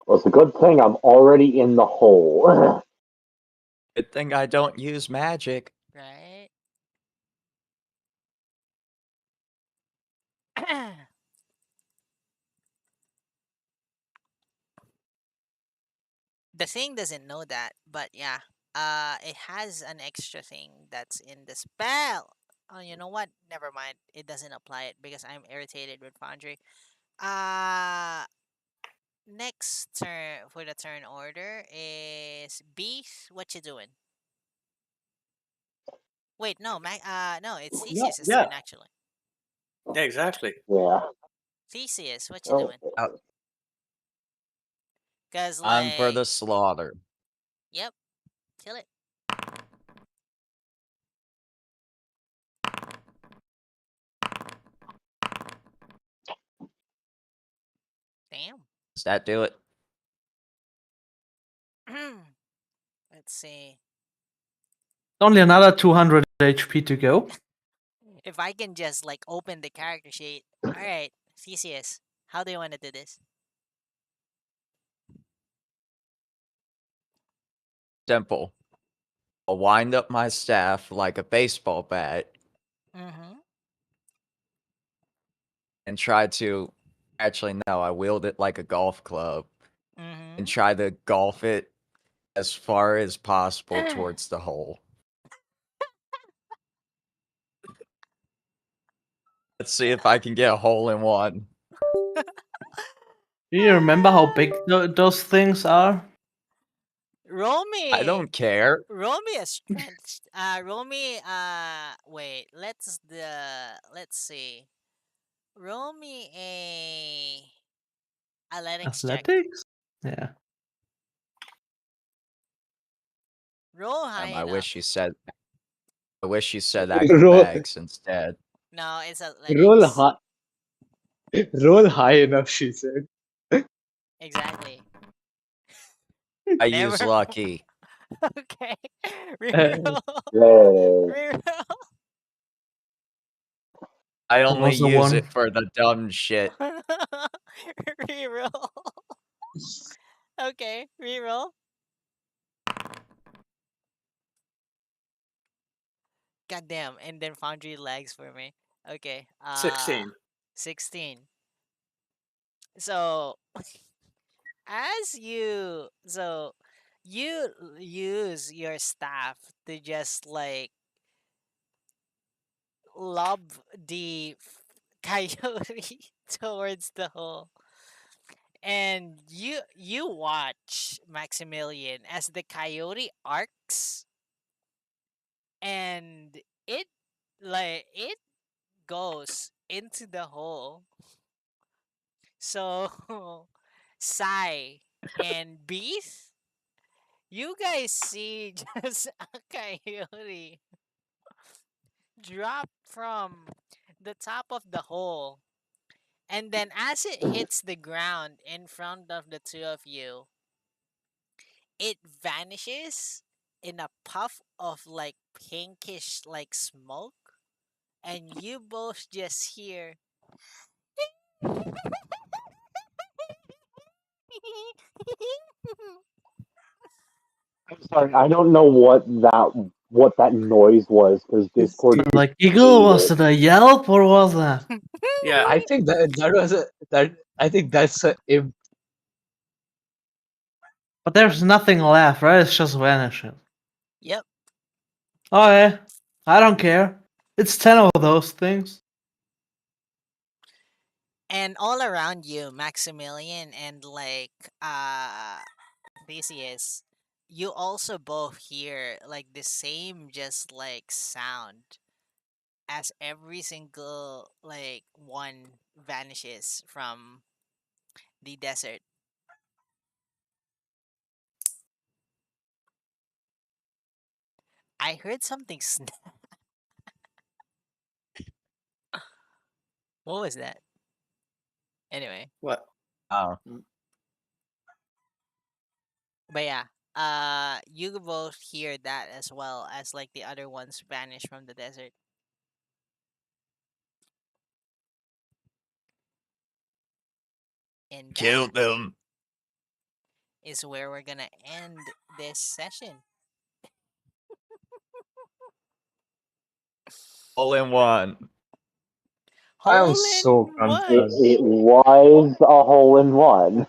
Well, it's a good thing I'm already in the hole. Good thing I don't use magic. Right? The thing doesn't know that, but yeah. It has an extra thing that's in the spell. Oh, you know what? Never mind. It doesn't apply it because I'm irritated with Foundry. Uh Next turn for the turn order is Beast. What you doing? Wait, no, no, it's Theseus' yeah. turn actually. Yeah, exactly. Yeah. Theseus, what you Oh, doing? Cause I'm for like, the slaughter. yep, kill it. Damn. Does that do it? Let's see. Only another 200 HP to go. If I can just like open the character sheet. All right, Theseus, how do you want to do this? Simple. I'll wind up my staff like a baseball bat Mm-hmm. and try to. Actually, no, I wield it like a golf club Mm-hmm. and try to golf it as far as possible towards the hole. Let's see if I can get a hole in one. Do you remember how big those things are? Roll me. I don't care. Roll me a strength. Roll me. Wait. Let's see. Roll me a athletics check. Athletics? Yeah. Roll high I enough. wish you said. I wish you said Roll, acrobatics instead. No, it's roll athletics. high, roll high enough. She said. Exactly. I Never. use lucky. Okay. Reroll. Yay. Reroll. I That only was the use one. it for the dumb shit. Reroll. Okay. Reroll. Goddamn. And then Foundry lags for me. Okay. 16. 16. So you use your staff to just like lob the coyote towards the hole, and you watch Maximilian as the coyote arcs, and it goes into the hole. So Sai and Beast, you guys see just a coyote drop from the top of the hole. And then as it hits the ground in front of the two of you, it vanishes in a puff of like pinkish like smoke. And you both just hear I'm sorry, I don't know what that noise was because Discord Sounded just like eagle. ate Was it. it a yelp or was that? Yeah. I think that was that. I think that's a imp. But there's nothing left, right? It's just vanishing. Yep. Okay. I don't care. It's 10 of those things. And all around you, Maximilian and like Theseus, you also both hear like the same just like sound as every single like one vanishes from the desert. I heard something snap. What was that? Anyway, What? Oh, but yeah, you both hear that as well as like the other ones vanish from the desert. And kill that them. is where we're gonna end this session. All in one. I am Hole so in It, one. concerned. it was a hole in one.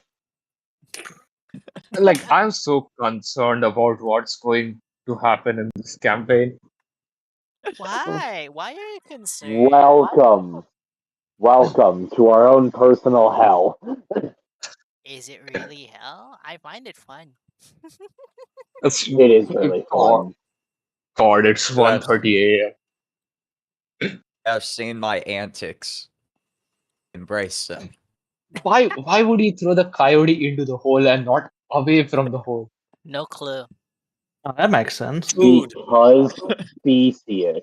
Like I'm so concerned about what's going to happen in this campaign. Why? Why are you concerned? Welcome. Welcome to our own personal hell. Is it really hell? I find it fun. It's, It is really God, fun. God, it's You have, 1:30 a.m. have seen my antics. Embrace them. Why would you throw the coyote into the hole and not away from the hole? No clue. Oh, that makes sense. Food. Because Theseus.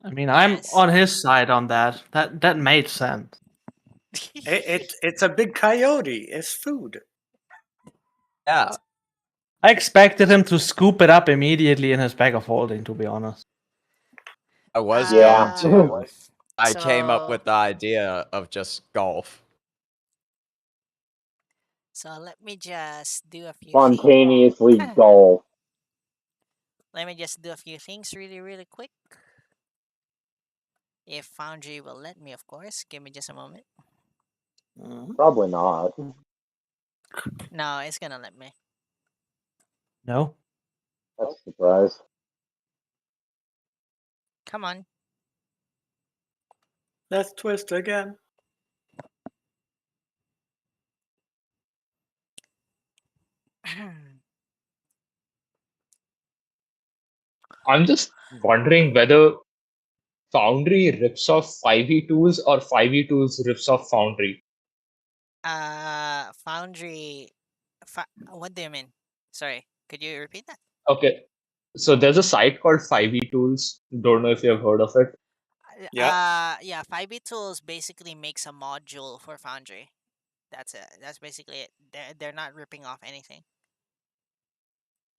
I mean, I'm Yes. on his side on that. That made sense. It's a big coyote. It's food. Yeah, I expected him to scoop it up immediately in his bag of holding, to be honest. I was Yeah. going to. I came up So with the idea of just golf. let me just do a few things. Spontaneously dull. Let me just do a few things really quick. If Foundry will let me, of course. Give me just a moment. Probably not. No, it's gonna let me. No? That's a surprise. Come on. Let's twist again. I'm just wondering whether Foundry rips off 5e tools or 5e tools rips off Foundry. Foundry. What do you mean? Sorry, could you repeat that? Okay, so there's a site called 5e tools. Don't know if you have heard of it. Yeah. 5e Tools basically makes a module for Foundry. That's it. That's basically it. They're not ripping off anything.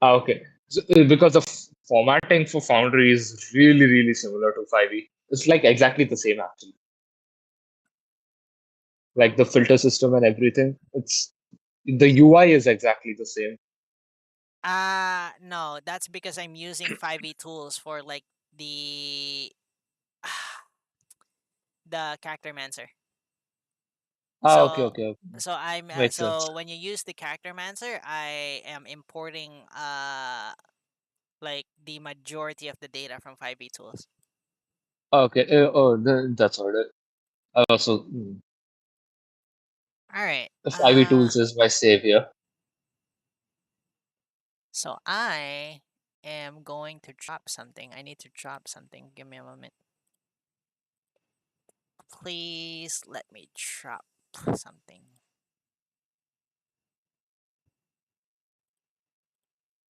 Okay, so, because the formatting for Foundry is really, really similar to 5e. It's like exactly the same actually. Like the filter system and everything. It's the UI is exactly the same. No, that's because I'm using 5e Tools for like the the character mancer. Okay, So okay, so I'm makes sense. so when you use the character mancer, I am importing like the majority of the data from 5e Tools. Okay, that's all right. I also All right. the 5e tools is my savior. So I am going to drop something. I need to drop something. Give me a moment. Please let me drop something.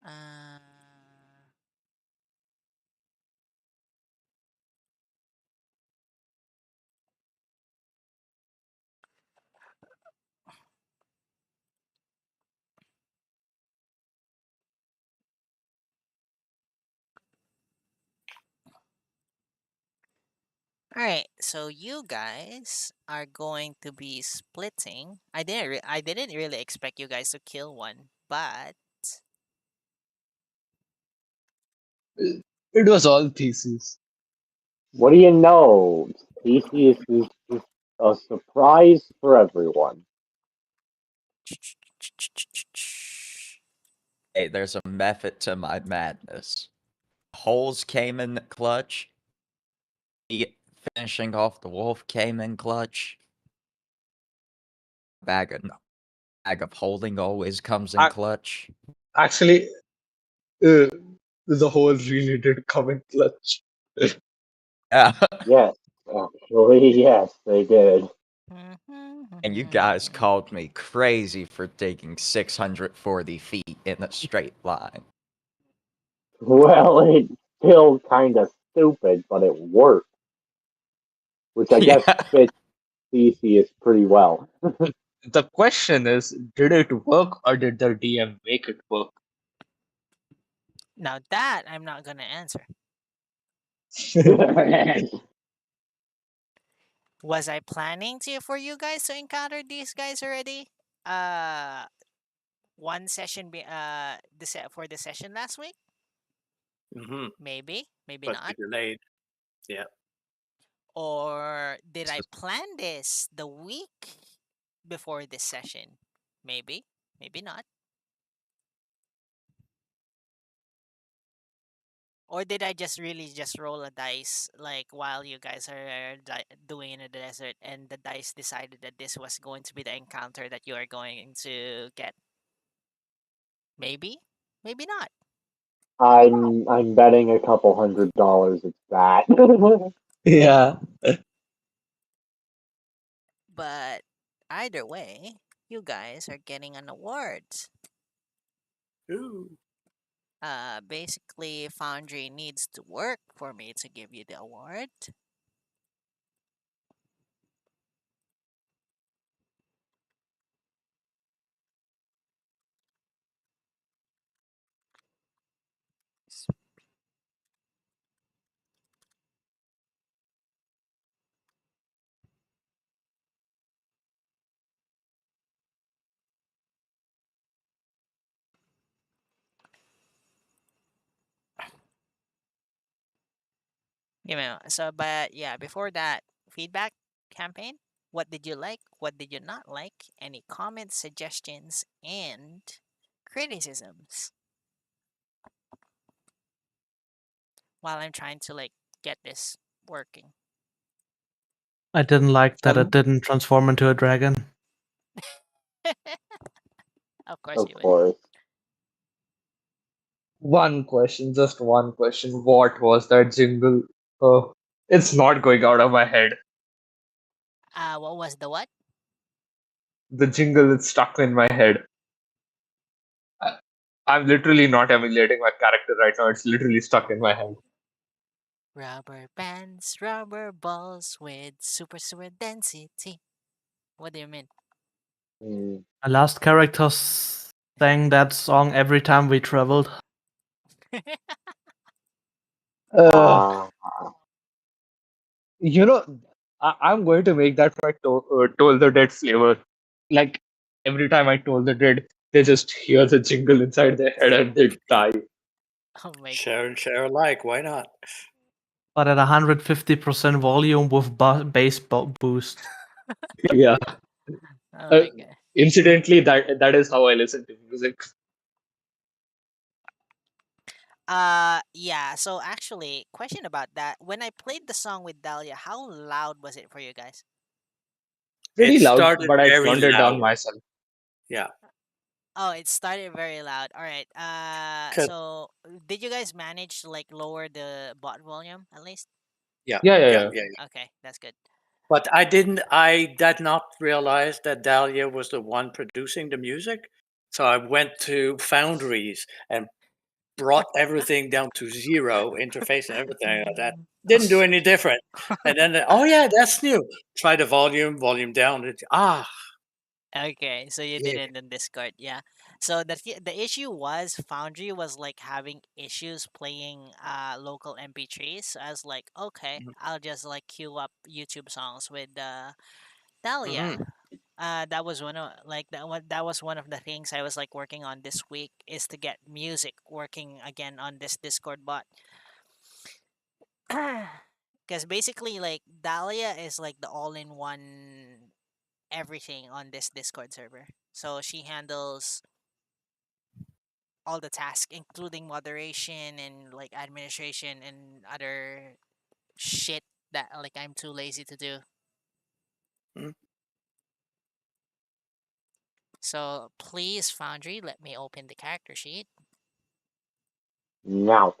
Uh, all right. So you guys are going to be splitting. I didn't really expect you guys to kill one, but It was all thesis. What do you know? Theseus is just a surprise for everyone. Hey, there's a method to my madness. Holes came in clutch. Finishing off the wolf came in clutch. Bag of holding always comes in Ac- clutch. Actually, the whole really did come in clutch. Yeah. Yes, actually, yes, they did. And you guys called me crazy for taking 640 feet in a straight line. Well, it's still kind of stupid, but it worked, which I guess Yeah. fits Theseus pretty well. The question is, did it work or did the DM make it work? Now that I'm not gonna answer. Was I planning to for you guys to encounter these guys already? One session for the session last week? Mm-hmm. Maybe, maybe But not. we delayed. Yeah. Or did I plan this the week before this session? Maybe, maybe not. Or did I just really just roll a dice like while you guys are doing in the desert and the dice decided that this was going to be the encounter that you are going to get? Maybe, maybe not. I'm betting a couple $100 it's that. Yeah. But either way, you guys are getting an award. Ooh. Basically, Foundry needs to work for me to give you the award. But yeah, before that feedback campaign, what did you like? What did you not like? Any comments, suggestions, and criticisms? While I'm trying to like get this working. I didn't like that it Um, didn't transform into a dragon. Of course Of you would. course. One question, just one question. What was that jingle? Oh, it's not going out of my head. What was the what? The jingle is stuck in my head. I, I'm literally not emulating my character right now. It's literally stuck in my head. Rubber bands, rubber balls with super density. What do you mean? Hmm. My last character sang that song every time we traveled. Uh, Ah, you know, I'm going to make that my Toll the Dead flavor. Like every time I Toll the Dead, they just hear the jingle inside their head and they die. Oh my god. Share alike. Why not? But at 150% volume with bass boost. Yeah. Oh Uh, my god. incidentally, that is how I listen to music. Yeah, so actually, question about that. When I played the song with Dahlia, how loud was it for you guys? Pretty It loud, started but I very turned it down loud. myself. Yeah. Oh, it started very loud. All right. 'Cause- So did you guys manage to like lower the bot volume at least? yeah. Yeah, yeah, Yeah. yeah. Yeah. Okay, that's good. But I didn't. I did not realize that Dahlia was the one producing the music. So I went to Foundries and brought everything down to zero, interface and everything like that. Didn't do any different. And then, oh yeah, that's new. Try the volume down. Okay, so you did Yeah. it in Discord, yeah. So the issue was Foundry was like having issues playing local MP3s. So I was like, okay, I'll just like queue up YouTube songs with Dahlia. Mm-hmm. That was one of that was one of the things I was like working on this week is to get music working again on this Discord bot. Because basically like Dahlia is like the all-in-one everything on this Discord server. So she handles all the tasks, including moderation and like administration and other shit that like I'm too lazy to do. Mm-hmm. So please, Foundry, let me open the character sheet. now.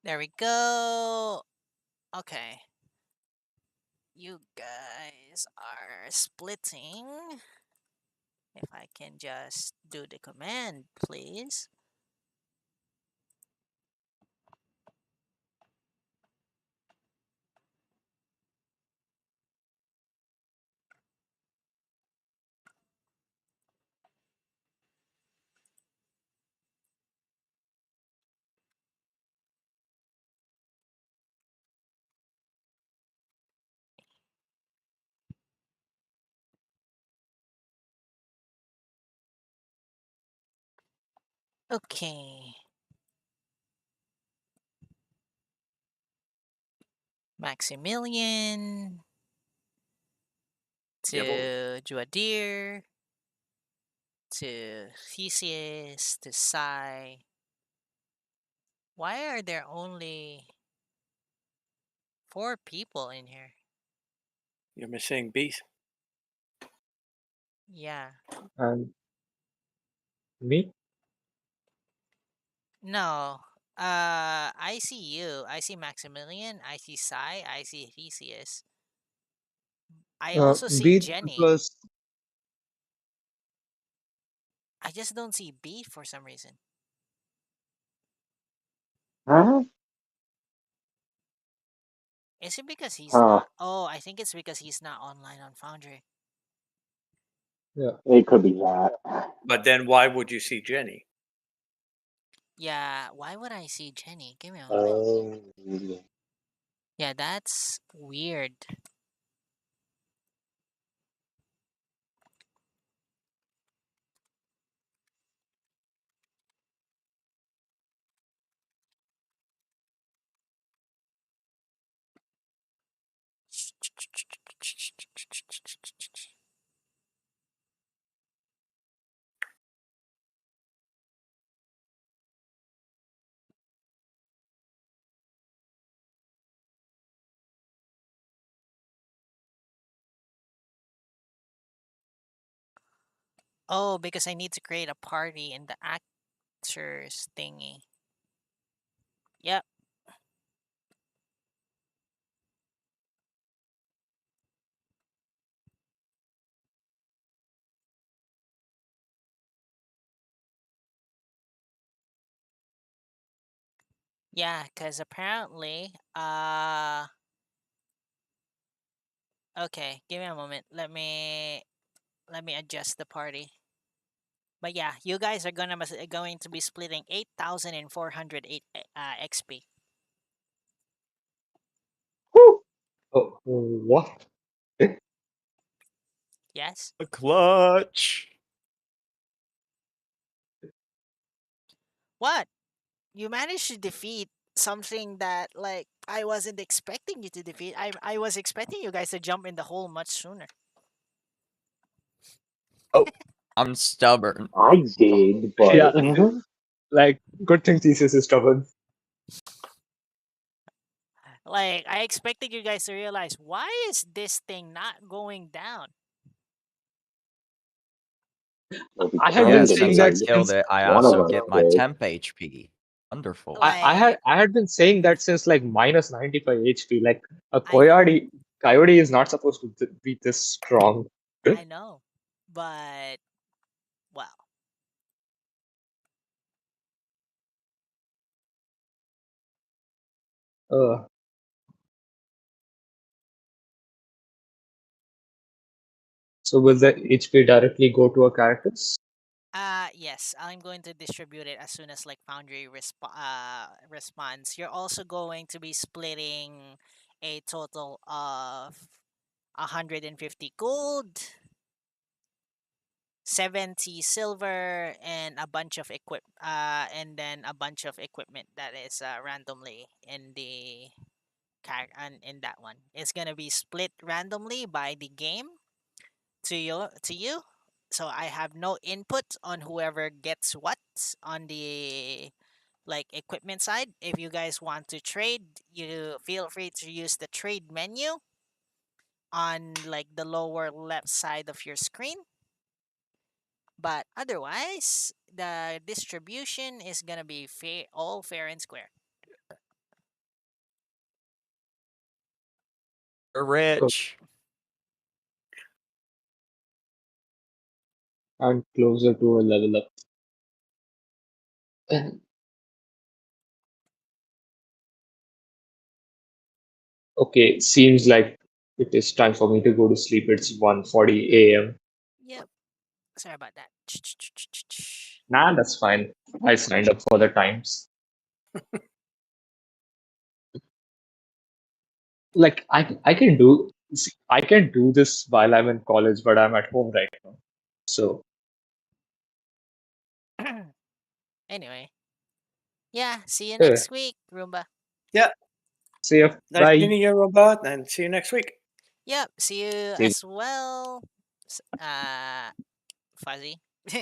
There we go. Okay. You guys are splitting. If I can just do the command, please. Okay. Maximilian Yep. to Juadir to Theseus to Sai. Why are there only 4 people in here? You're missing beat. Yeah. And me? No. I see you. I see Maximilian. I see Sai. I see Theseus. I also see Be Jenny. because I just don't see B for some reason. Huh? Is it because he's Huh. not? Oh, I think it's because he's not online on Foundry. yeah. It could be that. But then why would you see Jenny? Yeah, why would I see Jenny? Give me a moment. Oh. Yeah, that's weird. Oh, because I need to create a party in the filters thingy. Yep. Yeah, because apparently, okay, give me a moment. Let me adjust the party. But yeah, you guys are going to be splitting 8,408 XP. Oh, what? Yes. A clutch. What? You managed to defeat something that like I wasn't expecting you to defeat. I was expecting you guys to jump in the hole much sooner. Oh, I'm stubborn. I did, but Yeah, like good thing Thesis is stubborn. Like I expected you guys to realize, why is this thing not going down? I had been Yeah, saying since I that killed since it, I one of also us get my did. temp HP. Wonderful. Like I had been saying that since like minus 95 HP. Like a I know, coyote is not supposed to be this strong. I know, but well, Uh, so will the HP directly go to our characters? yes, I'm going to distribute it as soon as like Foundry responds. You're also going to be splitting a total of 150 gold, 70 silver, and a bunch of and then a bunch of equipment that is randomly in the in that one. It's gonna be split randomly by the game to you. So I have no input on whoever gets what on the like equipment side. If you guys want to trade, you feel free to use the trade menu on like the lower left side of your screen. But otherwise, the distribution is gonna be all fair and square. We're rich. And closer to a level up. Okay, seems like it is time for me to go to sleep. It's 1:40 a.m. Yep. Sorry about that. Nah, that's fine. I signed up for the times. Like I can do this while I'm in college, but I'm at home right now. So Anyway, yeah. See you yeah, next week, Roomba. Yeah. see ya. Nice Bye. meeting you, Robot, and see you next week. Yep. See you See you. as well. Fuzzy.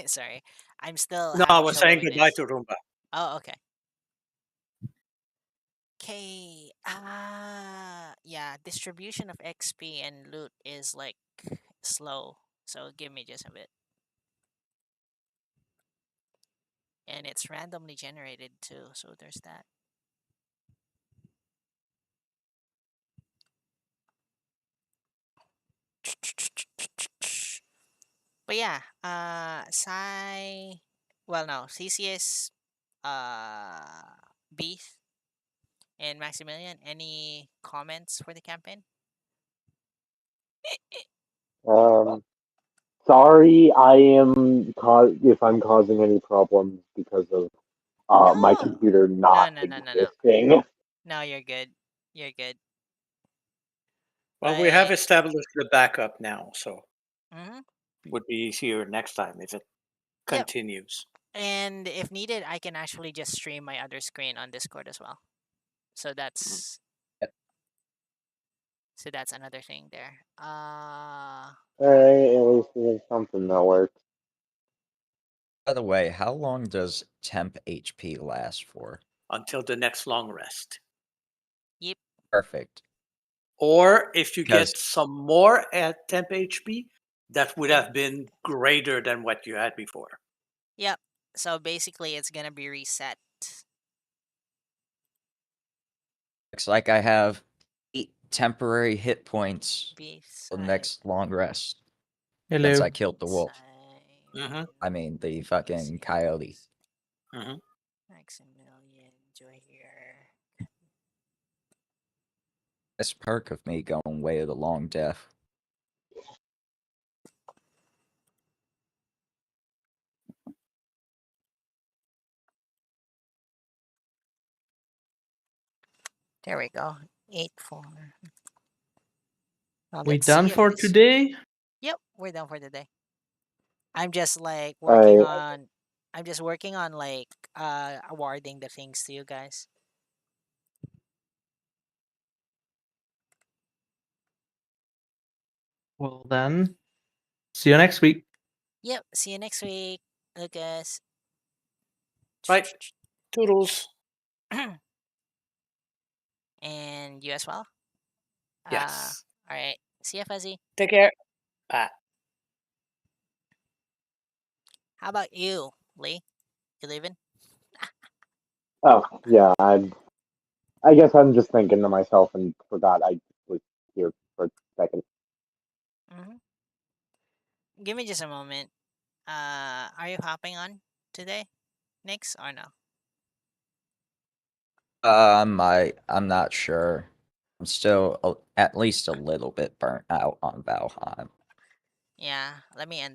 Sorry, I'm still No, I having was trouble saying with goodbye this. to Roomba. Oh, okay. Okay. Yeah. Distribution of XP and loot is like slow, so give me just a bit. And it's randomly generated too, so there's that. But yeah, well, no, CCS, Beef, and Maximilian, any comments for the campaign? Um, sorry, I am if I'm causing any problems because of my No, computer no, not no, no, no, no. existing. No, you're good. You're good. Well, we have But established the backup now, so hmm it would be easier next time if it yep. continues. And if needed, I can actually just stream my other screen on Discord as well. So that's another thing there. Alright, at least there's something that works. By the way, how long does temp HP last for? Until the next long rest. Yep. Perfect. Or if you Because get some more at temp HP, that would have been greater than what you had before. Yep. So basically, it's gonna be reset. Looks like I have 8 temporary hit points for the Beside next long rest. Since Hello. I killed the wolf. Mhm. I mean, the fucking coyote. Mhm. Maximilian Joyer. This perk of me going way of the long death. There we go. 8-4. Well, We let's done see if for this- today? Yep, we're done for today. I'm just like All working right. on. I'm just working on like awarding the things to you guys. Well then, see you next week. Yep. See you next week, Lucas. Right. Toodles. And you as well. Yes. All right. See ya, Fuzzy. Take care. Bye. How about you, Lee? You leaving? Oh yeah, I guess I'm just thinking to myself and forgot I was here for a second. Mm-hmm. Give me just a moment. Are you hopping on today, Nix, or no? I'm not sure. I'm still at least a little bit burnt out on Valheim. Yeah. Let me end